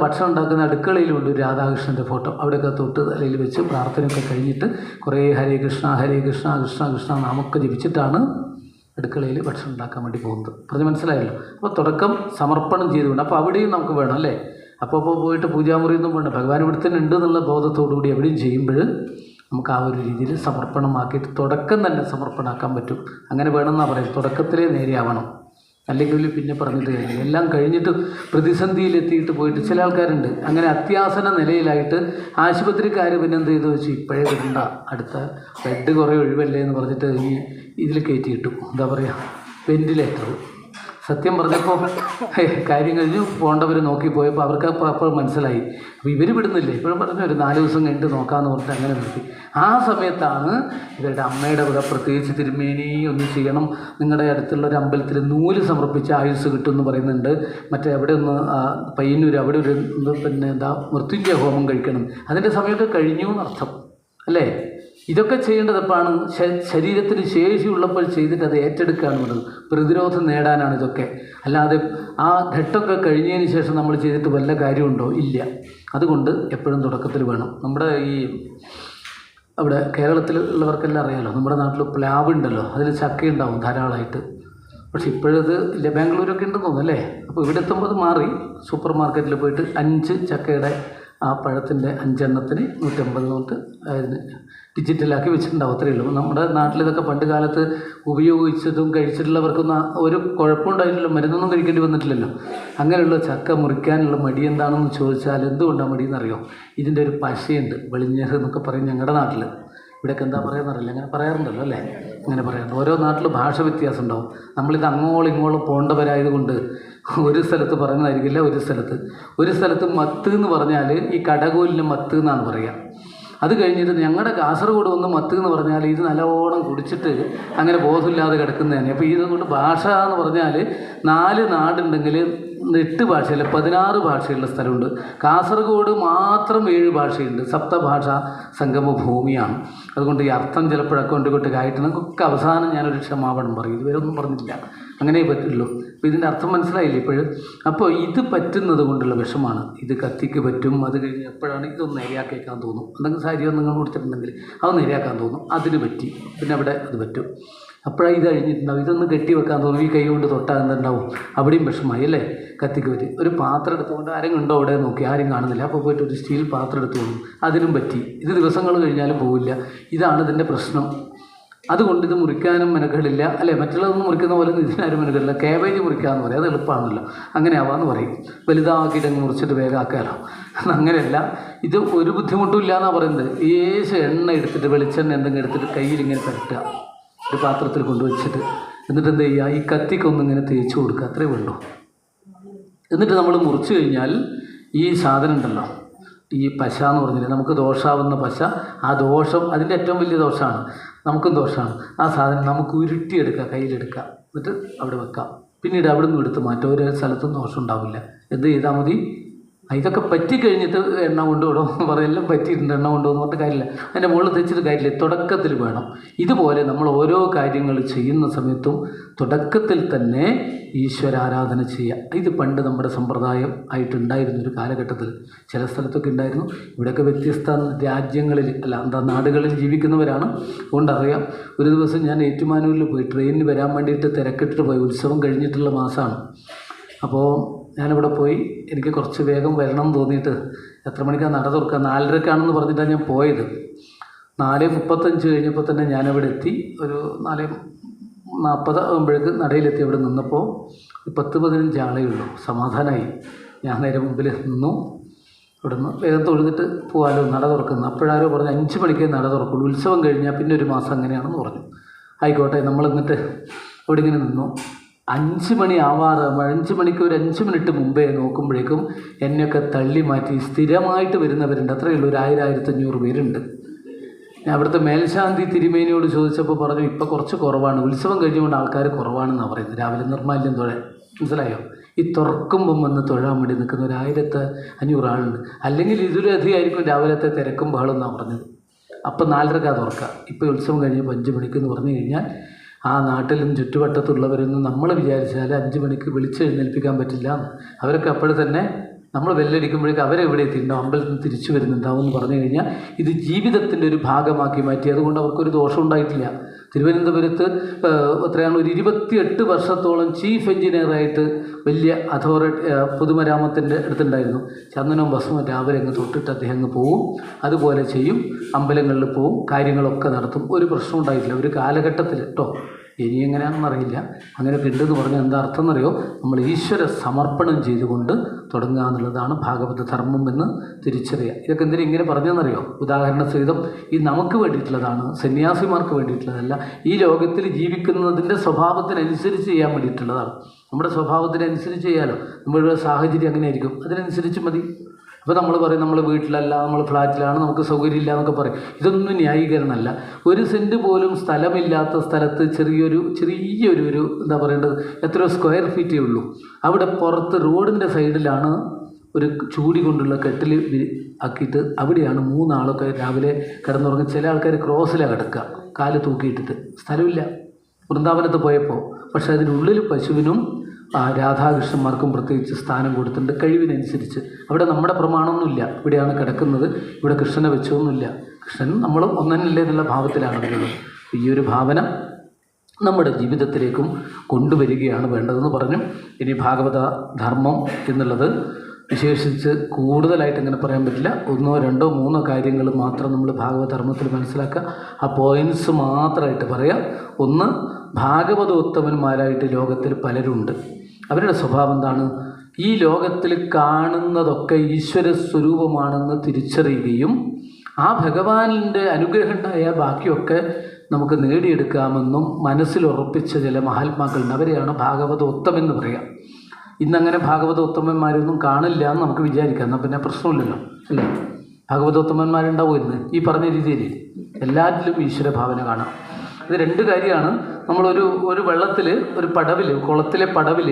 ഭക്ഷണം ഉണ്ടാക്കുന്ന അടുക്കളയിലുണ്ട് ഒരു രാധാകൃഷ്ണൻ്റെ ഫോട്ടോ. അവിടെയൊക്കെ തൊട്ട് തലയിൽ വെച്ച് പ്രാർത്ഥനയൊക്കെ കഴിഞ്ഞിട്ട് കുറേ ഹരേ കൃഷ്ണ കൃഷ്ണ കൃഷ്ണ നാമൊക്കെ ജപിച്ചിട്ടാണ് അടുക്കളയിൽ ഭക്ഷണം ഉണ്ടാക്കാൻ വേണ്ടി പോകുന്നത്. പറഞ്ഞ് മനസ്സിലായല്ലോ. അപ്പോൾ തുടക്കം സമർപ്പണം ചെയ്തുകൊണ്ട്, അപ്പോൾ അവിടെയും നമുക്ക് വേണം അല്ലേ. അപ്പോൾ പോയിട്ട് പൂജാമുറിയൊന്നും വേണ്ട, ഭഗവാൻ ഇവിടെ തന്നെ ഉണ്ട് എന്നുള്ള ബോധത്തോടുകൂടി എവിടെയും ചെയ്യുമ്പോൾ നമുക്ക് ആ ഒരു രീതിയിൽ സമർപ്പണമാക്കിയിട്ട് തുടക്കം തന്നെ സമർപ്പണമാക്കാൻ പറ്റും. അങ്ങനെ വേണമെന്നാണ് പറയുന്നത്. തുടക്കത്തിലേ നേരെയാവണം, അല്ലെങ്കിൽ പിന്നെ പറഞ്ഞിട്ട് കാര്യമില്ല. എല്ലാം കഴിഞ്ഞിട്ട് പ്രതിസന്ധിയിലെത്തിയിട്ട് പോയിട്ട് ചില ആൾക്കാരുണ്ട് അങ്ങനെ അത്യാസന നിലയിലായിട്ട് ആശുപത്രിക്കാർ പിന്നെ എന്ത് ചെയ്തു വെച്ച് ഇപ്പോഴേ വരണ്ട, അടുത്ത ബെഡ് കുറേ ഒഴിവല്ലേ എന്ന് പറഞ്ഞിട്ട് ഇതിൽ കയറ്റി കിട്ടും, എന്താ പറയുക, വെൻറ്റിലേറ്റർ. സത്യം പറഞ്ഞപ്പോൾ കാര്യം കഴിഞ്ഞ് പോകേണ്ടവർ നോക്കിപ്പോയപ്പോൾ അവർക്ക് അപ്പോൾ മനസ്സിലായി. അപ്പോൾ ഇവർ വിടുന്നില്ലേ, ഇപ്പോഴും പറഞ്ഞു ഒരു 4 ദിവസം കഴിഞ്ഞിട്ട് നോക്കാമെന്ന് പറഞ്ഞിട്ട് അങ്ങനെ നിർത്തി. ആ സമയത്താണ് ഇവരുടെ അമ്മയുടെ വക പ്രത്യേകിച്ച് തിരുമേനി ഒന്ന് ചെയ്യണം, നിങ്ങളുടെ അടുത്തുള്ള ഒരു അമ്പലത്തിൽ നൂല് സമർപ്പിച്ച് ആയുസ് കിട്ടുമെന്ന് പറയുന്നുണ്ട്, മറ്റേ അവിടെ ഒന്ന് പയ്യന്നൂർ അവിടെ ഒരു പിന്നെ മൃത്യുഞ്ജയ ഹോമം കഴിക്കണം. അതിൻ്റെ സമയമൊക്കെ കഴിഞ്ഞു എന്നർത്ഥം അല്ലേ. ഇതൊക്കെ ചെയ്യേണ്ടത് എപ്പോഴാണ്? ശരീരത്തിന് ശേഷിയുള്ളപ്പോൾ ചെയ്തിട്ട് അത് ഏറ്റെടുക്കുകയാണ് വേണ്ടത്. പ്രതിരോധം നേടാനാണ് ഇതൊക്കെ. അല്ലാതെ ആ ഘട്ടമൊക്കെ കഴിഞ്ഞതിന് ശേഷം നമ്മൾ ചെയ്തിട്ട് വല്ല കാര്യമുണ്ടോ? ഇല്ല. അതുകൊണ്ട് എപ്പോഴും തുടക്കത്തിൽ വേണം. നമ്മുടെ അവിടെ കേരളത്തിൽ ഉള്ളവർക്കെല്ലാം അറിയാമല്ലോ, നമ്മുടെ നാട്ടിൽ പ്ലാവ് ഉണ്ടല്ലോ, അതിൽ ചക്ക ഉണ്ടാവും ധാരാളമായിട്ട്. പക്ഷെ ഇപ്പോഴത് ഇല്ല, ബാംഗ്ലൂരൊക്കെ ഉണ്ടെന്ന് തോന്നുന്നു അല്ലേ. അപ്പോൾ ഇവിടെ എത്തുമ്പോൾ അത് മാറി. സൂപ്പർ മാർക്കറ്റിൽ പോയിട്ട് 5 ചക്കയുടെ ആ പഴത്തിൻ്റെ 5 എണ്ണത്തിന് 150 നോട്ട് അതിന് ഡിജിറ്റലാക്കി വെച്ചിട്ടുണ്ടാവും. അത്രയേ ഉള്ളൂ. നമ്മുടെ നാട്ടിലിതൊക്കെ പണ്ട് കാലത്ത് ഉപയോഗിച്ചതും കഴിച്ചിട്ടുള്ളവർക്കൊന്നും ഒരു കുഴപ്പമുണ്ടായില്ലല്ലോ, മരുന്നൊന്നും കഴിക്കേണ്ടി വന്നിട്ടില്ലല്ലോ. അങ്ങനെയുള്ള ചക്ക മുറിക്കാനുള്ള മടി എന്താണെന്ന് ചോദിച്ചാൽ എന്തുകൊണ്ടാണ് മടിയെന്നറിയോ? ഇതിൻ്റെ ഒരു പശയുണ്ട്, വെളിഞ്ഞെഹ് എന്നൊക്കെ പറയും ഞങ്ങളുടെ നാട്ടിൽ. ഇവിടെയൊക്കെ എന്താ പറയുന്നറിയില്ല, അങ്ങനെ പറയാറുണ്ടല്ലോ അല്ലേ. അങ്ങനെ പറയാറുണ്ട്. ഓരോ നാട്ടിലും ഭാഷ വ്യത്യാസം ഉണ്ടാവും. നമ്മളിത് അങ്ങോളം ഇങ്ങോളം പോകേണ്ടവരായതുകൊണ്ട് ഒരു സ്ഥലത്ത് പറയുന്നതായിരിക്കില്ല, ഒരു സ്ഥലത്ത് മത്ത് എന്ന് പറഞ്ഞാൽ ഈ കടകോലിന് മത്ത് എന്നാണ് പറയുക. അത് കഴിഞ്ഞിട്ട് ഞങ്ങളുടെ കാസർഗോഡ് വന്ന് മത്ത് എന്ന് പറഞ്ഞാൽ ഇത് നല്ലോണം കുടിച്ചിട്ട് അങ്ങനെ ബോധമില്ലാതെ കിടക്കുന്നതാണ്. അപ്പോൾ ഇതുകൊണ്ട് ഭാഷ എന്ന് പറഞ്ഞാൽ 4 നാടുണ്ടെങ്കിൽ 8 ഭാഷയല്ല 16 ഭാഷയുള്ള സ്ഥലമുണ്ട്. കാസർഗോഡ് മാത്രം 7 ഭാഷയുണ്ട്. സപ്തഭാഷ സംഗമ ഭൂമിയാണ്. അതുകൊണ്ട് ഈ അർത്ഥം ചിലപ്പോഴൊക്കെ കൊണ്ടുകൊട്ട് കായിട്ടുണ്ടെങ്കിൽ അവസാനം ഞാനൊരു ക്ഷമാപണം പറയും. ഇതുവരെ ഒന്നും പറഞ്ഞിട്ടില്ല, അങ്ങനെ പറ്റുള്ളൂ. അപ്പോൾ ഇതിൻ്റെ അർത്ഥം മനസ്സിലായില്ലേ ഇപ്പോഴും? അപ്പോൾ ഇത് പറ്റുന്നത് കൊണ്ടുള്ള വിഷമാണ്. ഇത് കത്തിക്ക് പറ്റും. അത് കഴിഞ്ഞ് എപ്പോഴാണ് ഇതൊന്ന് നേരെയാക്കാൻ തോന്നും, എന്തെങ്കിലും സാരിയോ നിങ്ങൾ കൊടുത്തിട്ടുണ്ടെങ്കിൽ അത് നേരെയാക്കാൻ തോന്നും, അതിന് പറ്റി. പിന്നെ അവിടെ അത് പറ്റും. അപ്പോഴാണ് ഇത് കഴിഞ്ഞിട്ടുണ്ടാവും. ഇതൊന്ന് കെട്ടി വെക്കാൻ തോന്നും, ഈ കൈ കൊണ്ട് തൊട്ടാൽ എന്തുണ്ടാവും, അവിടെയും വിഷമായി അല്ലേ. കത്തിക്ക് പറ്റി. ഒരു പാത്രം എടുത്തുകൊണ്ട് ആരെങ്കിലും ഉണ്ടോ അവിടെ നോക്കി, ആരും കാണുന്നില്ല. അപ്പോൾ പോയിട്ട് ഒരു സ്റ്റീൽ പാത്രം എടുത്തു പോകും, അതിനും പറ്റി. ഇത് ദിവസങ്ങൾ കഴിഞ്ഞാലും പോവില്ല. ഇതാണ് ഇതിൻ്റെ പ്രശ്നം. അതുകൊണ്ട് ഇത് മുറിക്കാനും മെനക്കെടില്ല അല്ലേ. മറ്റുള്ളതൊന്നും മുറിക്കുന്ന പോലെ ഇതിനാരും മെനക്കെടില്ല. കാബേജ് മുറിക്കാമെന്ന് പറയും, അത് എളുപ്പമാണല്ലോ, അങ്ങനെ ആവാമെന്ന് പറയും. വലുതാക്കിയിട്ട് അങ്ങ് മുറിച്ചിട്ട് വേഗമാക്കാമല്ലോ. അങ്ങനെയല്ല, ഇത് ഒരു ബുദ്ധിമുട്ടും ഇല്ല എന്നാണ് പറയുന്നത്. എണ്ണ എടുത്തിട്ട് വെളിച്ചെണ്ണ എന്തെങ്കിലും എടുത്തിട്ട് കയ്യിൽ ഇങ്ങനെ പരട്ടുക, ഒരു പാത്രത്തിൽ കൊണ്ടുവച്ചിട്ട്, എന്നിട്ട് എന്ത് ചെയ്യുക, ഈ കത്തിക്കൊന്നിങ്ങനെ തേച്ച് കൊടുക്കുക, അത്രേ വേണ്ടൂ. എന്നിട്ട് നമ്മൾ മുറിച്ച് കഴിഞ്ഞാൽ ഈ സാധനം ഉണ്ടല്ലോ, ഈ പശ എന്ന് പറഞ്ഞില്ലേ, നമുക്ക് ദോഷാവുന്ന പശ, ആ ദോഷം അതിൻ്റെ ഏറ്റവും വലിയ ദോഷമാണ്, നമുക്കും ദോഷമാണ്. ആ സാധനം നമുക്ക് ഉരുട്ടിയെടുക്കുക, കയ്യിലെടുക്കുക, എന്നിട്ട് അവിടെ വെക്കാം. പിന്നീട് അവിടെ നിന്ന് എടുത്ത് മാറ്റാം. ഒരു സ്ഥലത്തും ദോഷം ഉണ്ടാവില്ല. എന്ത് ചെയ്താൽ മതി? ഇതൊക്കെ പറ്റിക്കഴിഞ്ഞിട്ട് എണ്ണ കൊണ്ടുവിടും എന്ന് പറയും. എല്ലാം പറ്റിയിട്ടുണ്ട്, എണ്ണ കൊണ്ടുവന്ന് പറഞ്ഞിട്ട് കാര്യമില്ല, അതിൻ്റെ മുകളിൽ തെച്ചിട്ട് കാര്യമില്ല. തുടക്കത്തിൽ വേണം. ഇതുപോലെ നമ്മൾ ഓരോ കാര്യങ്ങൾ ചെയ്യുന്ന സമയത്തും തുടക്കത്തിൽ തന്നെ ഈശ്വരാരാധന ചെയ്യുക. ഇത് പണ്ട് നമ്മുടെ സമ്പ്രദായം ആയിട്ടുണ്ടായിരുന്നു ഒരു കാലഘട്ടത്തിൽ. ചില സ്ഥലത്തൊക്കെ ഉണ്ടായിരുന്നു. ഇവിടെയൊക്കെ വ്യത്യസ്ത രാജ്യങ്ങളിൽ നാടുകളിൽ ജീവിക്കുന്നവരാണ്, അതുകൊണ്ടറിയാം. ഒരു ദിവസം ഞാൻ ഏറ്റുമാനൂരിൽ പോയി ട്രെയിനിന് വരാൻ വേണ്ടിയിട്ട് തിരക്കിട്ടിട്ട് പോയി. ഉത്സവം കഴിഞ്ഞിട്ടുള്ള മാസമാണ്. അപ്പോൾ ഞാനിവിടെ പോയി. എനിക്ക് കുറച്ച് വേഗം വരണം എന്ന് തോന്നിയിട്ട് എത്ര മണിക്കാണ് നട തുറക്കുക, 4:30 പറഞ്ഞിട്ടാണ് ഞാൻ പോയത്. 4:35 കഴിഞ്ഞപ്പോൾ തന്നെ ഞാനവിടെ എത്തി. ഒരു 4:40 ആകുമ്പോഴേക്ക് നടയിലെത്തി. അവിടെ നിന്നപ്പോൾ 10-15 ആളേ ഉള്ളൂ. സമാധാനമായി. ഞാൻ നേരെ മുമ്പിൽ നിന്നു. ഇവിടെ നിന്ന് വേഗം തൊഴുതിട്ട് പോകാമല്ലോ, നട തുറക്കുന്നു. അപ്പോഴാരോ പറഞ്ഞു 5 മണിക്കേ നട തുറക്കുള്ളൂ, ഉത്സവം കഴിഞ്ഞാൽ പിന്നെ ഒരു മാസം അങ്ങനെയാണെന്ന് പറഞ്ഞു. ആയിക്കോട്ടെ. നമ്മൾ എന്നിട്ട് അവിടെ ഇങ്ങനെ നിന്നു. 5 മണി ആവാറ്, 5 മണിക്ക് ഒരു 5 മിനിറ്റ് മുമ്പേ നോക്കുമ്പോഴേക്കും എന്നെയൊക്കെ തള്ളി മാറ്റി സ്ഥിരമായിട്ട് വരുന്നവരുണ്ട്. അത്രയേ ഉള്ളൂ, 1000-1500 പേരുണ്ട്. ഞാൻ അവിടുത്തെ മേൽശാന്തി തിരുമേനിയോട് ചോദിച്ചപ്പോൾ പറഞ്ഞു, ഇപ്പോൾ കുറച്ച് കുറവാണ്, ഉത്സവം കഴിഞ്ഞുകൊണ്ട് ആൾക്കാർ കുറവാണെന്നാണ് പറയുന്നത്. രാവിലെ നിർമ്മാല്യം തൊഴാൻ, മനസ്സിലായോ? ഈ തുറക്കുമ്പം വന്ന് തൊഴാൻ വേണ്ടി നിൽക്കുന്ന 1500 ആളുണ്ട്. അല്ലെങ്കിൽ ഇതിലധികമായിരിക്കും രാവിലത്തെ തിരക്കും ബഹളം എന്നാണ് പറഞ്ഞത്. അപ്പം 4:30 തുറക്കുക. ഇപ്പോൾ ഉത്സവം കഴിഞ്ഞപ്പോൾ 5 മണിക്ക് എന്ന് പറഞ്ഞു കഴിഞ്ഞാൽ ആ നാട്ടിലും ചുറ്റുവട്ടത്തുള്ളവരൊന്നും നമ്മൾ വിചാരിച്ചാൽ 5 മണിക്ക് വിളിച്ചെഴുന്നേൽപ്പിക്കാൻ പറ്റില്ല. അവരൊക്കെ അപ്പോൾ തന്നെ നമ്മൾ ബെല്ലടിക്കുമ്പോഴേക്കും അവരെവിടെ എത്തിയിട്ടുണ്ടാവും, അമ്പലത്തിൽ നിന്ന് തിരിച്ചു വരുന്നുണ്ടാവും എന്ന് പറഞ്ഞു കഴിഞ്ഞാൽ ഇത് ജീവിതത്തിൻ്റെ ഒരു ഭാഗമാക്കി മാറ്റി. അതുകൊണ്ട് അവർക്കൊരു ദോഷം ഉണ്ടായിട്ടില്ല. തിരുവനന്തപുരത്ത് എത്രയാണ് ഒരു 28 വർഷത്തോളം ചീഫ് എഞ്ചിനീയറായിട്ട് വലിയ അതോറിറ്റി പൊതുമരാമത്തിൻ്റെ അടുത്തുണ്ടായിരുന്നു. ചന്ദനവും ഭസ്മവും രാവിലെ അങ്ങ് തൊട്ടിട്ട് അദ്ദേഹം അങ്ങ് പോവും, അതുപോലെ ചെയ്യും, അമ്പലങ്ങളിൽ പോവും, കാര്യങ്ങളൊക്കെ നടത്തും, ഒരു പ്രശ്നം ഉണ്ടായിട്ടില്ല ഒരു കാലഘട്ടത്തിൽ കേട്ടോ. ഇനി എങ്ങനെയാണെന്ന് അറിയില്ല. അങ്ങനെയൊക്കെ ഉണ്ടെന്ന് പറഞ്ഞാൽ എന്താ അർത്ഥം എന്നറിയോ? നമ്മൾ ഈശ്വര സമർപ്പണം ചെയ്തുകൊണ്ട് തുടങ്ങുക എന്നുള്ളതാണ് ഭാഗവത ധർമ്മം എന്ന് തിരിച്ചറിയുക. ഇതൊക്കെ എന്തിനും ഇങ്ങനെ പറഞ്ഞതെന്നറിയോ? ഉദാഹരണ സഹിതം ഈ നമുക്ക് വേണ്ടിയിട്ടുള്ളതാണ്, സന്യാസിമാർക്ക് വേണ്ടിയിട്ടുള്ളതല്ല. ഈ ലോകത്തിൽ ജീവിക്കുന്നതിൻ്റെ സ്വഭാവത്തിനനുസരിച്ച് ചെയ്യാൻ വേണ്ടിയിട്ടുള്ളതാണ്. നമ്മുടെ സ്വഭാവത്തിനനുസരിച്ച് ചെയ്യാലോ. നമ്മളുടെ സാഹചര്യം അങ്ങനെ ആയിരിക്കും, അതിനനുസരിച്ച് മതി. അപ്പോൾ നമ്മൾ പറയും നമ്മൾ വീട്ടിലല്ല, നമ്മൾ ഫ്ലാറ്റിലാണ്, നമുക്ക് സൗകര്യമില്ല എന്നൊക്കെ പറയും. ഇതൊന്നും ന്യായീകരണമല്ല. 1 സെൻറ്റ് പോലും സ്ഥലമില്ലാത്ത സ്ഥലത്ത് ചെറിയൊരു എന്താ പറയേണ്ടത്, എത്രയോ സ്ക്വയർ ഫീറ്റേ ഉള്ളൂ. അവിടെ പുറത്ത് റോഡിൻ്റെ സൈഡിലാണ് ഒരു ചൂടി കൊണ്ടുള്ള കെട്ടിൽ ആക്കിയിട്ട് അവിടെയാണ് 3 ആളൊക്കെ രാവിലെ കിടന്നുറങ്ങി. ചില ആൾക്കാർ ക്രോസിലാണ് കിടക്കുക, കാല് തൂക്കിയിട്ടിട്ട്. സ്ഥലമില്ല വൃന്ദാവനത്ത് പോയപ്പോൾ. പക്ഷേ അതിനുള്ളിൽ പശുവിനും രാധാകൃഷ്ണന്മാർക്കും പ്രത്യേകിച്ച് സ്ഥാനം കൊടുത്തിട്ടുണ്ട് കഴിവിനനുസരിച്ച്. അവിടെ നമ്മുടെ പ്രമാണമൊന്നുമില്ല, ഇവിടെയാണ് കിടക്കുന്നത്, ഇവിടെ കൃഷ്ണനെ വെച്ചൊന്നുമില്ല. കൃഷ്ണൻ നമ്മളും ഒന്നല്ലേ എന്നുള്ള ഭാവത്തിലാണ് വരുന്നത്. ഈ ഒരു ഭാവന നമ്മുടെ ജീവിതത്തിലേക്കും കൊണ്ടുവരികയാണ് വേണ്ടതെന്ന് പറഞ്ഞു. ഇനി ഭാഗവത ധർമ്മം എന്നുള്ളത് വിശേഷിച്ച് കൂടുതലായിട്ട് ഇങ്ങനെ പറയാൻ പറ്റില്ല. 1, 2, 3 കാര്യങ്ങൾ മാത്രം നമ്മൾ ഭാഗവതധർമ്മത്തിൽ മനസ്സിലാക്കുക. ആ പോയിൻറ്റ്സ് മാത്രമായിട്ട് പറയാം. 1, ഭാഗവതോത്തമന്മാരായിട്ട് ലോകത്തിൽ പലരുണ്ട്. അവരുടെ സ്വഭാവം എന്താണ്? ഈ ലോകത്തിൽ കാണുന്നതൊക്കെ ഈശ്വര സ്വരൂപമാണെന്ന് തിരിച്ചറിയുകയും ആ ഭഗവാനിൻ്റെ അനുഗ്രഹം ഉണ്ടായ ബാക്കിയൊക്കെ നമുക്ക് നേടിയെടുക്കാമെന്നും മനസ്സിലുറപ്പിച്ച ചില മഹാത്മാക്കളുണ്ട്. അവരെയാണ് ഭാഗവതോത്തമെന്ന് പറയാം. ഇന്നങ്ങനെ ഭാഗവതോത്തമന്മാരൊന്നും കാണില്ല എന്ന് നമുക്ക് വിചാരിക്കാം. എന്നാൽ പിന്നെ പ്രശ്നമില്ലല്ലോ, അല്ലേ? ഭാഗവതോത്തമന്മാരുണ്ടാവും ഇന്ന് ഈ പറഞ്ഞ രീതിയിൽ. എല്ലാറ്റിലും ഈശ്വരഭാവന കാണാം. ഇത് 2 കാര്യമാണ്. നമ്മളൊരു വെള്ളത്തിൽ, ഒരു പടവിൽ, കുളത്തിലെ പടവിൽ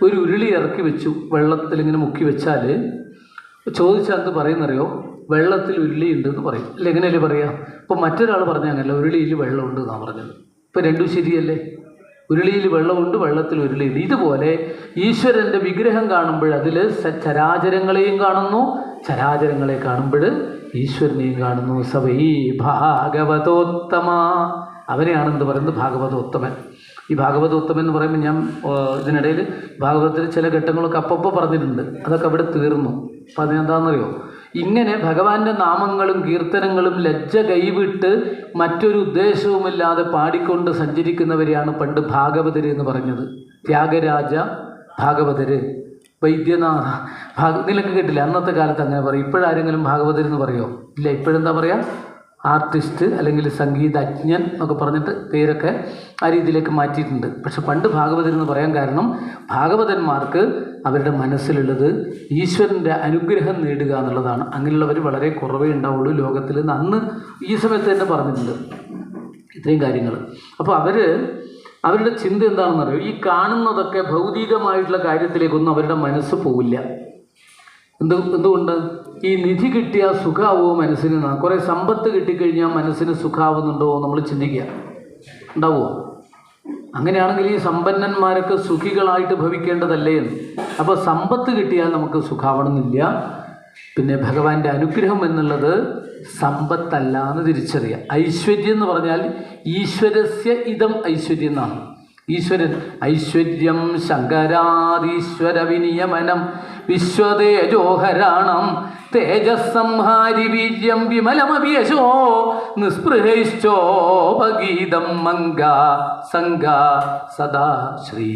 ഒരു ഉരുളി ഇറക്കി വെച്ചു, വെള്ളത്തിൽ ഇങ്ങനെ മുക്കി വെച്ചാൽ ചോദിച്ചാൽ എന്ത് പറയുന്നറിയോ? വെള്ളത്തിൽ ഉരുളി ഉണ്ട് എന്ന് പറയും, അല്ല? എങ്ങനെയല്ലേ പറയുക? ഇപ്പോൾ മറ്റൊരാൾ പറഞ്ഞാൽ അങ്ങനല്ല, ഉരുളിയിൽ വെള്ളമുണ്ട് എന്നാണ് പറഞ്ഞത്. ഇപ്പോൾ 2 ശരിയല്ലേ? ഉരുളിയിൽ വെള്ളമുണ്ട്, വെള്ളത്തിൽ ഉരുളിയുണ്ട്. ഇതുപോലെ ഈശ്വരൻ്റെ വിഗ്രഹം കാണുമ്പോൾ അതിൽ ചരാചരങ്ങളെയും കാണുന്നു, ചരാചരങ്ങളെ കാണുമ്പോൾ ഈശ്വരനെയും കാണുന്നു. സവൈ ഭാഗവതോത്തമ, അവനെയാണ് എന്ത് പറയുന്നത്? ഭാഗവതോത്തമൻ. ഈ ഭാഗവതോത്തമൻ എന്ന് പറയുമ്പോൾ ഞാൻ ഇതിനിടയിൽ ഭാഗവതത്തിൽ ചില ഘട്ടങ്ങളൊക്കെ അപ്പോൾ പറഞ്ഞിട്ടുണ്ട്, അതൊക്കെ അവിടെ തീർന്നു. അപ്പം അതിനെന്താണെന്നറിയോ? ഇങ്ങനെ ഭഗവാന്റെ നാമങ്ങളും കീർത്തനങ്ങളും ലജ്ജ കൈവിട്ട് മറ്റൊരു ഉദ്ദേശവുമില്ലാതെ പാടിക്കൊണ്ട് സഞ്ചരിക്കുന്നവരെയാണ് പണ്ട് ഭാഗവതര് എന്ന് പറഞ്ഞത്. ത്യാഗരാജ ഭാഗവതര്, വൈദ്യനാഥ ഇതിലൊക്കെ കേട്ടില്ല? അന്നത്തെ കാലത്ത് അങ്ങനെ പറയും. ഇപ്പോഴാരെങ്കിലും ഭാഗവതരെന്ന് പറയുമോ? ഇല്ല. ഇപ്പോഴെന്താ പറയുക? ആർട്ടിസ്റ്റ് അല്ലെങ്കിൽ സംഗീതജ്ഞൻ എന്നൊക്കെ പറഞ്ഞിട്ട് പേരൊക്കെ ആ രീതിയിലേക്ക് മാറ്റിയിട്ടുണ്ട്. പക്ഷെ പണ്ട് ഭാഗവതരെന്ന് പറയാൻ കാരണം ഭാഗവതന്മാർക്ക് അവരുടെ മനസ്സിലുള്ളത് ഈശ്വരൻ്റെ അനുഗ്രഹം നേടുക എന്നുള്ളതാണ്. അങ്ങനെയുള്ളവർ വളരെ കുറവേ ഉണ്ടാവുള്ളൂ ലോകത്തിൽ. അന്ന് ഈ സമയത്ത് തന്നെ പറഞ്ഞിട്ടുണ്ട് ഇത്രയും കാര്യങ്ങൾ. അപ്പോൾ അവരുടെ ചിന്ത എന്താണെന്നറിയോ? ഈ കാണുന്നതൊക്കെ ഭൗതികമായിട്ടുള്ള കാര്യത്തിലേക്കൊന്നും അവരുടെ മനസ്സ് പോവില്ല. എന്തുകൊണ്ട്? ഈ നിധി കിട്ടിയാൽ സുഖാവോ മനസ്സിന്? കുറേ സമ്പത്ത് കിട്ടിക്കഴിഞ്ഞാൽ മനസ്സിന് സുഖാവുന്നുണ്ടോ നമ്മൾ ചിന്തിക്കുക. ഉണ്ടാവുമോ? അങ്ങനെയാണെങ്കിൽ ഈ സമ്പന്നന്മാരൊക്കെ സുഖികളായിട്ട് ഭവിക്കേണ്ടതല്ലേ എന്ന്. അപ്പോൾ സമ്പത്ത് കിട്ടിയാൽ നമുക്ക് സുഖാവണമെന്നില്ല. പിന്നെ ഭഗവാന്റെ അനുഗ്രഹം എന്നുള്ളത് സമ്പത്തല്ല എന്ന് തിരിച്ചറിയുക. ഐശ്വര്യം എന്ന് പറഞ്ഞാൽ ഈശ്വരസ്യ ഇതം ഐശ്വര്യം എന്നാണ്. ഈശ്വരൻ ഐശ്വര്യം ശങ്കരാദീശ്വര വിനിയമനം വിശ്വതേജോഹരാണം തേജസ്സംഹാരി വീര്യം വിമലമഭിയശോ നിസ്പൃഹൈശ്ചോപഗീതം മംഗാ സംഗാ സദാ ശ്രീ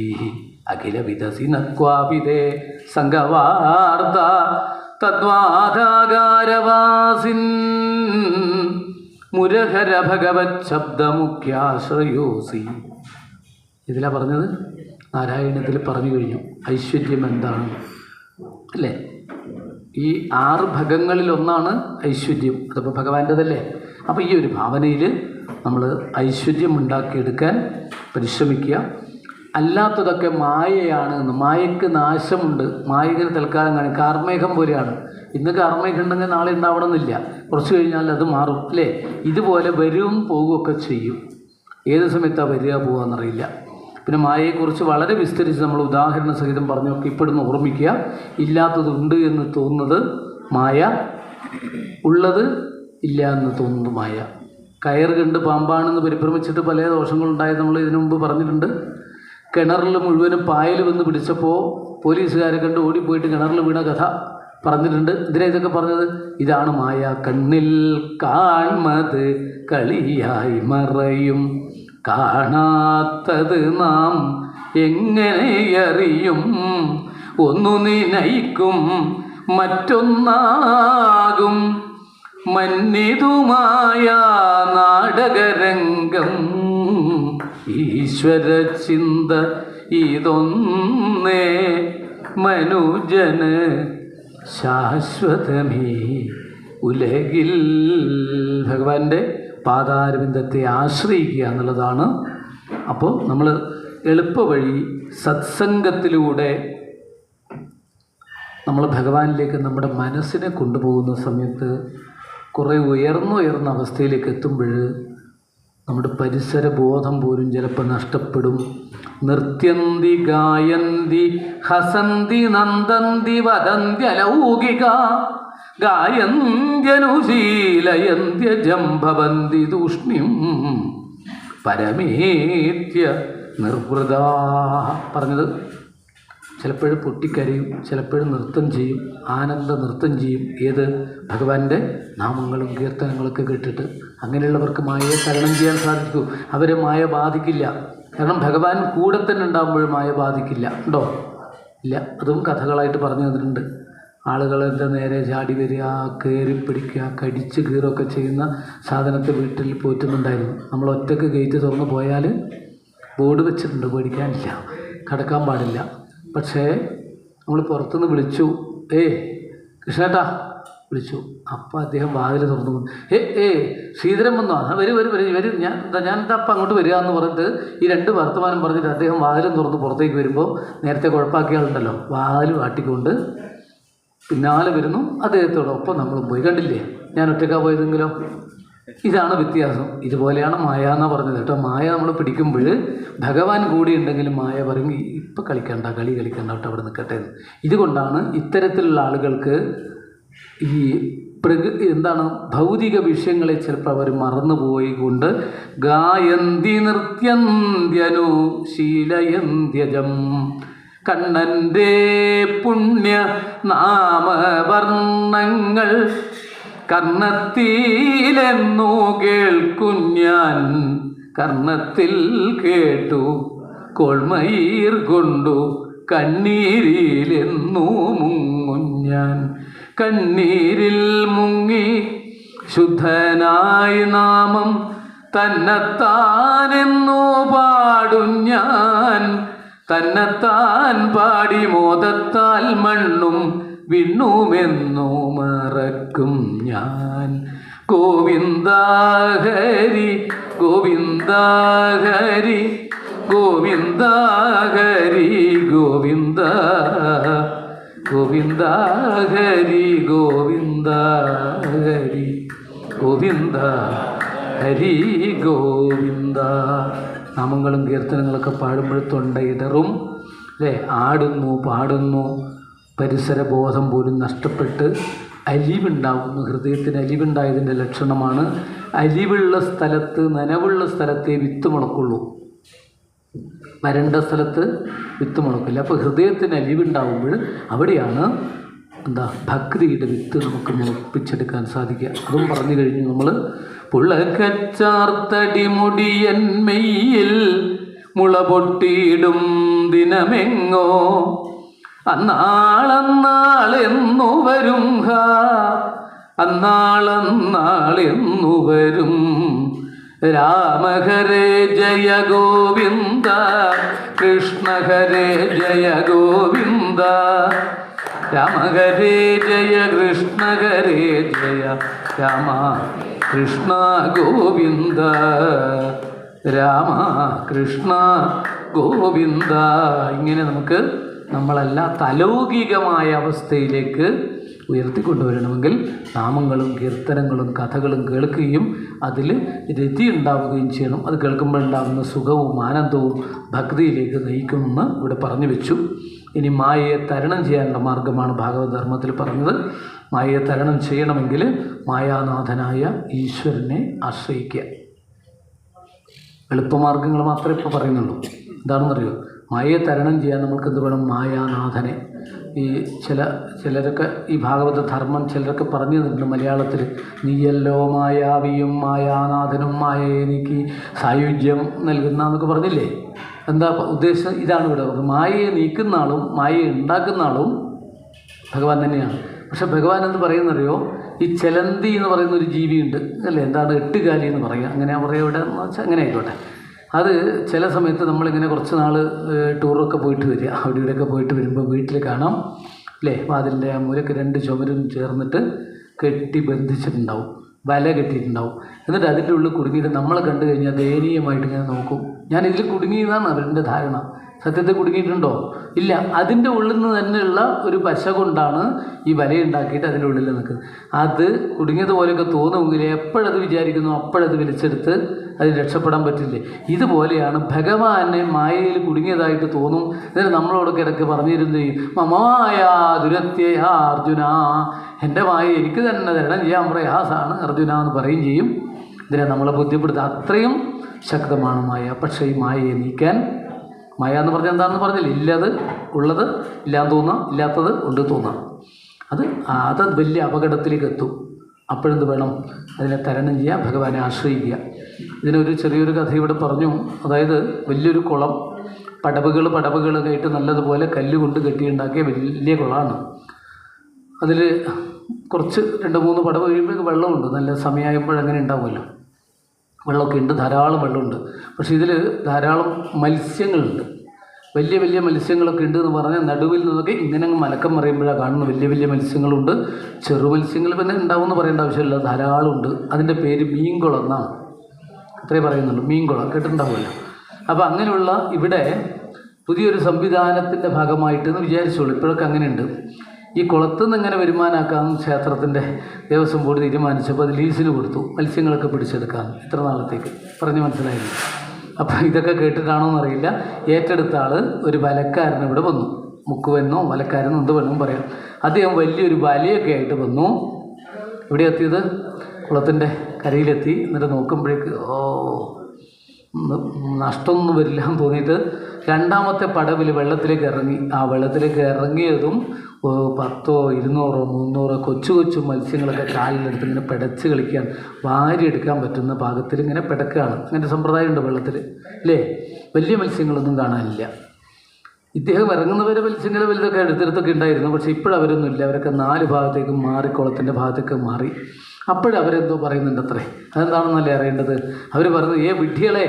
അഖില വിദസി നക്വാപിതേ സംഗവാർത്ത തദ്വാധാകാരവാസിൻ മുരഹര ഭഗവത് ശബ്ദമുഖ്യാശ്രയോസി. ഇതിലാണ് പറഞ്ഞത്. നാരായണത്തിൽ പറഞ്ഞു കഴിഞ്ഞു ഐശ്വര്യം എന്താണ്, അല്ലേ? ഈ 6 ഭഗങ്ങളിലൊന്നാണ് ഐശ്വര്യം. അതിപ്പോൾ ഭഗവാന്റേതല്ലേ. അപ്പോൾ ഈ ഒരു ഭാവനയിൽ നമ്മൾ ഐശ്വര്യം ഉണ്ടാക്കിയെടുക്കാൻ പരിശ്രമിക്കുക. അല്ലാത്തതൊക്കെ മായയാണ്. മായയ്ക്ക് നാശമുണ്ട്. മായ ഇങ്ങനെ തൽക്കാലം കാണും. കാർമേഘം പോലെയാണ്. ഇന്ന് കാർമേഘം ഉണ്ടെങ്കിൽ നാളെ ഉണ്ടാവണമെന്നില്ല, കുറച്ച് കഴിഞ്ഞാൽ അത് മാറും, അല്ലേ? ഇതുപോലെ വരും പോവുകയൊക്കെ ചെയ്യും. ഏത് സമയത്താണ് വരിക പോകാമെന്നറിയില്ല. പിന്നെ മായയെക്കുറിച്ച് വളരെ വിസ്തരിച്ച് നമ്മൾ ഉദാഹരണ സഹിതം പറഞ്ഞൊക്കെ ഇപ്പോഴൊന്ന് ഓർമ്മിക്കുക. ഇല്ലാത്തതുണ്ട് എന്ന് തോന്നുന്നത് മായ, ഉള്ളത് ഇല്ല എന്ന് തോന്നുന്നത് മായ. കയറ് കണ്ട് പാമ്പാണെന്ന് പരിഭ്രമിച്ചിട്ട് പല ദോഷങ്ങളുണ്ടായത് നമ്മൾ ഇതിനു മുമ്പ് പറഞ്ഞിട്ടുണ്ട്. കിണറിൽ മുഴുവനും പായൽ വന്ന് പിടിച്ചപ്പോൾ പോലീസുകാരെ കണ്ട് ഓടിപ്പോയിട്ട് കിണറിൽ വീണ കഥ പറഞ്ഞിട്ടുണ്ട്. ഇതിനെ ഇതൊക്കെ പറഞ്ഞത് ഇതാണ് മായ. കണ്ണിൽ കാൺമത് കളിയായി മറയും, കാണാത്തത് നാം എങ്ങനെയറിയും, ഒന്നു നിനയിക്കും മറ്റൊന്നാകും, മന്നിതുമായ നാടകരംഗം, ഈശ്വര ചിന്ത ഇതൊന്നേ മനുജന് ശാശ്വതമേ ഉലകിൽ. ഭഗവാന്റെ പാതാരവിന്ദത്തെ ആശ്രയിക്കുക എന്നുള്ളതാണ്. അപ്പോൾ നമ്മൾ എളുപ്പവഴി സത്സംഗത്തിലൂടെ നമ്മൾ ഭഗവാനിലേക്ക് നമ്മുടെ മനസ്സിനെ കൊണ്ടുപോകുന്ന സമയത്ത് കുറേ ഉയർന്ന അവസ്ഥയിലേക്ക് എത്തുമ്പോൾ നമ്മുടെ പരിസര ബോധം പോലും ചിലപ്പോൾ നഷ്ടപ്പെടും. നൃത്യന്തി ഗായന്തി ഹസന്തി നന്ദന്തി വദന്തി അലൗകിക, ഗായന്ത്യനുശീലയന്ത്യജം ഭവന്തി തൂഷ്ണിം പരമേത്യ നിർവൃതാ. പറഞ്ഞത് ചിലപ്പോഴും പൊട്ടിക്കരയും, ചിലപ്പോഴും നൃത്തം ചെയ്യും, ആനന്ദ നൃത്തം ചെയ്യും. ഏത്? ഭഗവാന്റെ നാമങ്ങളും കീർത്തനങ്ങളൊക്കെ കേട്ടിട്ട്. അങ്ങനെയുള്ളവർക്ക് മായയെ തരണം ചെയ്യാൻ സാധിക്കൂ. അവരെ മായ ബാധിക്കില്ല. കാരണം ഭഗവാൻ കൂടെ തന്നെ ഉണ്ടാകുമ്പോഴും മായ ബാധിക്കില്ല. ഉണ്ടോ? ഇല്ല. അതും കഥകളായിട്ട് പറഞ്ഞു തന്നിട്ടുണ്ട്. ആളുകളെൻ്റെ നേരെ ചാടി വരിക, കയറി പിടിക്കുക, കടിച്ച് കീറൊക്കെ ചെയ്യുന്ന സാധനത്തെ വീട്ടിൽ പോറ്റുന്നുണ്ടായിരുന്നു. നമ്മൾ ഒറ്റയ്ക്ക് ഗേറ്റ് തുറന്ന് പോയാൽ ബോർഡ് വെച്ചിട്ടുണ്ട്, പേടിക്കാനില്ല, കടക്കാൻ പാടില്ല. പക്ഷേ നമ്മൾ പുറത്തുനിന്ന് വിളിച്ചു, കൃഷ്ണേട്ടാ വിളിച്ചു. അപ്പോൾ അദ്ദേഹം വാതിൽ തുറന്നു, ശ്രീധരൻ വന്നോ? വരും ഞാൻ എന്താ അപ്പം അങ്ങോട്ട് വരിക എന്ന് പറഞ്ഞിട്ട് ഈ രണ്ട് വർത്തമാനം പറഞ്ഞിട്ട് അദ്ദേഹം വാതിലും തുറന്ന് പുറത്തേക്ക് വരുമ്പോൾ നേരത്തെ കുഴപ്പാക്കിയ ആളുണ്ടല്ലോ, വാതിൽ വാട്ടിക്കൊണ്ട് പിന്നാലെ വരുന്നു. അദ്ദേഹത്തോടൊപ്പം നമ്മൾ പോയി. കണ്ടില്ലേ, ഞാൻ ഒറ്റയ്ക്കാണ് പോയതെങ്കിലോ? ഇതാണ് വ്യത്യാസം. ഇതുപോലെയാണ് മായ എന്നാണ് പറഞ്ഞത് കേട്ടോ. മായ നമ്മൾ പിടിക്കുമ്പോൾ ഭഗവാൻ കൂടി ഉണ്ടെങ്കിലും മായ പറയും ഇപ്പം കളിക്കണ്ട, കളി കളിക്കണ്ട കേട്ടോ, അവിടെ നിൽക്കട്ടെ എന്ന്. ഇതുകൊണ്ടാണ് ഇത്തരത്തിലുള്ള ആളുകൾക്ക് ഈ എന്താണ് ഭൗതിക വിഷയങ്ങളെ ചിലപ്പോൾ അവർ മറന്നുപോയി കൊണ്ട് ഗായന്തി നൃത്യന്ത്യനു ശീലയന്ത്യജം, കണ്ണൻ്റെ പുണ്യ നാമവർണ്ണങ്ങൾ കർണത്തിലെന്നു കേൾക്കും ഞാൻ, കർണത്തിൽ കേട്ടു കോൾമയിർ കൊണ്ടു കണ്ണീരിലെന്നു മുങ്ങും ഞാൻ. കണ്ണീരിൽ മുങ്ങി ശുദ്ധനായി നാമം തന്നെത്താനെന്നു പാടും ഞാൻ, തന്നെത്താൻ പാടി മോദത്താൽ മണ്ണും വിണ്ണുമെന്നു മറക്കും ഞാൻ. ഗോവിന്ദ ഹരി ഗോവിന്ദ ഹരി ഗോവിന്ദ ഹരി ഗോവിന്ദ ഗോവിന്ദ ഹരി ഗോവിന്ദ ഹരി ഗോവിന്ദ ഹരി ഗോവിന്ദ. നാമങ്ങളും കീർത്തനങ്ങളൊക്കെ പാടുമ്പോൾ തൊണ്ടയിടറും അല്ലേ, ആടുന്നു പാടുന്നു, പരിസരബോധം പോലും നഷ്ടപ്പെട്ട് അലിവുണ്ടാകുന്നു. ഹൃദയത്തിന് അലിവുണ്ടായതിൻ്റെ ലക്ഷണമാണ്. അലിവുള്ള സ്ഥലത്ത്, നനവുള്ള സ്ഥലത്തെ വിത്ത് മുളക്കുള്ളൂ, വരണ്ട സ്ഥലത്ത് വിത്ത് മുളക്കില്ല. അപ്പോൾ ഹൃദയത്തിന് അലിവുണ്ടാകുമ്പോൾ അവിടെയാണ് ഭക്തിയുടെ വിത്ത് നമുക്ക് മുളപ്പിച്ചെടുക്കാൻ സാധിക്കുക. അതും പറഞ്ഞു കഴിഞ്ഞു നമ്മൾ. പുളകച്ചാർത്തടി മുടിയൻ മെയ്യിൽ മുള പൊട്ടിയിടും ദിനമെങ്ങോ, അന്നാളെന്നു വരും അന്നാളെന്നു വരും. രാമഹരേ ജയ ഗോവിന്ദ, കൃഷ്ണഹരേ ജയ ഗോവിന്ദ, രാമഹരേ ജയ കൃഷ്ണഹരേ ജയ രാമ കൃഷ്ണ ഗോവിന്ദ, രാമ കൃഷ്ണ ഗോവിന്ദ. ഇങ്ങനെ നമുക്ക് നമ്മളല്ലാത്ത അലൗകികമായ അവസ്ഥയിലേക്ക് ഉയർത്തിക്കൊണ്ടുവരണമെങ്കിൽ നാമങ്ങളും കീർത്തനങ്ങളും കഥകളും കേൾക്കുകയും അതിൽ രതി ഉണ്ടാവുകയും ചെയ്യണം. അത് കേൾക്കുമ്പോഴുണ്ടാകുന്ന സുഖവും ആനന്ദവും ഭക്തിയിലേക്ക് നയിക്കുമെന്ന് ഇവിടെ പറഞ്ഞു വെച്ചു. ഇനി മായയെ തരണം ചെയ്യാനുള്ള മാർഗമാണ് ഭാഗവതധർമ്മത്തിൽ പറഞ്ഞത്. മായയെ തരണം ചെയ്യണമെങ്കിൽ മായാനാഥനായ ഈശ്വരനെ ആശ്രയിക്കുക. എളുപ്പമാർഗ്ഗങ്ങൾ മാത്രമേ ഇപ്പോൾ പറയുന്നുള്ളൂ. എന്താണെന്നറിയോ? മായയെ തരണം ചെയ്യാൻ നമ്മൾക്ക് എന്ത് വേണം? മായാനാഥനെ. ഈ ചിലരൊക്കെ ഈ ഭാഗവത ധർമ്മം ചിലരൊക്കെ പറഞ്ഞു തന്നിട്ടുണ്ട് മലയാളത്തിൽ. നീയല്ലോ മായാവിയും മായാനാഥനും മായയെ നീക്കി സായുജ്യം നൽകുന്ന എന്നൊക്കെ പറഞ്ഞില്ലേ? എന്താ ഉദ്ദേശം? ഇതാണ് ഇവിടെ പറഞ്ഞത്. മായയെ നീക്കുന്ന ആളും മായയെ ഉണ്ടാക്കുന്ന ആളും ഭഗവാൻ തന്നെയാണ്. പക്ഷെ ഭഗവാൻ എന്ത് പറയുന്നറിയോ? ഈ ചെലന്തി എന്ന് പറയുന്ന ഒരു ജീവിയുണ്ട് അല്ലേ? എന്താണ്? എട്ടുകാലി എന്ന് പറയുക. അങ്ങനെ പറയുക ഇവിടെ എന്ന് വെച്ചാൽ അങ്ങനെ ആയിക്കോട്ടെ. അത് ചില സമയത്ത് നമ്മളിങ്ങനെ കുറച്ച് നാൾ ടൂറൊക്കെ പോയിട്ട് വരിക, അവിടെ ഇവിടെയൊക്കെ പോയിട്ട് വരുമ്പോൾ വീട്ടിൽ കാണാം അല്ലേ, വാതിലിൻ്റെ ആ മൂലക്ക് 2 ചുമരും ചേർന്നിട്ട് കെട്ടി ബന്ധിച്ചിട്ടുണ്ടാവും, വല കെട്ടിയിട്ടുണ്ടാവും. എന്നിട്ട് അതിൻ്റെ ഉള്ളിൽ കുടുങ്ങിയിട്ട് നമ്മളെ കണ്ടു കഴിഞ്ഞാൽ ദയനീയമായിട്ട് ഇങ്ങനെ നോക്കും. ഞാൻ ഇതിൽ കുടുങ്ങിയതാണ് അവരുടെ ധാരണ. സത്യത്തിൽ കുടുങ്ങിയിട്ടുണ്ടോ? ഇല്ല. അതിൻ്റെ ഉള്ളിൽ നിന്ന് തന്നെയുള്ള ഒരു പശ കൊണ്ടാണ് ഈ വലയുണ്ടാക്കിയിട്ട് അതിൻ്റെ ഉള്ളിൽ നിൽക്കുന്നത്. അത് കുടുങ്ങിയതുപോലെയൊക്കെ തോന്നുമെങ്കിൽ എപ്പോഴത് വിചാരിക്കുന്നു അപ്പോഴത് വലിച്ചെടുത്ത് അതിന് രക്ഷപ്പെടാൻ പറ്റില്ലേ? ഇതുപോലെയാണ് ഭഗവാനെ മായയിൽ കുടുങ്ങിയതായിട്ട് തോന്നും. എന്നിട്ട് നമ്മളോടൊക്കെ ഇടയ്ക്ക് പറഞ്ഞിരുന്നു, മമായ ദുരത്യ അർജുന, എൻ്റെ മായ എനിക്ക് തന്നെ തരണം ചെയ്യാൻ പ്രയാസാണ് അർജുന എന്ന് പറയുകയും ചെയ്യും. ഇതിനെ നമ്മളെ ബുദ്ധിപ്പെടുത്തുക. അത്രയും ശക്തമാണ് മായ. പക്ഷേ ഈ മായയെ നീക്കാൻ, മായ എന്ന് പറഞ്ഞാൽ എന്താണെന്ന് പറഞ്ഞില്ല, ഇല്ലത് ഉള്ളത് ഇല്ലാന്ന് തോന്നാം, ഇല്ലാത്തത് ഉണ്ട് തോന്നാം. അത് വലിയ അപകടത്തിലേക്ക് എത്തും. അപ്പോഴെന്ത് വേണം? അതിനെ തരണം ചെയ്യുക, ഭഗവാനെ ആശ്രയിക്കുക. ഇതിനൊരു ചെറിയൊരു കഥ ഇവിടെ പറഞ്ഞു. അതായത് വലിയൊരു കുളം, പടവുകളൊക്കെ ആയിട്ട് നല്ലതുപോലെ കല്ലുകൊണ്ട് കെട്ടിയുണ്ടാക്കിയ വലിയ കുളമാണ്. അതിൽ കുറച്ച് 2-3 പടവ് കഴിയുമ്പോൾ വെള്ളമുണ്ട്. നല്ല സമയമായപ്പോഴങ്ങനെ ഉണ്ടാവുമല്ലോ, വെള്ളമൊക്കെ ഉണ്ട്, ധാരാളം വെള്ളമുണ്ട്. പക്ഷേ ഇതിൽ ധാരാളം മത്സ്യങ്ങളുണ്ട്. വലിയ വലിയ മത്സ്യങ്ങളൊക്കെ ഉണ്ട് എന്ന് പറഞ്ഞാൽ നടുവിൽ നിന്നൊക്കെ ഇങ്ങനെ മലക്കം മറിയുമ്പോഴാണ് കാണുന്നത്. വലിയ വലിയ മത്സ്യങ്ങളുണ്ട്. ചെറു മത്സ്യങ്ങൾ പിന്നെ ഉണ്ടാവുമെന്ന് പറയേണ്ട ആവശ്യമില്ല, ധാരാളം ഉണ്ട്. അതിൻ്റെ പേര് മീൻകുളം എന്നാണ്. അത്രേ പറയുന്നുള്ളൂ, മീൻകുളം കേട്ടിട്ടുണ്ടാവുമല്ലോ. അപ്പോൾ അങ്ങനെയുള്ള ഇവിടെ പുതിയൊരു സംവിധാനത്തിൻ്റെ ഭാഗമായിട്ടെന്ന് വിചാരിച്ചോളൂ. ഇപ്പോഴൊക്കെ അങ്ങനെയുണ്ട്. ഈ കുളത്തു നിന്ന് ഇങ്ങനെ വരുമാനമാക്കാമെന്ന് ക്ഷേത്രത്തിൻ്റെ ദേവസ്വം ബോർഡ് തീരുമാനിച്ചപ്പോൾ അത് ലീസിന് കൊടുത്തു, മത്സ്യങ്ങളൊക്കെ പിടിച്ചെടുക്കാൻ. ഇത്ര നാളത്തേക്ക് പറഞ്ഞ് മനസ്സിലായില്ല. അപ്പോൾ ഇതൊക്കെ കേട്ടിട്ടാണോ എന്നറിയില്ല. ഏറ്റെടുത്ത ആൾ ഒരു വലക്കാരൻ ഇവിടെ വന്നു. മുക്കുവെന്നോ വലക്കാരെന്നോ എന്ത് വേണമെന്നും പറയാം. അദ്ദേഹം വലിയൊരു വലയൊക്കെ ആയിട്ട് വന്നു. ഇവിടെ എത്തിയത് കുളത്തിൻ്റെ കരയിലെത്തി. എന്നിട്ട് നോക്കുമ്പോഴേക്ക് നഷ്ടമൊന്നും വരില്ല എന്ന് തോന്നിയിട്ട് രണ്ടാമത്തെ പടവിൽ വെള്ളത്തിലേക്ക് ഇറങ്ങി. ആ വെള്ളത്തിലേക്ക് ഇറങ്ങിയതും 10, 200, 300 കൊച്ചു മത്സ്യങ്ങളൊക്കെ കാലിലെടുത്ത് ഇങ്ങനെ പിടച്ച് കളിക്കാൻ, വാരിയെടുക്കാൻ പറ്റുന്ന പാകത്തിൽ ഇങ്ങനെ പിടക്കുകയാണ്. അങ്ങനത്തെ സമ്പ്രദായമുണ്ട് വെള്ളത്തിൽ അല്ലേ? വലിയ മത്സ്യങ്ങളൊന്നും കാണാനില്ല. ഇദ്ദേഹം ഇറങ്ങുന്നവരെ മത്സ്യങ്ങൾ വലുതൊക്കെ എടുത്തെടുത്തൊക്കെ ഉണ്ടായിരുന്നു. പക്ഷേ ഇപ്പോഴവരൊന്നുമില്ല. അവരൊക്കെ 4 ഭാഗത്തേക്കും മാറി, കുളത്തിൻ്റെ ഭാഗത്തേക്ക് മാറി. അപ്പോഴവരെന്തോ പറയുന്നുണ്ട് അത്രേ. അതെന്താണെന്നല്ലേ അറിയേണ്ടത്. അവർ പറയുന്നത്, വിഡ്ഢികളെ,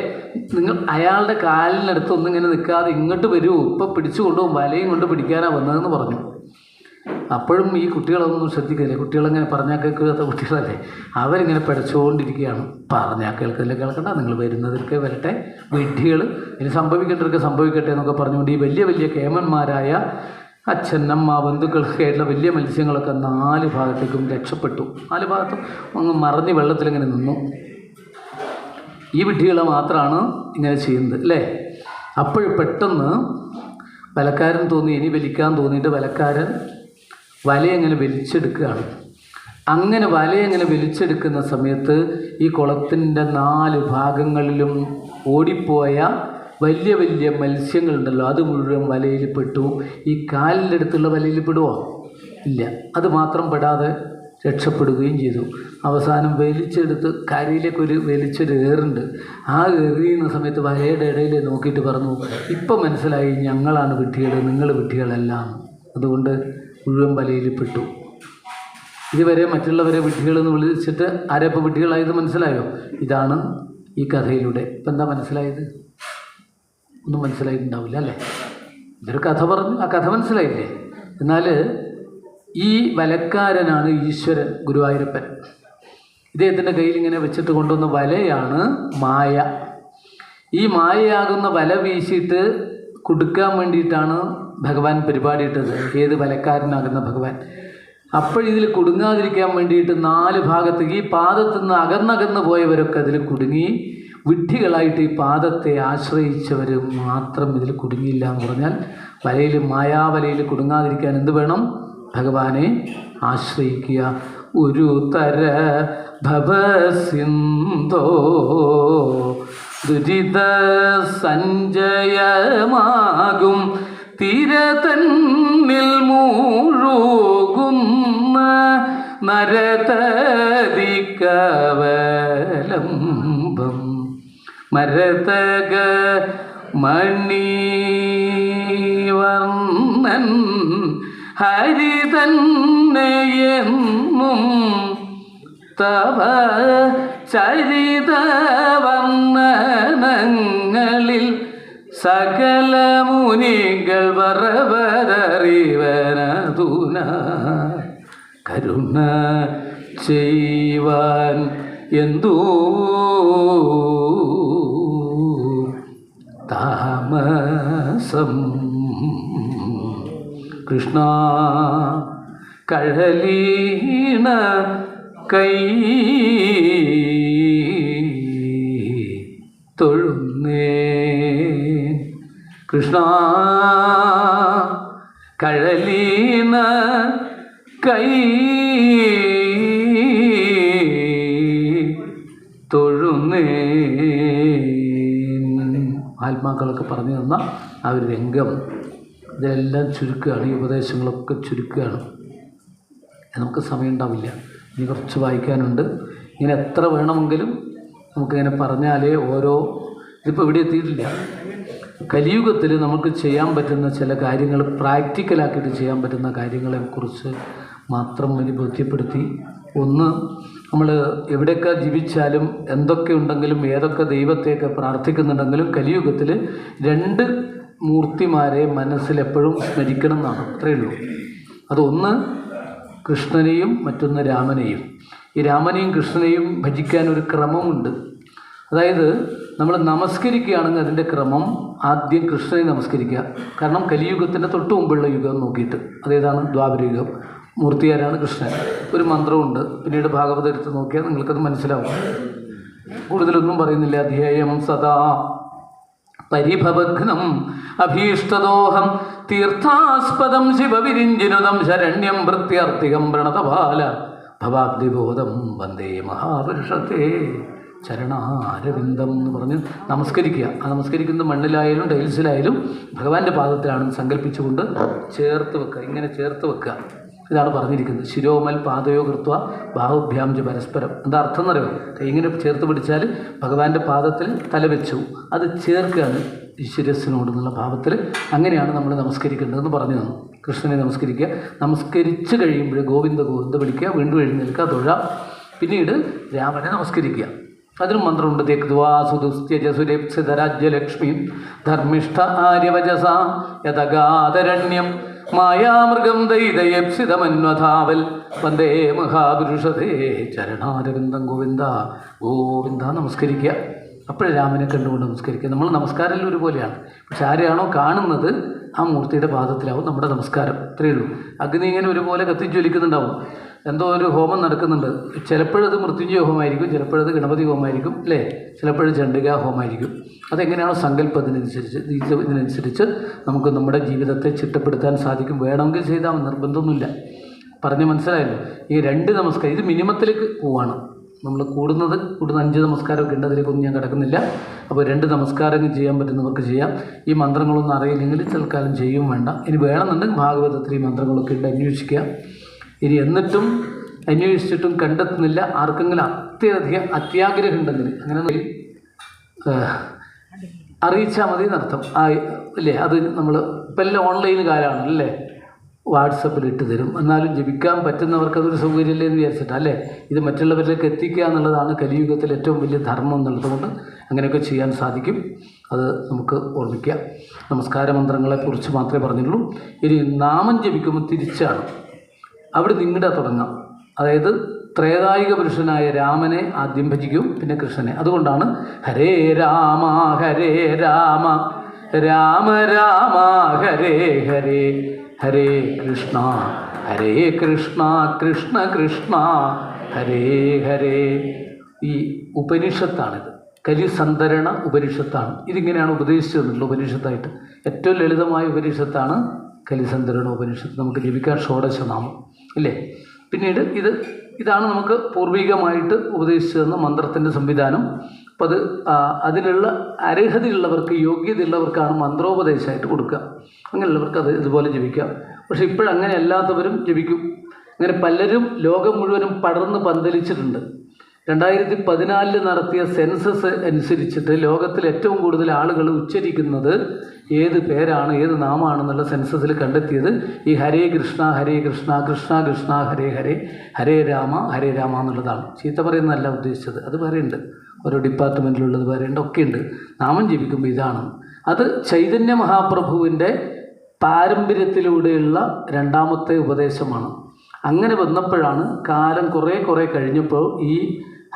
നിങ്ങൾ അയാളുടെ കാലിനടുത്ത് ഒന്നിങ്ങനെ നിൽക്കാതെ ഇങ്ങോട്ട് വരൂ, ഇപ്പം പിടിച്ചു കൊണ്ടുപോകും, വലയും കൊണ്ട് പിടിക്കാനാണ് വന്നതെന്ന് പറഞ്ഞു. അപ്പോഴും ഈ കുട്ടികളൊന്നും ശ്രദ്ധിക്കില്ലേ. കുട്ടികളെങ്ങനെ പറഞ്ഞാൽ കേൾക്കാത്ത കുട്ടികളല്ലേ. അവരിങ്ങനെ പിടച്ചുകൊണ്ടിരിക്കുകയാണ്. പറഞ്ഞാൽ കേൾക്കണ്ട, നിങ്ങൾ വരുന്നതൊക്കെ വരട്ടെ, വിഡ്ഢികൾ, ഇനി സംഭവിക്കേണ്ടതൊക്കെ സംഭവിക്കട്ടെ എന്നൊക്കെ പറഞ്ഞുകൊണ്ട് ഈ വലിയ വലിയ കേമന്മാരായ അച്ഛൻ, അമ്മ, ബന്ധുക്കളൊക്കെ ആയിട്ടുള്ള വലിയ മത്സ്യങ്ങളൊക്കെ 4 ഭാഗത്തേക്കും രക്ഷപ്പെട്ടു. 4 ഭാഗത്തും അങ്ങ് മറിഞ്ഞ് വെള്ളത്തിലിങ്ങനെ നിന്നു. ഈ വിഡ്ഢികളെ മാത്രമാണ് ഇങ്ങനെ ചെയ്യുന്നത് അല്ലേ? അപ്പോൾ പെട്ടെന്ന് വലക്കാരൻ തോന്നി, ഇനി വലിക്കാൻ തോന്നിയിട്ട് വലക്കാരൻ വലയെങ്ങനെ വലിച്ചെടുക്കുകയാണ്. അങ്ങനെ വലയെങ്ങനെ വലിച്ചെടുക്കുന്ന സമയത്ത് ഈ കുളത്തിൻ്റെ 4 ഭാഗങ്ങളിലും ഓടിപ്പോയ വലിയ വലിയ മത്സ്യങ്ങളുണ്ടല്ലോ, അത് മുഴുവൻ വലയിൽ പെട്ടു. ഈ കാലിൻ്റെ അടുത്തുള്ള വലയിൽ പെടുവോ? ഇല്ല. അത് മാത്രം പെടാതെ രക്ഷപ്പെടുകയും ചെയ്തു. അവസാനം വലിച്ചെടുത്ത് കരയിലേക്ക് വലിച്ചൊരു ഏറുണ്ട്. ആ എറിയുന്ന സമയത്ത് വലയുടെ ഇടയിൽ നോക്കിയിട്ട് പറഞ്ഞു, ഇപ്പം മനസ്സിലായി ഞങ്ങളാണ് വിഡ്ഢികൾ, നിങ്ങൾ വിഡ്ഢികളെല്ലാം. അതുകൊണ്ട് മുഴുവൻ വലയിൽ പെട്ടു. ഇതുവരെ മറ്റുള്ളവരെ വിഡ്ഢികളെന്ന് വിളിച്ചിട്ട് ആരെപ്പോൾ വിഡ്ഢികളായത് മനസ്സിലായോ? ഇതാണ് ഈ കഥയിലൂടെ. ഇപ്പം എന്താ മനസ്സിലായത്? ഒന്നും മനസ്സിലായിട്ടുണ്ടാവില്ല അല്ലേ? ഇതൊരു കഥ പറഞ്ഞു, ആ കഥ മനസ്സിലായില്ലേ? എന്നാൽ ഈ വലക്കാരനാണ് ഈശ്വരൻ, ഗുരുവായൂരപ്പൻ. ഇദ്ദേഹത്തിൻ്റെ കയ്യിൽ ഇങ്ങനെ വെച്ചിട്ട് കൊണ്ടുവന്ന വലയാണ് മായ. ഈ മായയാകുന്ന വല വീശിയിട്ട് കൊടുക്കാൻ വേണ്ടിയിട്ടാണ് ഭഗവാൻ പരിപാടിയിട്ടത്. ഏത് വലക്കാരനാകുന്ന ഭഗവാൻ. അപ്പോഴിതിൽ കുടുങ്ങാതിരിക്കാൻ വേണ്ടിയിട്ട് 4 ഭാഗത്ത് ഈ പാദത്തു നിന്ന് അകന്നകന്ന് പോയവരൊക്കെ അതിൽ കുടുങ്ങി. വിഡ്ഢികളായിട്ട് ഈ പാദത്തെ ആശ്രയിച്ചവർ മാത്രം ഇതിൽ കുടുങ്ങിയില്ല എന്ന് പറഞ്ഞാൽ, വലയിൽ മായാവലയിൽ കുടുങ്ങാതിരിക്കാൻ എന്ത് വേണം? ഭഗവാനെ ആശ്രയിക്കുക. ഒരു തര ഭവസിന്ധോ ദുരിത സഞ്ജയമാകും തീരതന്നിൽ മൂഴുകുന്ന നരതതിക്കവലംബം മരതക മണിവർണ്ണൻ ഹരിതന്നെയെന്നും തവ ചരിതവർണ്ണനങ്ങളിൽ സകല മുനികൾ വറവരറിവനതുന കരുണ ചെയ്യുവാൻ എന്തോ താമസം. കൃഷ്ണ കഴലീണ കൈ തൊഴുന്നേ. കൃഷ്ണ കഴലീണ കൈ തൊഴുന്നേ. ആത്മാക്കളൊക്കെ പറഞ്ഞു തന്ന ആ ഒരു രംഗം ഇതെല്ലാം ചുരുക്കുകയാണ്. ഈ ഉപദേശങ്ങളൊക്കെ ചുരുക്കുകയാണ്. നമുക്ക് സമയം ഉണ്ടാവില്ല, ഇനി കുറച്ച് വായിക്കാനുണ്ട്. ഇങ്ങനെ എത്ര വേണമെങ്കിലും നമുക്കിങ്ങനെ പറഞ്ഞാലേ ഇതിപ്പോൾ ഇവിടെ എത്തിയിട്ടില്ല. കലിയുഗത്തിൽ നമുക്ക് ചെയ്യാൻ പറ്റുന്ന ചില കാര്യങ്ങൾ, പ്രാക്ടിക്കലാക്കിയിട്ട് ചെയ്യാൻ പറ്റുന്ന കാര്യങ്ങളെക്കുറിച്ച് മാത്രം ഇനി ബോധ്യപ്പെടുത്തി. ഒന്ന്, നമ്മൾ എവിടെയൊക്കെ ജീവിച്ചാലും എന്തൊക്കെ ഉണ്ടെങ്കിലും ഏതൊക്കെ ദൈവത്തെയൊക്കെ പ്രാർത്ഥിക്കുന്നുണ്ടെങ്കിലും കലിയുഗത്തിൽ 2 മൂർത്തിമാരെ മനസ്സിലെപ്പോഴും സ്മരിക്കണം എന്നാണ്. അത്രയേ ഉള്ളൂ. അതൊന്ന് കൃഷ്ണനെയും മറ്റൊന്ന് രാമനെയും. ഈ രാമനെയും കൃഷ്ണനെയും ഭജിക്കാൻ ഒരു ക്രമമുണ്ട്. അതായത് നമ്മൾ നമസ്കരിക്കുകയാണെങ്കിൽ അതിൻ്റെ ക്രമം ആദ്യം കൃഷ്ണനെ നമസ്കരിക്കുക. കാരണം കലിയുഗത്തിൻ്റെ തൊട്ട് മുമ്പുള്ള യുഗം നോക്കിയിട്ട് അതേതാണ്? ദ്വാപരയുഗം. മൂർത്തിയാരാണ്? കൃഷ്ണൻ. ഒരു മന്ത്രമുണ്ട്, പിന്നീട് ഭാഗവതം എടുത്ത് നോക്കിയാൽ നിങ്ങൾക്കത് മനസ്സിലാവും. കൂടുതലൊന്നും പറയുന്നില്ല. ധ്യേയം സദാ പരിഭവഘ്നം അഭീഷ്ടദോഹം തീർത്ഥാസ്പദം ശിവവിരിഞ്ചിനുതം ശരണ്യം വൃത്യർത്ഥികം പ്രണതപാല ഭവാബ്ദിബോധം വന്ദേ മഹാപുരുഷത്തെ ചരണാരവിന്ദം എന്ന് പറഞ്ഞ് നമസ്കരിക്കുക. ആ നമസ്കരിക്കുന്നത് മണ്ണിലായാലും ടൈൽസിലായാലും ഭഗവാന്റെ പാദത്തിലാണെന്ന് സങ്കല്പിച്ചുകൊണ്ട് ചേർത്ത് വെക്കുക. ഇങ്ങനെ ചേർത്ത് വെക്കുക. ഇതാണ് പറഞ്ഞിരിക്കുന്നത്. ശിരോമൽ പാദയോ കൃത്വ ബാഹുഭ്യാം ച പരസ്പരം. എന്താ അർത്ഥം എന്നറിയോ? ഇങ്ങനെ ചേർത്ത് പിടിച്ചാൽ ഭഗവാന്റെ പാദത്തിൽ തല വെച്ചു, അത് ചേർക്കുകയാണ് ശിരസ്സിനോട് എന്നുള്ള ഭാവത്തിൽ. അങ്ങനെയാണ് നമ്മൾ നമസ്കരിക്കേണ്ടതെന്ന് പറഞ്ഞു തന്നു. കൃഷ്ണനെ നമസ്കരിക്കുക. നമസ്കരിച്ച് കഴിയുമ്പോൾ ഗോവിന്ദ ഗോവിന്ദ വിളിക്കുക, വീണ്ടും എഴുന്നേൽക്കുക, തൊഴാം. പിന്നീട് രാമനെ നമസ്കരിക്കുക. അതിനും മന്ത്രമുണ്ട്. തെക്വാസുദുസ്ത്യജസുരേപ്സിതരാജ്യലക്ഷ്മി ധർമ്മിഷ്ഠ ആര്യവചസ യതഗാതരണ്യം മായാമൃഗം ദൈതയപ്സിതമന്വധാവൽ വന്ദേ മഹാപുരുഷതേ ചരണാരവിന്ദം ഗോവിന്ദ ഗോവിന്ദ നമസ്കരിക്കുക. അപ്പോഴേ രാമനെ കണ്ടുകൊണ്ട് നമസ്കരിക്കുക. നമ്മൾ നമസ്കാരം ഒരുപോലെയാണ്. പക്ഷെ ആരെയാണോ കാണുന്നത് ആ മൂർത്തിയുടെ പാദത്തിലാവും നമ്മുടെ നമസ്കാരം. ഇത്രയേ ഉള്ളൂ. അഗ്നി ഇങ്ങനെ ഒരുപോലെ കത്തിജ്വലിക്കുന്നുണ്ടാവും. എന്തോ ഒരു ഹോമം നടക്കുന്നുണ്ട്. ചിലപ്പോഴത് മൃത്യുഞ്ജയ ഹോമമായിരിക്കും, ചിലപ്പോഴത് ഗണപതി ഹോമമായിരിക്കും, അല്ലേ? ചിലപ്പോഴത് ചണ്ഡികാ ഹോമമായിരിക്കും. അതെങ്ങനെയാണോ ഇതിനനുസരിച്ച് നമുക്ക് നമ്മുടെ ജീവിതത്തെ ചിട്ടപ്പെടുത്താൻ സാധിക്കും. വേണമെങ്കിൽ ചെയ്താൽ നിർബന്ധമൊന്നുമില്ല. പറഞ്ഞ് മനസ്സിലായല്ലോ. ഈ 2 നമസ്കാരം ഇത് മിനിമത്തിലേക്ക് പോവാണ്. നമ്മൾ കൂടുന്ന 5 നമസ്കാരമൊക്കെ ഉണ്ട്. അതിലേക്കൊന്നും ഞാൻ കിടക്കുന്നില്ല. അപ്പോൾ 2 നമസ്കാരങ്ങൾ ചെയ്യാൻ പറ്റുന്നവർക്ക് ചെയ്യാം. ഈ മന്ത്രങ്ങളൊന്നും അറിയില്ലെങ്കിൽ തൽക്കാലം ചെയ്യും വേണ്ട. ഇനി വേണമെന്നുണ്ടെങ്കിൽ ഭാഗവതത്തിൽ ഈ മന്ത്രങ്ങളൊക്കെ ഉണ്ട്, അന്വേഷിക്കുക. ഇനി എന്നിട്ടും അന്വേഷിച്ചിട്ടും കണ്ടെത്തുന്നില്ല, ആർക്കെങ്കിലും അത്യധികം അത്യാഗ്രഹം ഉണ്ടെങ്കിൽ അങ്ങനെ അറിയിച്ചാൽ മതി എന്നർത്ഥം. അല്ലേ? അത് നമ്മൾ ഇപ്പം എല്ലാം ഓൺലൈൻ കാലമാണ്, അല്ലേ? വാട്സപ്പിൽ ഇട്ട് തരും. എന്നാലും ജപിക്കാൻ പറ്റുന്നവർക്ക് അതൊരു സൗകര്യമല്ലേ എന്ന് വിചാരിച്ചിട്ടാണ്, അല്ലേ? ഇത് മറ്റുള്ളവരിലേക്ക് എത്തിക്കുക എന്നുള്ളതാണ് കലിയുഗത്തിൽ ഏറ്റവും വലിയ ധർമ്മം എന്നുള്ളതുകൊണ്ട് അങ്ങനെയൊക്കെ ചെയ്യാൻ സാധിക്കും. അത് നമുക്ക് ഓർമ്മിക്കാം. നമസ്കാര മന്ത്രങ്ങളെക്കുറിച്ച് മാത്രമേ പറഞ്ഞുള്ളൂ. ഇനി നാമം ജപിക്കുമ്പോൾ തിരിച്ചാണ്. അവിടെ നിങ്ങളുടെ തുടങ്ങാം. അതായത് ത്രേതായിക പുരുഷനായ രാമനെ ആദ്യം ഭജിക്കും, പിന്നെ കൃഷ്ണനെ. അതുകൊണ്ടാണ് ഹരേ രാമ രാമ രാമ ഹരേ ഹരേ ഹരേ കൃഷ്ണ കൃഷ്ണ കൃഷ്ണ ഹരേ ഹരേ. ഈ ഉപനിഷത്താണിത്, കലിസന്ധരണ ഉപനിഷത്താണ്. ഇതിങ്ങനെയാണ് ഉപദേശിച്ചിട്ടുള്ളത് ഉപനിഷത്തായിട്ട്. ഏറ്റവും ലളിതമായ ഉപനിഷത്താണ് കലിസന്ധരണ ഉപനിഷത്ത്. നമുക്ക് ലഭിക്കാൻ ഷോഡശനാമം ഇല്ലേ. പിന്നീട് ഇതാണ് നമുക്ക് പൂർവികമായിട്ട് ഉപദേശിച്ചു തന്ന മന്ത്രത്തിൻ്റെ സംവിധാനം. അപ്പം അതിനുള്ള അർഹതയുള്ളവർക്ക്, യോഗ്യതയുള്ളവർക്കാണ് മന്ത്രോപദേശമായിട്ട് കൊടുക്കുക. അങ്ങനെയുള്ളവർക്ക് അത് ഇതുപോലെ ജപിക്കാം. പക്ഷെ ഇപ്പോഴങ്ങനെ അല്ലാത്തവരും ജപിക്കും. അങ്ങനെ പലരും ലോകം മുഴുവനും പടർന്ന് പന്തലിച്ചിട്ടുണ്ട്. 2014 നടത്തിയ സെൻസസ് അനുസരിച്ചിട്ട് ലോകത്തിൽ ഏറ്റവും കൂടുതൽ ആളുകൾ ഉച്ചരിക്കുന്നത് ഏത് പേരാണ്, ഏത് നാമാണെന്നുള്ള സെൻസസിൽ കണ്ടെത്തിയത് ഈ ഹരേ കൃഷ്ണ കൃഷ്ണ കൃഷ്ണ ഹരേ ഹരേ ഹരേ രാമ എന്നുള്ളതാണ്. ചീത്ത പറയുന്നതല്ല ഉദ്ദേശിച്ചത്, അത് വേറെയുണ്ട്. ഓരോ ഡിപ്പാർട്ട്മെൻറ്റിലുള്ളത് വേറെയുണ്ട്, ഒക്കെയുണ്ട്. നാമം ജപിക്കുമ്പോൾ ഇതാണ്. അത് ചൈതന്യ മഹാപ്രഭുവിൻ്റെ പാരമ്പര്യത്തിലൂടെയുള്ള രണ്ടാമത്തെ ഉപദേശമാണ്. അങ്ങനെ വന്നപ്പോഴാണ് കാലം കുറേ കഴിഞ്ഞപ്പോൾ ഈ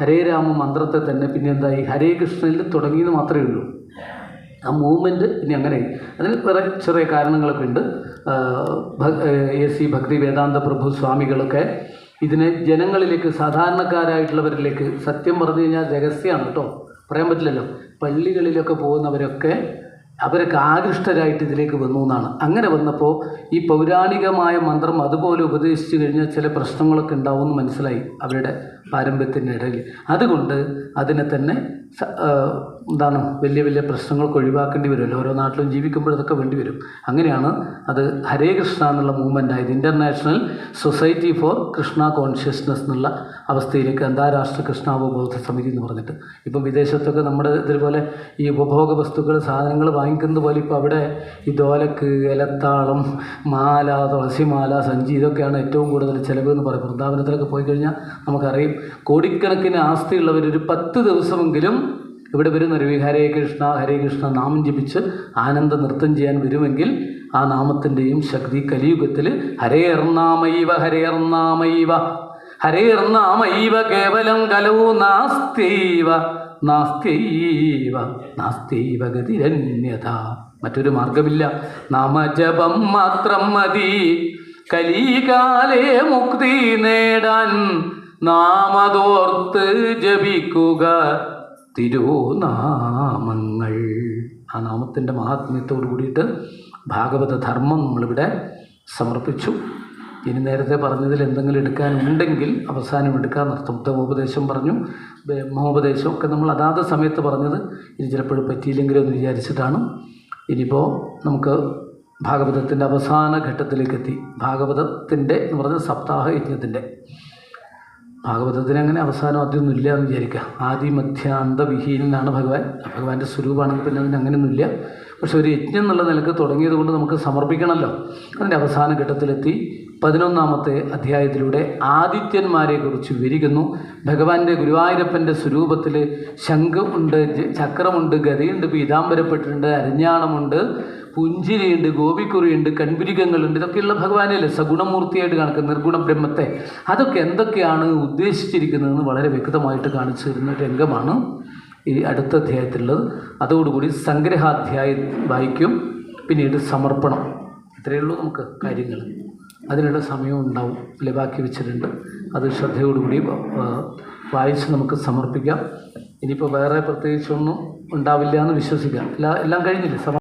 ഹരേ രാമ മന്ത്രത്തെ തന്നെ പിന്നെ എന്തായി ഹരേ കൃഷ്ണയിൽ തുടങ്ങിയെന്ന് മാത്രമേ ഉള്ളൂ. ആ മൂവ്മെൻറ്റ് ഇനി അങ്ങനെ അതിന് വേറെ ചെറിയ കാരണങ്ങളൊക്കെ ഉണ്ട്. AC ഭക്തി വേദാന്ത പ്രഭു സ്വാമികളൊക്കെ ഇതിനെ ജനങ്ങളിലേക്ക്, സാധാരണക്കാരായിട്ടുള്ളവരിലേക്ക്, സത്യം പറഞ്ഞു കഴിഞ്ഞാൽ രഹസ്യമാണ് കേട്ടോ, പറയാൻ പറ്റില്ലല്ലോ, പള്ളികളിലൊക്കെ പോകുന്നവരൊക്കെ അവരൊക്കെ ആകൃഷ്ടരായിട്ട് ഇതിലേക്ക് വന്നു എന്നാണ്. അങ്ങനെ വന്നപ്പോൾ ഈ പൗരാണികമായ മന്ത്രം അതുപോലെ ഉപദേശിച്ചു കഴിഞ്ഞാൽ ചില പ്രശ്നങ്ങളൊക്കെ ഉണ്ടാവുമെന്ന് മനസ്സിലായി അവരുടെ പാരമ്പര്യത്തിൻ്റെ ഇടയിൽ. അതുകൊണ്ട് അതിനെ തന്നെ വലിയ പ്രശ്നങ്ങളൊക്കെ ഒഴിവാക്കേണ്ടി വരുമല്ലോ, ഓരോ നാട്ടിലും ജീവിക്കുമ്പോഴതൊക്കെ വേണ്ടി വരും. അങ്ങനെയാണ് അത് ഹരേ കൃഷ്ണ എന്നുള്ള മൂവ്മെൻ്റ് ആയത്. International society for Krishna consciousness എന്നുള്ള അവസ്ഥയിലേക്ക്, അന്താരാഷ്ട്ര കൃഷ്ണാവബോധ സമിതി എന്ന് പറഞ്ഞിട്ട്. ഇപ്പം വിദേശത്തൊക്കെ നമ്മുടെ ഇതുപോലെ ഈ ഉപഭോഗ വസ്തുക്കൾ, സാധനങ്ങൾ വാങ്ങിക്കുന്നത് പോലെ ഇപ്പോൾ അവിടെ ഈ ദോലക്ക്, ഇലത്താളം, മാല, തുളസിമാല, സഞ്ചി, ഇതൊക്കെയാണ് ഏറ്റവും കൂടുതൽ ചിലവ് എന്ന് പറയും. വൃന്ദാവനത്തിലൊക്കെ പോയി കഴിഞ്ഞാൽ നമുക്കറിയും, കോടിക്കണക്കിന് ആസ്തിയുള്ളവർ ഒരു 10 ദിവസമെങ്കിലും ഇവിടെ വരുന്നൊരു ഹരേ കൃഷ്ണ നാമം ജപിച്ച് ആനന്ദ നൃത്തം ചെയ്യാൻ വരുമെങ്കിൽ ആ നാമത്തിൻ്റെയും ശക്തി കലിയുഗത്തിൽ ഹരേർനാമൈവ കേവലം കലോ നാസ്തൈവ ഗതിരന്യഥ. മറ്റൊരു മാർഗമില്ല, നാമജപം മാത്രം മതി കലികാലേ മുക്തി നേടാൻ. നാമതോർത്ത് ജപിക്കുക തിരുനാമങ്ങൾ. ആ നാമത്തിൻ്റെ മഹാത്മ്യത്തോടു കൂടിയിട്ട് ഭാഗവത ധർമ്മം നമ്മളിവിടെ സമർപ്പിച്ചു. ഇനി നേരത്തെ പറഞ്ഞതിൽ എന്തെങ്കിലും എടുക്കാനുണ്ടെങ്കിൽ അവസാനം എടുക്കാൻ നിർത്തും. ഉത്തമോപദേശം പറഞ്ഞു, ബ്രഹ്മോപദേശം ഒക്കെ നമ്മൾ അതാത് സമയത്ത് പറഞ്ഞത് ഇനി ചിലപ്പോഴും പറ്റിയില്ലെങ്കിലും എന്ന് വിചാരിച്ചിട്ടാണ്. ഇനിയിപ്പോൾ നമുക്ക് ഭാഗവതത്തിൻ്റെ അവസാന ഘട്ടത്തിലേക്ക് എത്തി. ഭാഗവതത്തിൻ്റെ എന്ന് പറഞ്ഞ സപ്താഹ യജ്ഞത്തിൻ്റെ ഭാഗവതത്തിന് അങ്ങനെ അവസാനം അതൊന്നും ഇല്ല എന്ന് വിചാരിക്കുക. ആദി മധ്യാന്തവിഹീനാണ് ഭഗവാന്റെ സ്വരൂപമാണെങ്കിൽ പിന്നെ അതിന് അങ്ങനെയൊന്നുമില്ല. പക്ഷെ ഒരു യജ്ഞം എന്നുള്ള നിലക്ക് തുടങ്ങിയത് കൊണ്ട് നമുക്ക് സമർപ്പിക്കണമല്ലോ. അതിൻ്റെ അവസാന ഘട്ടത്തിലെത്തി. 11ാമത്തെ അധ്യായത്തിലൂടെ ആദിത്യന്മാരെക്കുറിച്ച് വിവരിക്കുന്നു. ഭഗവാന്റെ ഗുരുവായൂരപ്പൻ്റെ സ്വരൂപത്തിൽ ശംഖുണ്ട്, ചക്രമുണ്ട്, ഗതയുണ്ട്, പീതാംബരപ്പെട്ടിട്ടുണ്ട്, അരഞ്ഞാണമുണ്ട്, പുഞ്ചിരിയുണ്ട്, ഗോപിക്കുറിയുണ്ട്, കൺപുരികങ്ങളുണ്ട്. ഇതൊക്കെയുള്ള ഭഗവാനല്ലേ സഗുണമൂർത്തിയായിട്ട് കാണിക്കുന്ന നിർഗുണ ബ്രഹ്മത്തെ. അതൊക്കെ എന്തൊക്കെയാണ് ഉദ്ദേശിച്ചിരിക്കുന്നതെന്ന് വളരെ വ്യക്തമായിട്ട് കാണിച്ചു തരുന്ന രംഗമാണ് ഈ അടുത്ത അധ്യായത്തിലുള്ളത്. അതോടുകൂടി സംഗ്രഹാധ്യായം വായിക്കും. പിന്നീട് സമർപ്പണം. ഇത്രയേ ഉള്ളൂ നമുക്ക് കാര്യങ്ങൾ. അതിനുള്ള സമയവും ഉണ്ടാവും, ബാക്കി വെച്ചിട്ടുണ്ട്. അത് ശ്രദ്ധയോടുകൂടി വായിച്ച് നമുക്ക് സമർപ്പിക്കാം. ഇനിയിപ്പോൾ വേറെ പ്രത്യേകിച്ചൊന്നും ഉണ്ടാവില്ല എന്ന് വിശ്വസിക്കാം. എല്ലാം കഴിഞ്ഞില്ലേ?